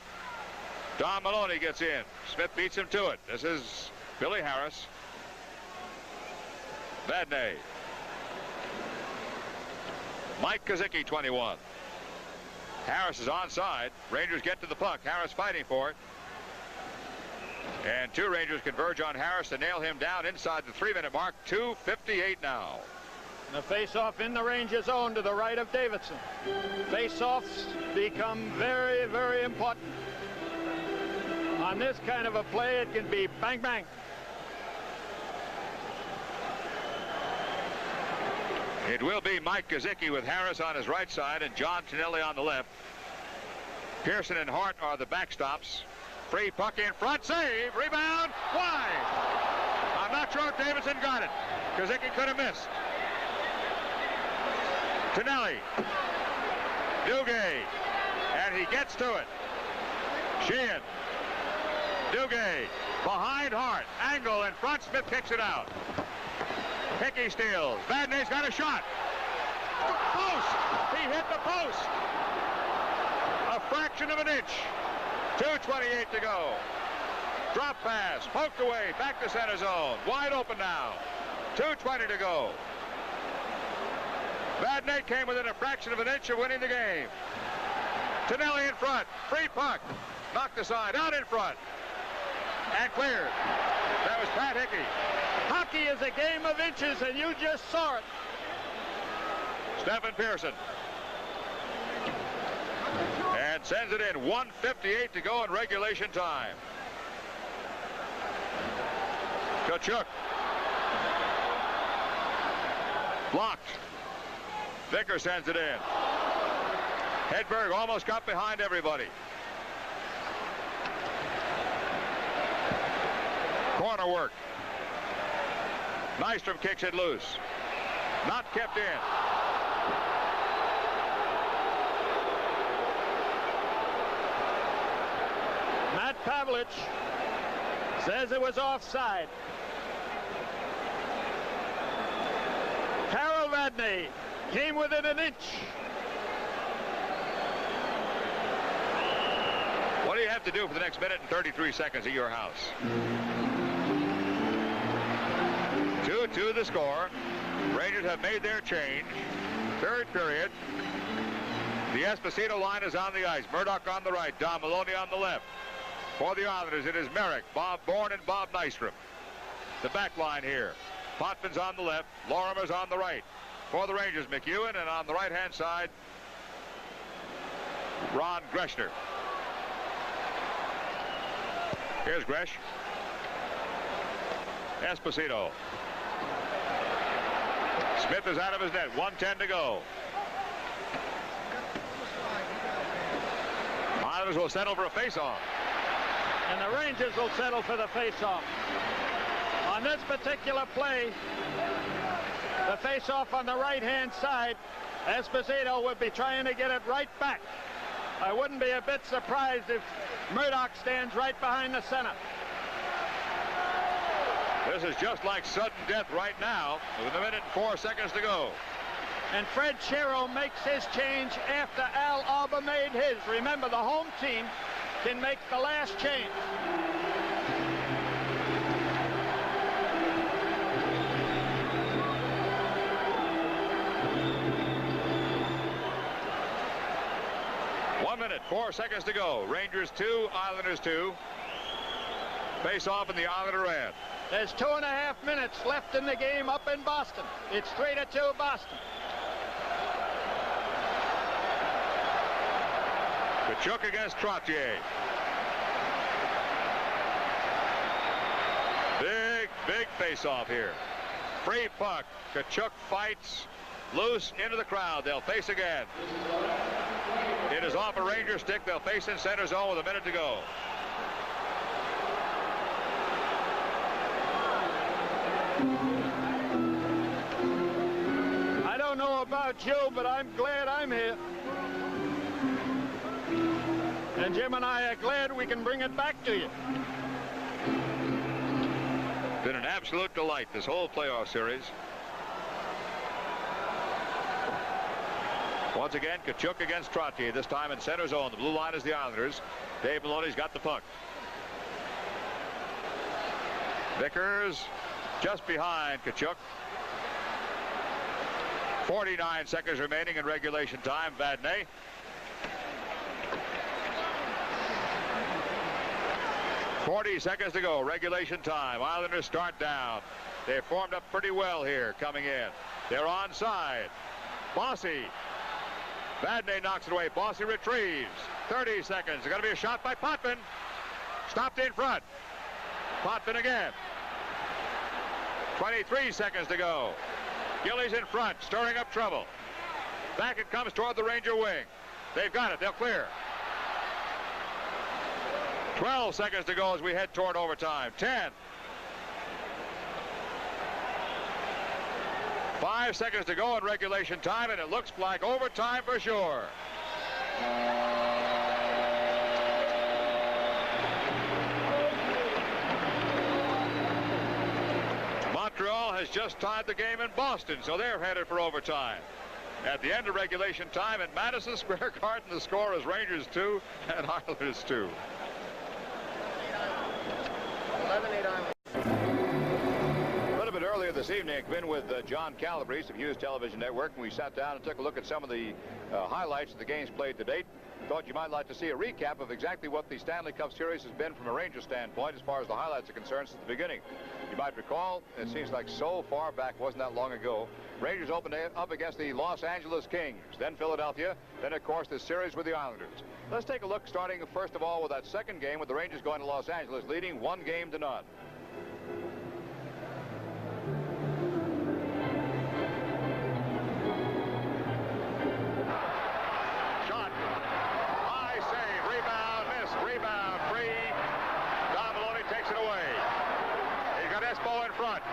Don Maloney gets in. Smith beats him to it. This is Billy Harris. Vadnais. Mike Kazicki, 21. Harris is onside. Rangers get to the puck. Harris fighting for it. And two Rangers converge on Harris to nail him down inside the 3-minute mark. 2:58 now. The face-off in the Rangers zone to the right of Davidson. Face-offs become very, very important. On this kind of a play, it can be bang, bang. It will be Mike Kazicki with Harris on his right side and John Tonelli on the left. Pearson and Hart are the backstops. Free puck in front, save, rebound, wide. I'm not sure if Davidson got it. Kazicki could have missed. Tonelli. Duguay. And he gets to it. Sheehan. Duguay. Behind Hart. Angle in front. Smith kicks it out. Hickey steals. Vadnais got a shot. Post. He hit the post. A fraction of an inch. 2:28 to go. Drop pass. Poked away. Back to center zone. Wide open now. 2:20 to go. Vadnais came within a fraction of an inch of winning the game. Tonelli in front. Free puck. Knocked aside. Out in front. And cleared. That was Pat Hickey. Hockey is a game of inches, and you just saw it. Stephen Pearson. And sends it in. 1:58 to go in regulation time. Tkachuk. Blocked. Vicker sends it in. Hedberg almost got behind everybody. Corner work. Nystrom kicks it loose. Not kept in. Matt Pavlich says it was offside. Harold Vadnais came within an inch. What do you have to do for the next minute and 33 seconds at your house? 2-2 the score. Rangers have made their change. Third period. The Esposito line is on the ice. Murdoch on the right. Don Maloney on the left. For the Islanders, it is Merrick, Bob Bourne, and Bob Nystrom. The back line here. Potvin's on the left. Lorimer's on the right. For the Rangers, McEwen, and on the right-hand side, Ron Greshner. Here's Gresh. Esposito. Smith is out of his net. 1:10 to go. Islanders will settle for a face-off. And the Rangers will settle for the face-off. On this particular play, the face-off on the right-hand side, Esposito would be trying to get it right back. I wouldn't be a bit surprised if Murdoch stands right behind the center. This is just like sudden death right now with a minute and 4 seconds to go. And Fred Shero makes his change after Al Arbour made his. Remember, the home team can make the last change. 4 seconds to go. Rangers 2, Islanders 2. Face off in the Islander end. There's 2.5 minutes left in the game up in Boston. It's 3-2 Boston. Kachuk against Trottier. Big face-off here. Free puck. Kachuk fights loose into the crowd. They'll face again. It is off a Ranger stick. They'll face in center zone with a minute to go. I don't know about you, but I'm glad I'm here. And Jim and I are glad we can bring it back to you. Been an absolute delight, this whole playoff series. Once again, Kachuk against Trottier, this time in center zone. The blue line is the Islanders. Dave Maloney's got the puck. Vickers just behind Kachuk. 49 seconds remaining in regulation time. Vadnais. .40 seconds to go. Regulation time. Islanders start down. They've formed up pretty well here coming in. They're onside. Bossy. Vadnais knocks it away. Bossy retrieves. 30 seconds. There's going to be a shot by Potvin. Stopped in front. Potvin again. 23 seconds to go. Gillies in front, stirring up trouble. Back it comes toward the Ranger wing. They've got it. They'll clear. 12 seconds to go as we head toward overtime. 10. 5 seconds to go in regulation time, and it looks like overtime for sure. Montreal has just tied the game in Boston, so they're headed for overtime. At the end of regulation time at Madison Square Garden, the score is Rangers 2 and Islanders 2. 11-8 A little bit earlier this evening, I've been with John Calabrese of Hughes Television Network, and we sat down and took a look at some of the highlights of the games played to date. Thought you might like to see a recap of exactly what the Stanley Cup Series has been from a Ranger standpoint as far as the highlights are concerned since the beginning. You might recall, it seems like so far back, wasn't that long ago, Rangers opened up against the Los Angeles Kings, then Philadelphia, then of course this series with the Islanders. Let's take a look starting first of all with that second game with the Rangers going to Los Angeles leading 1-0. Shot. High save. Rebound. Miss. Rebound. Free. Don Maloney takes it away. He's got Espo in front.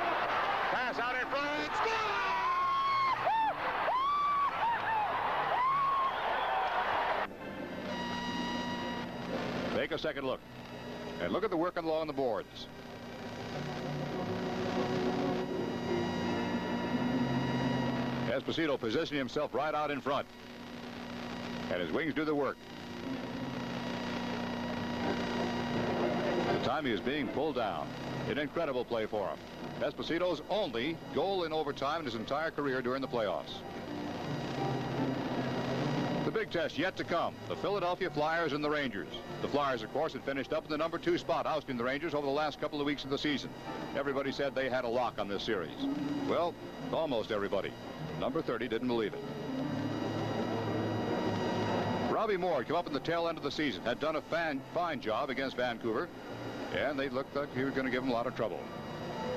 Pass out in front. Score! Take a second look. And look at the work along the boards. Esposito positioning himself right out in front. And his wings do the work. The time he is being pulled down. An incredible play for him. Esposito's only goal in overtime in his entire career during the playoffs. The big test yet to come. The Philadelphia Flyers and the Rangers. The Flyers, of course, had finished up in the number 2 spot, ousting the Rangers over the last couple of weeks of the season. Everybody said they had a lock on this series. Well, almost everybody. Number 30 didn't believe it. Robbie Moore had come up in the tail end of the season, had done a fine job against Vancouver, and they looked like he was going to give him a lot of trouble.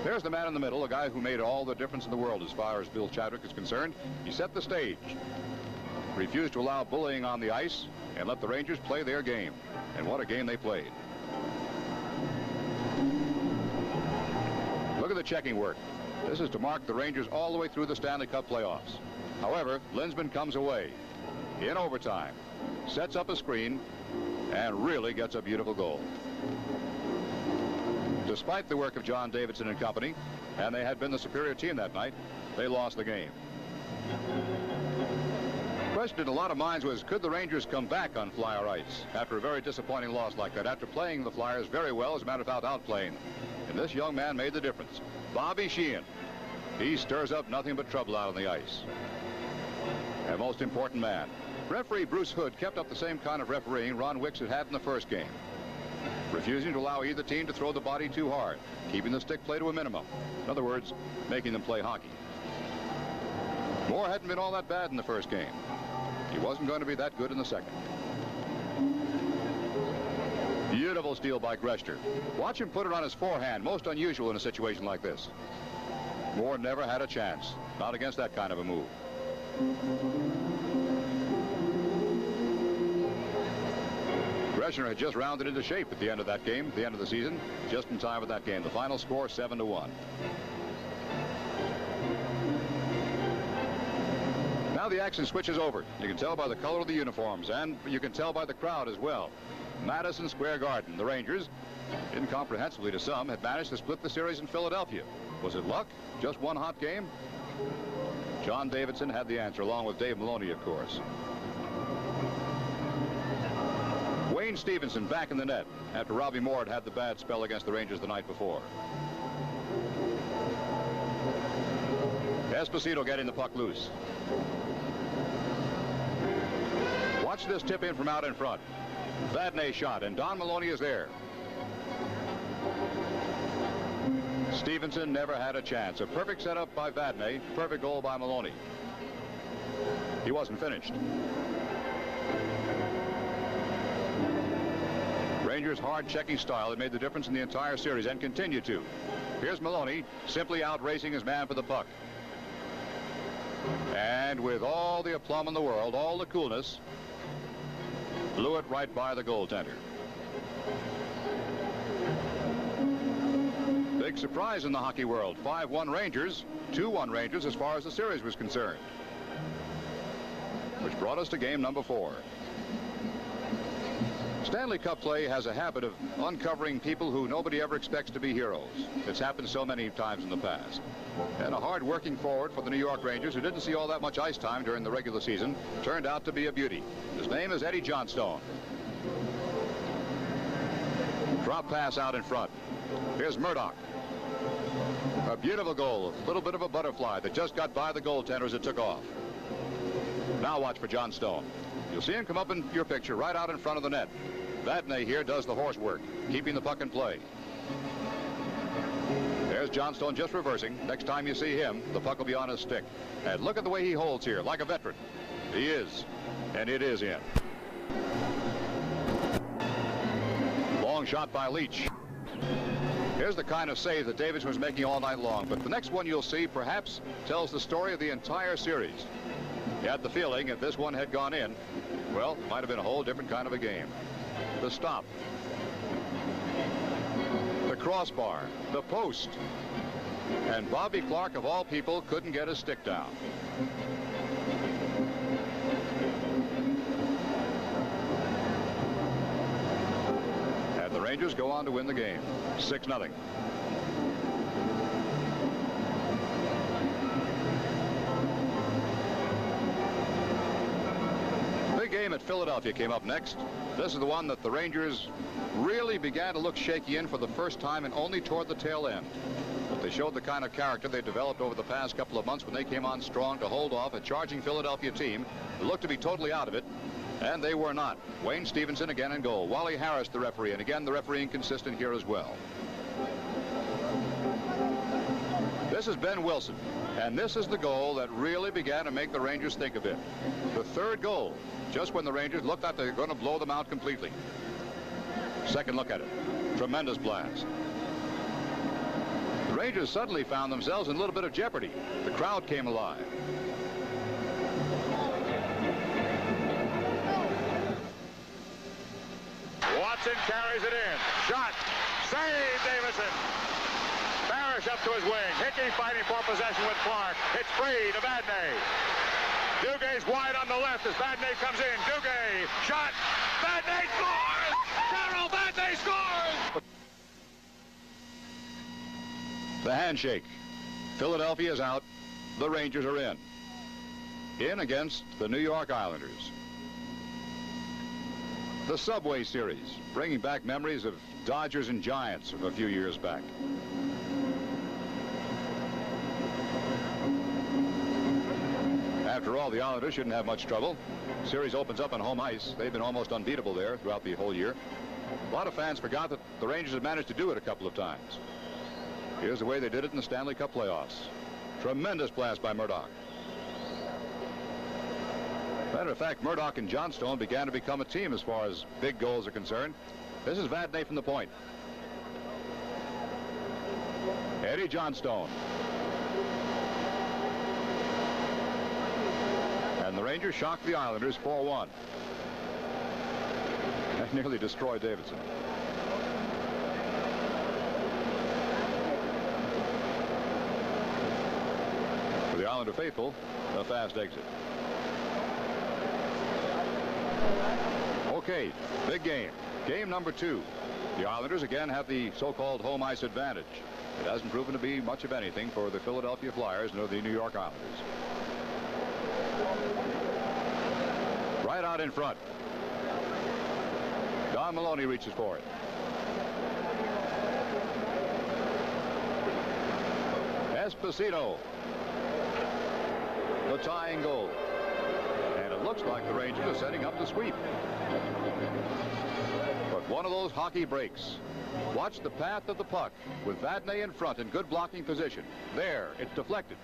There's the man in the middle, a guy who made all the difference in the world as far as Bill Chadwick is concerned. He set the stage, refused to allow bullying on the ice, and let the Rangers play their game. And what a game they played. Look at the checking work. This is to mark the Rangers all the way through the Stanley Cup playoffs. However, Linsman comes away in overtime, sets up a screen, and really gets a beautiful goal. Despite the work of John Davidson and company, and they had been the superior team that night, they lost the game. The question in a lot of minds was, could the Rangers come back on Flyer ice after a very disappointing loss like that, after playing the Flyers very well, as a matter of fact, outplaying them? And this young man made the difference. Bobby Sheehan. He stirs up nothing but trouble out on the ice. And most important man, Referee Bruce Hood kept up the same kind of refereeing Ron Wicks had in the first game, refusing to allow either team to throw the body too hard, keeping the stick play to a minimum. In other words, making them play hockey. Moore hadn't been all that bad in the first game. He wasn't going to be that good in the second. Beautiful steal by Greshner. Watch him put it on his forehand, most unusual in a situation like this. Moore never had a chance, not against that kind of a move. Greshner had just rounded into shape at the end of that game, the end of the season, just in time for that game. The final score, 7-1. Now the action switches over. You can tell by the color of the uniforms, and you can tell by the crowd as well. Madison Square Garden. The Rangers, incomprehensibly to some, had managed to split the series in Philadelphia. Was it luck? Just one hot game? John Davidson had the answer, along with Dave Maloney, of course. Wayne Stevenson back in the net after Robbie Moore had the bad spell against the Rangers the night before. Esposito getting the puck loose. Watch this tip in from out in front. Vadnais shot, and Don Maloney is there. Stevenson never had a chance. A perfect setup by Vadnais, perfect goal by Maloney. He wasn't finished. Rangers' hard checking style had made the difference in the entire series and continued to. Here's Maloney simply out racing his man for the puck. And with all the aplomb in the world, all the coolness, blew it right by the goaltender. Big surprise in the hockey world. 5-1 Rangers, 2-1 Rangers as far as the series was concerned. Which brought us to game number 4. Stanley Cup play has a habit of uncovering people who nobody ever expects to be heroes. It's happened so many times in the past. And a hard-working forward for the New York Rangers, who didn't see all that much ice time during the regular season, turned out to be a beauty. His name is Eddie Johnstone. Drop pass out in front. Here's Murdoch. A beautiful goal, a little bit of a butterfly that just got by the goaltender as it took off. Now watch for Johnstone. You'll see him come up in your picture right out in front of the net. Vadnais here does the horse work, keeping the puck in play. There's Johnstone just reversing. Next time you see him, the puck will be on his stick. And look at the way he holds here, like a veteran. He is, and it is in. Long shot by Leach. Here's the kind of save that Davidson was making all night long, but the next one you'll see perhaps tells the story of the entire series. You had the feeling if this one had gone in, well, it might have been a whole different kind of a game. The stop, the crossbar, the post, and Bobby Clark, of all people, couldn't get his stick down. And the Rangers go on to win the game, 6-0. Game at Philadelphia came up next. This is the one that the Rangers really began to look shaky in for the first time and only toward the tail end. But they showed the kind of character they developed over the past couple of months when they came on strong to hold off a charging Philadelphia team who looked to be totally out of it, and they were not. Wayne Stevenson again in goal. Wally Harris the referee, and again the refereeing consistent here as well. This is Ben Wilson, and this is the goal that really began to make the Rangers think a bit. The third goal, just when the Rangers looked like they were going to blow them out completely. Second look at it. Tremendous blast. The Rangers suddenly found themselves in a little bit of jeopardy. The crowd came alive. Watson carries it in. Shot. Save Davidson. Parrish up to his wing. Hickey fighting for possession with Clark. It's free to Vadnais. Duguay's wide on the left as Vadnais comes in. Duguay, shot. Vadnais scores! Carroll, Vadnais scores! The handshake. Philadelphia is out. The Rangers are in. In against the New York Islanders. The Subway Series, bringing back memories of Dodgers and Giants from a few years back. After all, the Islanders shouldn't have much trouble. Series opens up on home ice. They've been almost unbeatable there throughout the whole year. A lot of fans forgot that the Rangers had managed to do it a couple of times. Here's the way they did it in the Stanley Cup playoffs. Tremendous blast by Murdoch. Matter of fact, Murdoch and Johnstone began to become a team as far as big goals are concerned. This is Vadnais from the point. Eddie Johnstone. And the Rangers shocked the Islanders 4-1. That nearly destroyed Davidson. For the Islander faithful, a fast exit. Okay, big game. Game number 2. The Islanders again have the so-called home ice advantage. It hasn't proven to be much of anything for the Philadelphia Flyers nor the New York Islanders. Right out in front. Don Maloney reaches for it. Esposito. The tying goal. And it looks like the Rangers are setting up the sweep. But one of those hockey breaks. Watch the path of the puck with Vadnais in front in good blocking position. There, it's deflected.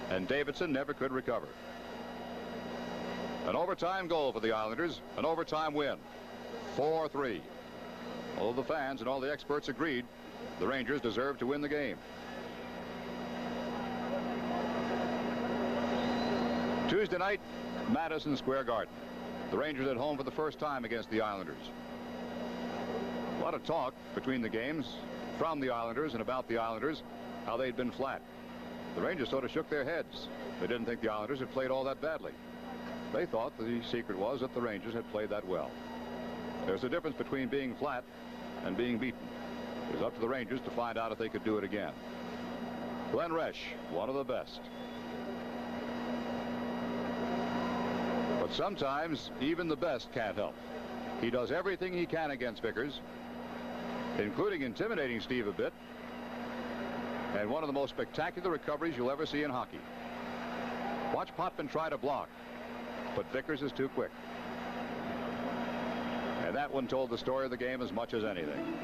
And Davidson never could recover. An overtime goal for the Islanders, an overtime win. 4-3. Although the fans and all the experts agreed, the Rangers deserved to win the game. Tuesday night, Madison Square Garden. The Rangers at home for the first time against the Islanders. A lot of talk between the games from the Islanders and about the Islanders, how they'd been flat. The Rangers sort of shook their heads. They didn't think the Islanders had played all that badly. They thought the secret was that the Rangers had played that well. There's a difference between being flat and being beaten. It was up to the Rangers to find out if they could do it again. Glenn Resch, one of the best. But sometimes even the best can't help. He does everything he can against Vickers, including intimidating Steve a bit, and one of the most spectacular recoveries you'll ever see in hockey. Watch Potvin try to block, but Vickers is too quick. And that one told the story of the game as much as anything.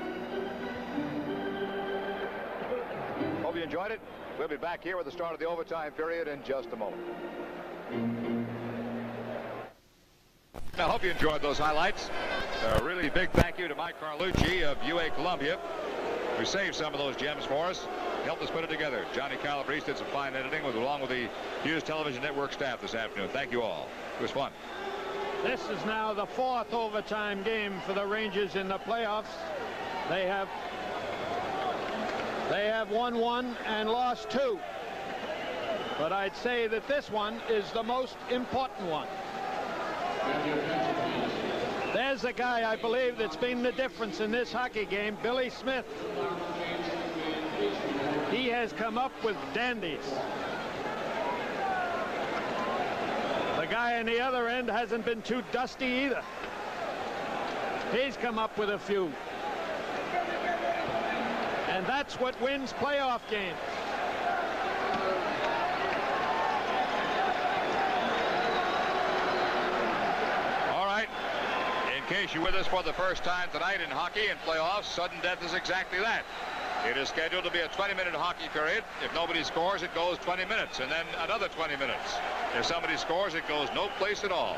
Hope you enjoyed it. We'll be back here with the start of the overtime period in just a moment. I hope you enjoyed those highlights. A really big thank you to Mike Carlucci of UA Columbia, who saved some of those gems for us, helped us put it together. Johnny Calabrese did some fine editing along with the Hughes Television Network staff this afternoon. Thank you all. It was fun. This is now the 4th overtime game for the Rangers in the playoffs. They have won 1 and lost 2. But I'd say that this one is the most important one. There's a guy, I believe, that's been the difference in this hockey game, Billy Smith. He has come up with dandies. The guy on the other end hasn't been too dusty either. He's come up with a few. And that's what wins playoff games. In case you're with us for the first time tonight in hockey and playoffs, sudden death is exactly that. It is scheduled to be a 20-minute hockey period. If nobody scores, it goes 20 minutes, and then another 20 minutes. If somebody scores, it goes no place at all.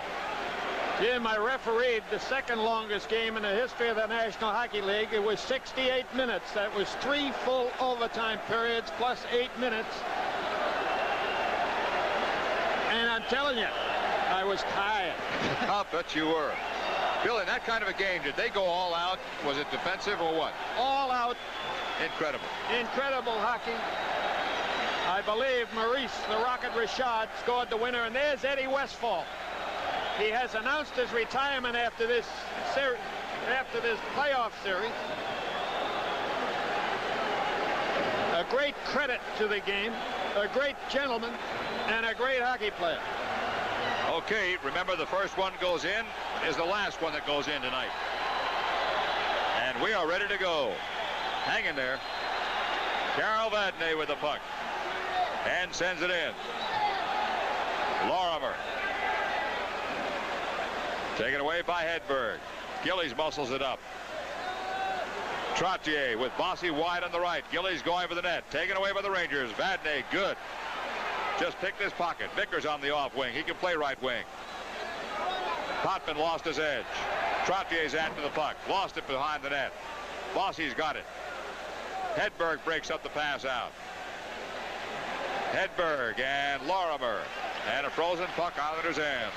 Jim, I refereed the second longest game in the history of the National Hockey League. It was 68 minutes. That was 3 full overtime periods plus 8 minutes. And I'm telling you, I was tired. I'll bet you were. Bill, in that kind of a game, did they go all out? Was it defensive or what? All out. Incredible. Incredible hockey. I believe Maurice, the Rocket Richard, scored the winner, and there's Eddie Westfall. He has announced his retirement after this playoff series. A great credit to the game, a great gentleman, and a great hockey player. Okay, remember the first one goes in is the last one that goes in tonight. And we are ready to go. Hang in there. Carol Vadnais with the puck. And sends it in. Lorimer. Taken away by Hedberg. Gillies muscles it up. Trottier with Bossy wide on the right. Gillies going for the net. Taken away by the Rangers. Vadnais, good. Just picked his pocket. Vickers on the off wing. He can play right wing. Potvin lost his edge. Trottier's after the puck. Lost it behind the net. Bossy's got it. Hedberg breaks up the pass out. Hedberg and Lorimer. And a frozen puck Islanders end.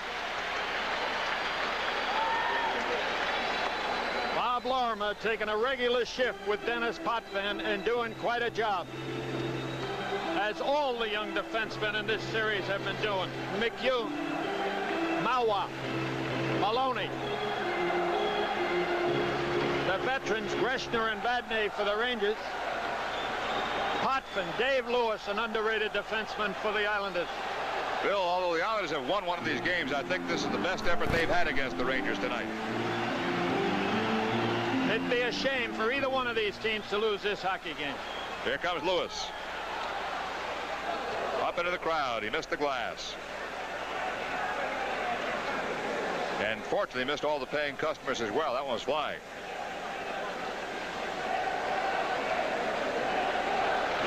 Bob Lorimer taking a regular shift with Dennis Potvin and doing quite a job, as all the young defensemen in this series have been doing. McHugh, Mawa, Maloney. The veterans, Greshner and Vadnais for the Rangers. Potvin, Dave Lewis, an underrated defenseman for the Islanders. Bill, although the Islanders have won one of these games, I think this is the best effort they've had against the Rangers tonight. It'd be a shame for either one of these teams to lose this hockey game. Here comes Lewis. Up into the crowd. He missed the glass. And fortunately missed all the paying customers as well. That one was flying.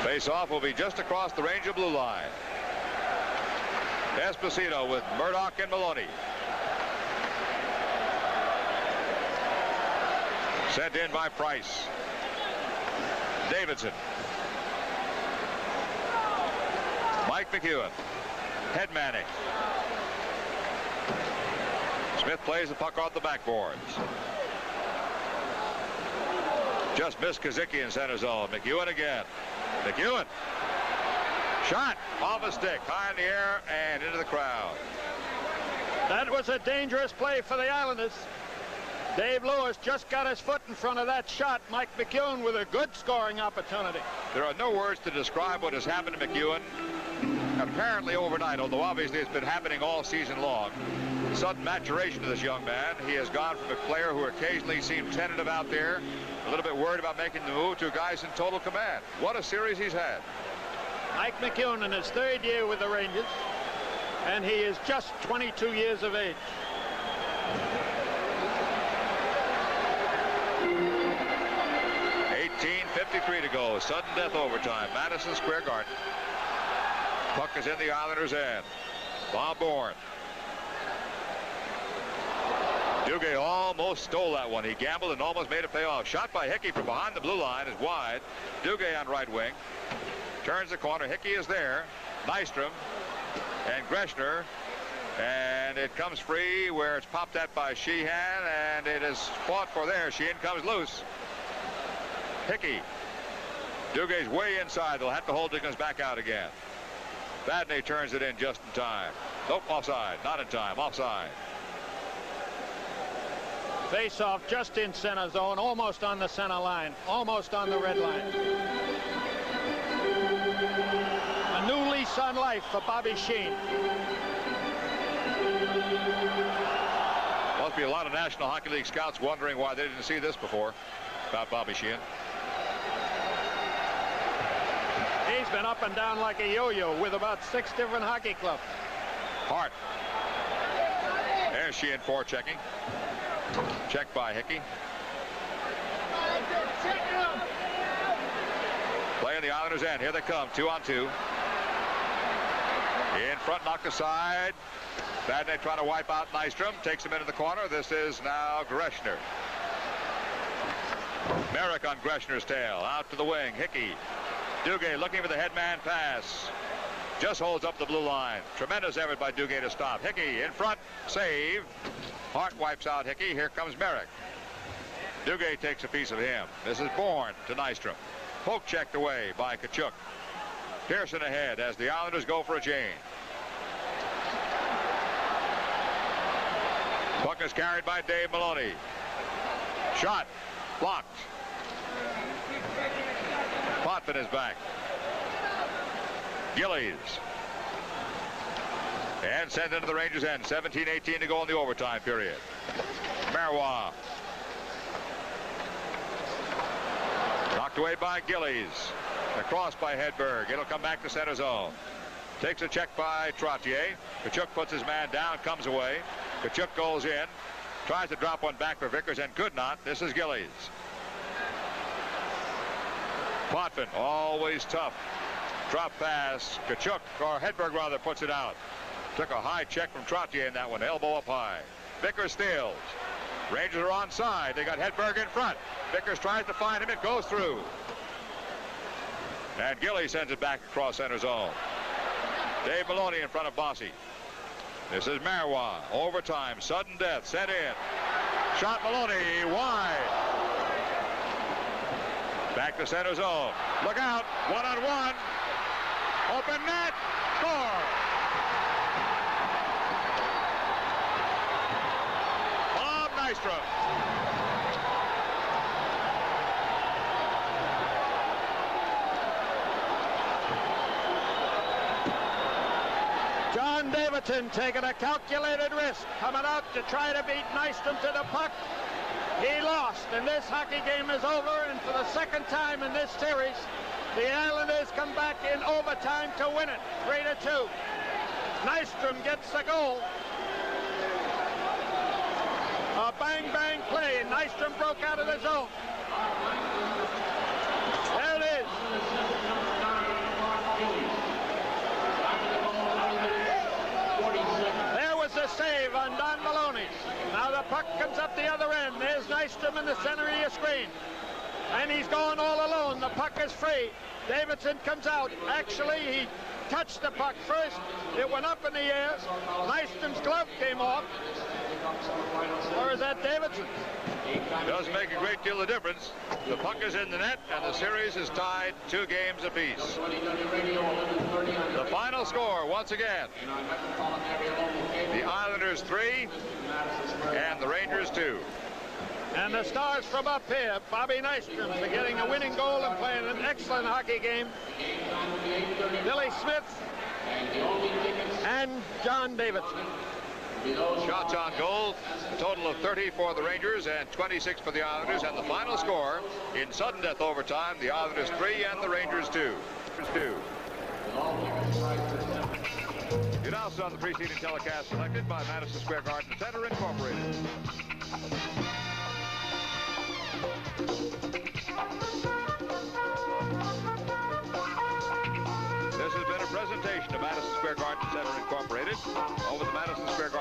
Face-off will be just across the Ranger blue line. Esposito with Murdoch and Maloney. Sent in by Price. Davidson. Mike McEwen. Hedmanning. Smith plays the puck off the backboards. Just missed Kazicki in center zone. McEwen again. McEwen. Shot off a stick. High in the air and into the crowd. That was a dangerous play for the Islanders. Dave Lewis just got his foot in front of that shot. Mike McEwen with a good scoring opportunity. There are no words to describe what has happened to McEwen. Apparently overnight, although obviously it's been happening all season long. Sudden maturation of this young man. He has gone from a player who occasionally seemed tentative out there, a little bit worried about making the move, to a guy who's in total command. What a series he's had. Mike McEwen in his third year with the Rangers, and he is just 22 years of age. .53 to go. Sudden death overtime. Madison Square Garden. Puck is in the Islanders' end. Bob Bourne. Duguay almost stole that one. He gambled and almost made it pay off. Shot by Hickey from behind the blue line is wide. Duguay on right wing. Turns the corner. Hickey is there. Nystrom and Greshner. And it comes free where it's popped at by Sheehan. And it is fought for there. Sheehan comes loose. Hickey. Dugay's way inside. They'll have to hold Dickens back out again. Vadnais turns it in just in time. Nope, offside. Not in time. Offside. Face-off just in center zone, almost on the center line, almost on the red line. A new lease on life for Bobby Sheen. Must be a lot of National Hockey League scouts wondering why they didn't see this before about Bobby Sheen. He's been up and down like a yo-yo with about 6 different hockey clubs. Hart. There's Sheehan forechecking. Check by Hickey. Play in the Islanders' end. Here they come. 2-on-2. In front, knocked aside. Vadnais trying to wipe out Nystrom. Takes him into the corner. This is now Greshner. Merrick on Greshner's tail. Out to the wing. Hickey. Duguay looking for the headman pass. Just holds up the blue line. Tremendous effort by Duguay to stop. Hickey in front. Save. Hart wipes out Hickey. Here comes Merrick. Duguay takes a piece of him. This is Bourne to Nystrom. Poke checked away by Tkachuk. Pearson ahead as the Islanders go for a change. Puck is carried by Dave Maloney. Shot. Blocked. Potvin is back. Gillies. And sent into the Rangers' end. 17-18 to go in the overtime period. Marois. Knocked away by Gillies. Across by Hedberg. It'll come back to center zone. Takes a check by Trottier. Kachuk puts his man down, comes away. Kachuk goes in, tries to drop one back for Vickers and could not. This is Gillies. Potvin, always tough. Drop pass. Kachuk, or Hedberg rather, puts it out. Took a high check from Trottier in that one, elbow up high. Vickers steals. Rangers are onside. They got Hedberg in front. Vickers tries to find him. It goes through. And Gillies sends it back across center zone. Dave Maloney in front of Bossy. This is Marois. Overtime. Sudden death. Sent in. Shot Maloney. Wide. Back to center zone. Look out. One-on-one. Open net. Score. Bob Nystrom. John Davidson taking a calculated risk, coming out to try to beat Nystrom to the puck. He lost, and this hockey game is over, and for the second time in this series, the Islanders come back in overtime to win it, 3-2. Nystrom gets the goal. A bang-bang play. Nystrom broke out of the zone. There it is. There was the save on Don Maloney. Now the puck comes up the other end. There's Nystrom in the center of your screen. And he's going all alone. The puck is free. Davidson comes out. Actually, he touched the puck first. It went up in the air. Nystrom's glove came off. Or is that Davidson? Does make a great deal of difference. The puck is in the net, and the series is tied 2 games apiece. The final score, once again, the Islanders 3 and the Rangers 2. And the stars from up here, Bobby Nystrom for getting a winning goal and playing an excellent hockey game. Billy Smith and John Davidson. Shots on goal, a total of 30 for the Rangers and 26 for the Islanders. And the final score in sudden death overtime, the Islanders 3 and the Rangers 2. You now saw the preceding telecast selected by Madison Square Garden Center Incorporated. This has been a presentation of Madison Square Garden Center Incorporated over the Madison Square Garden.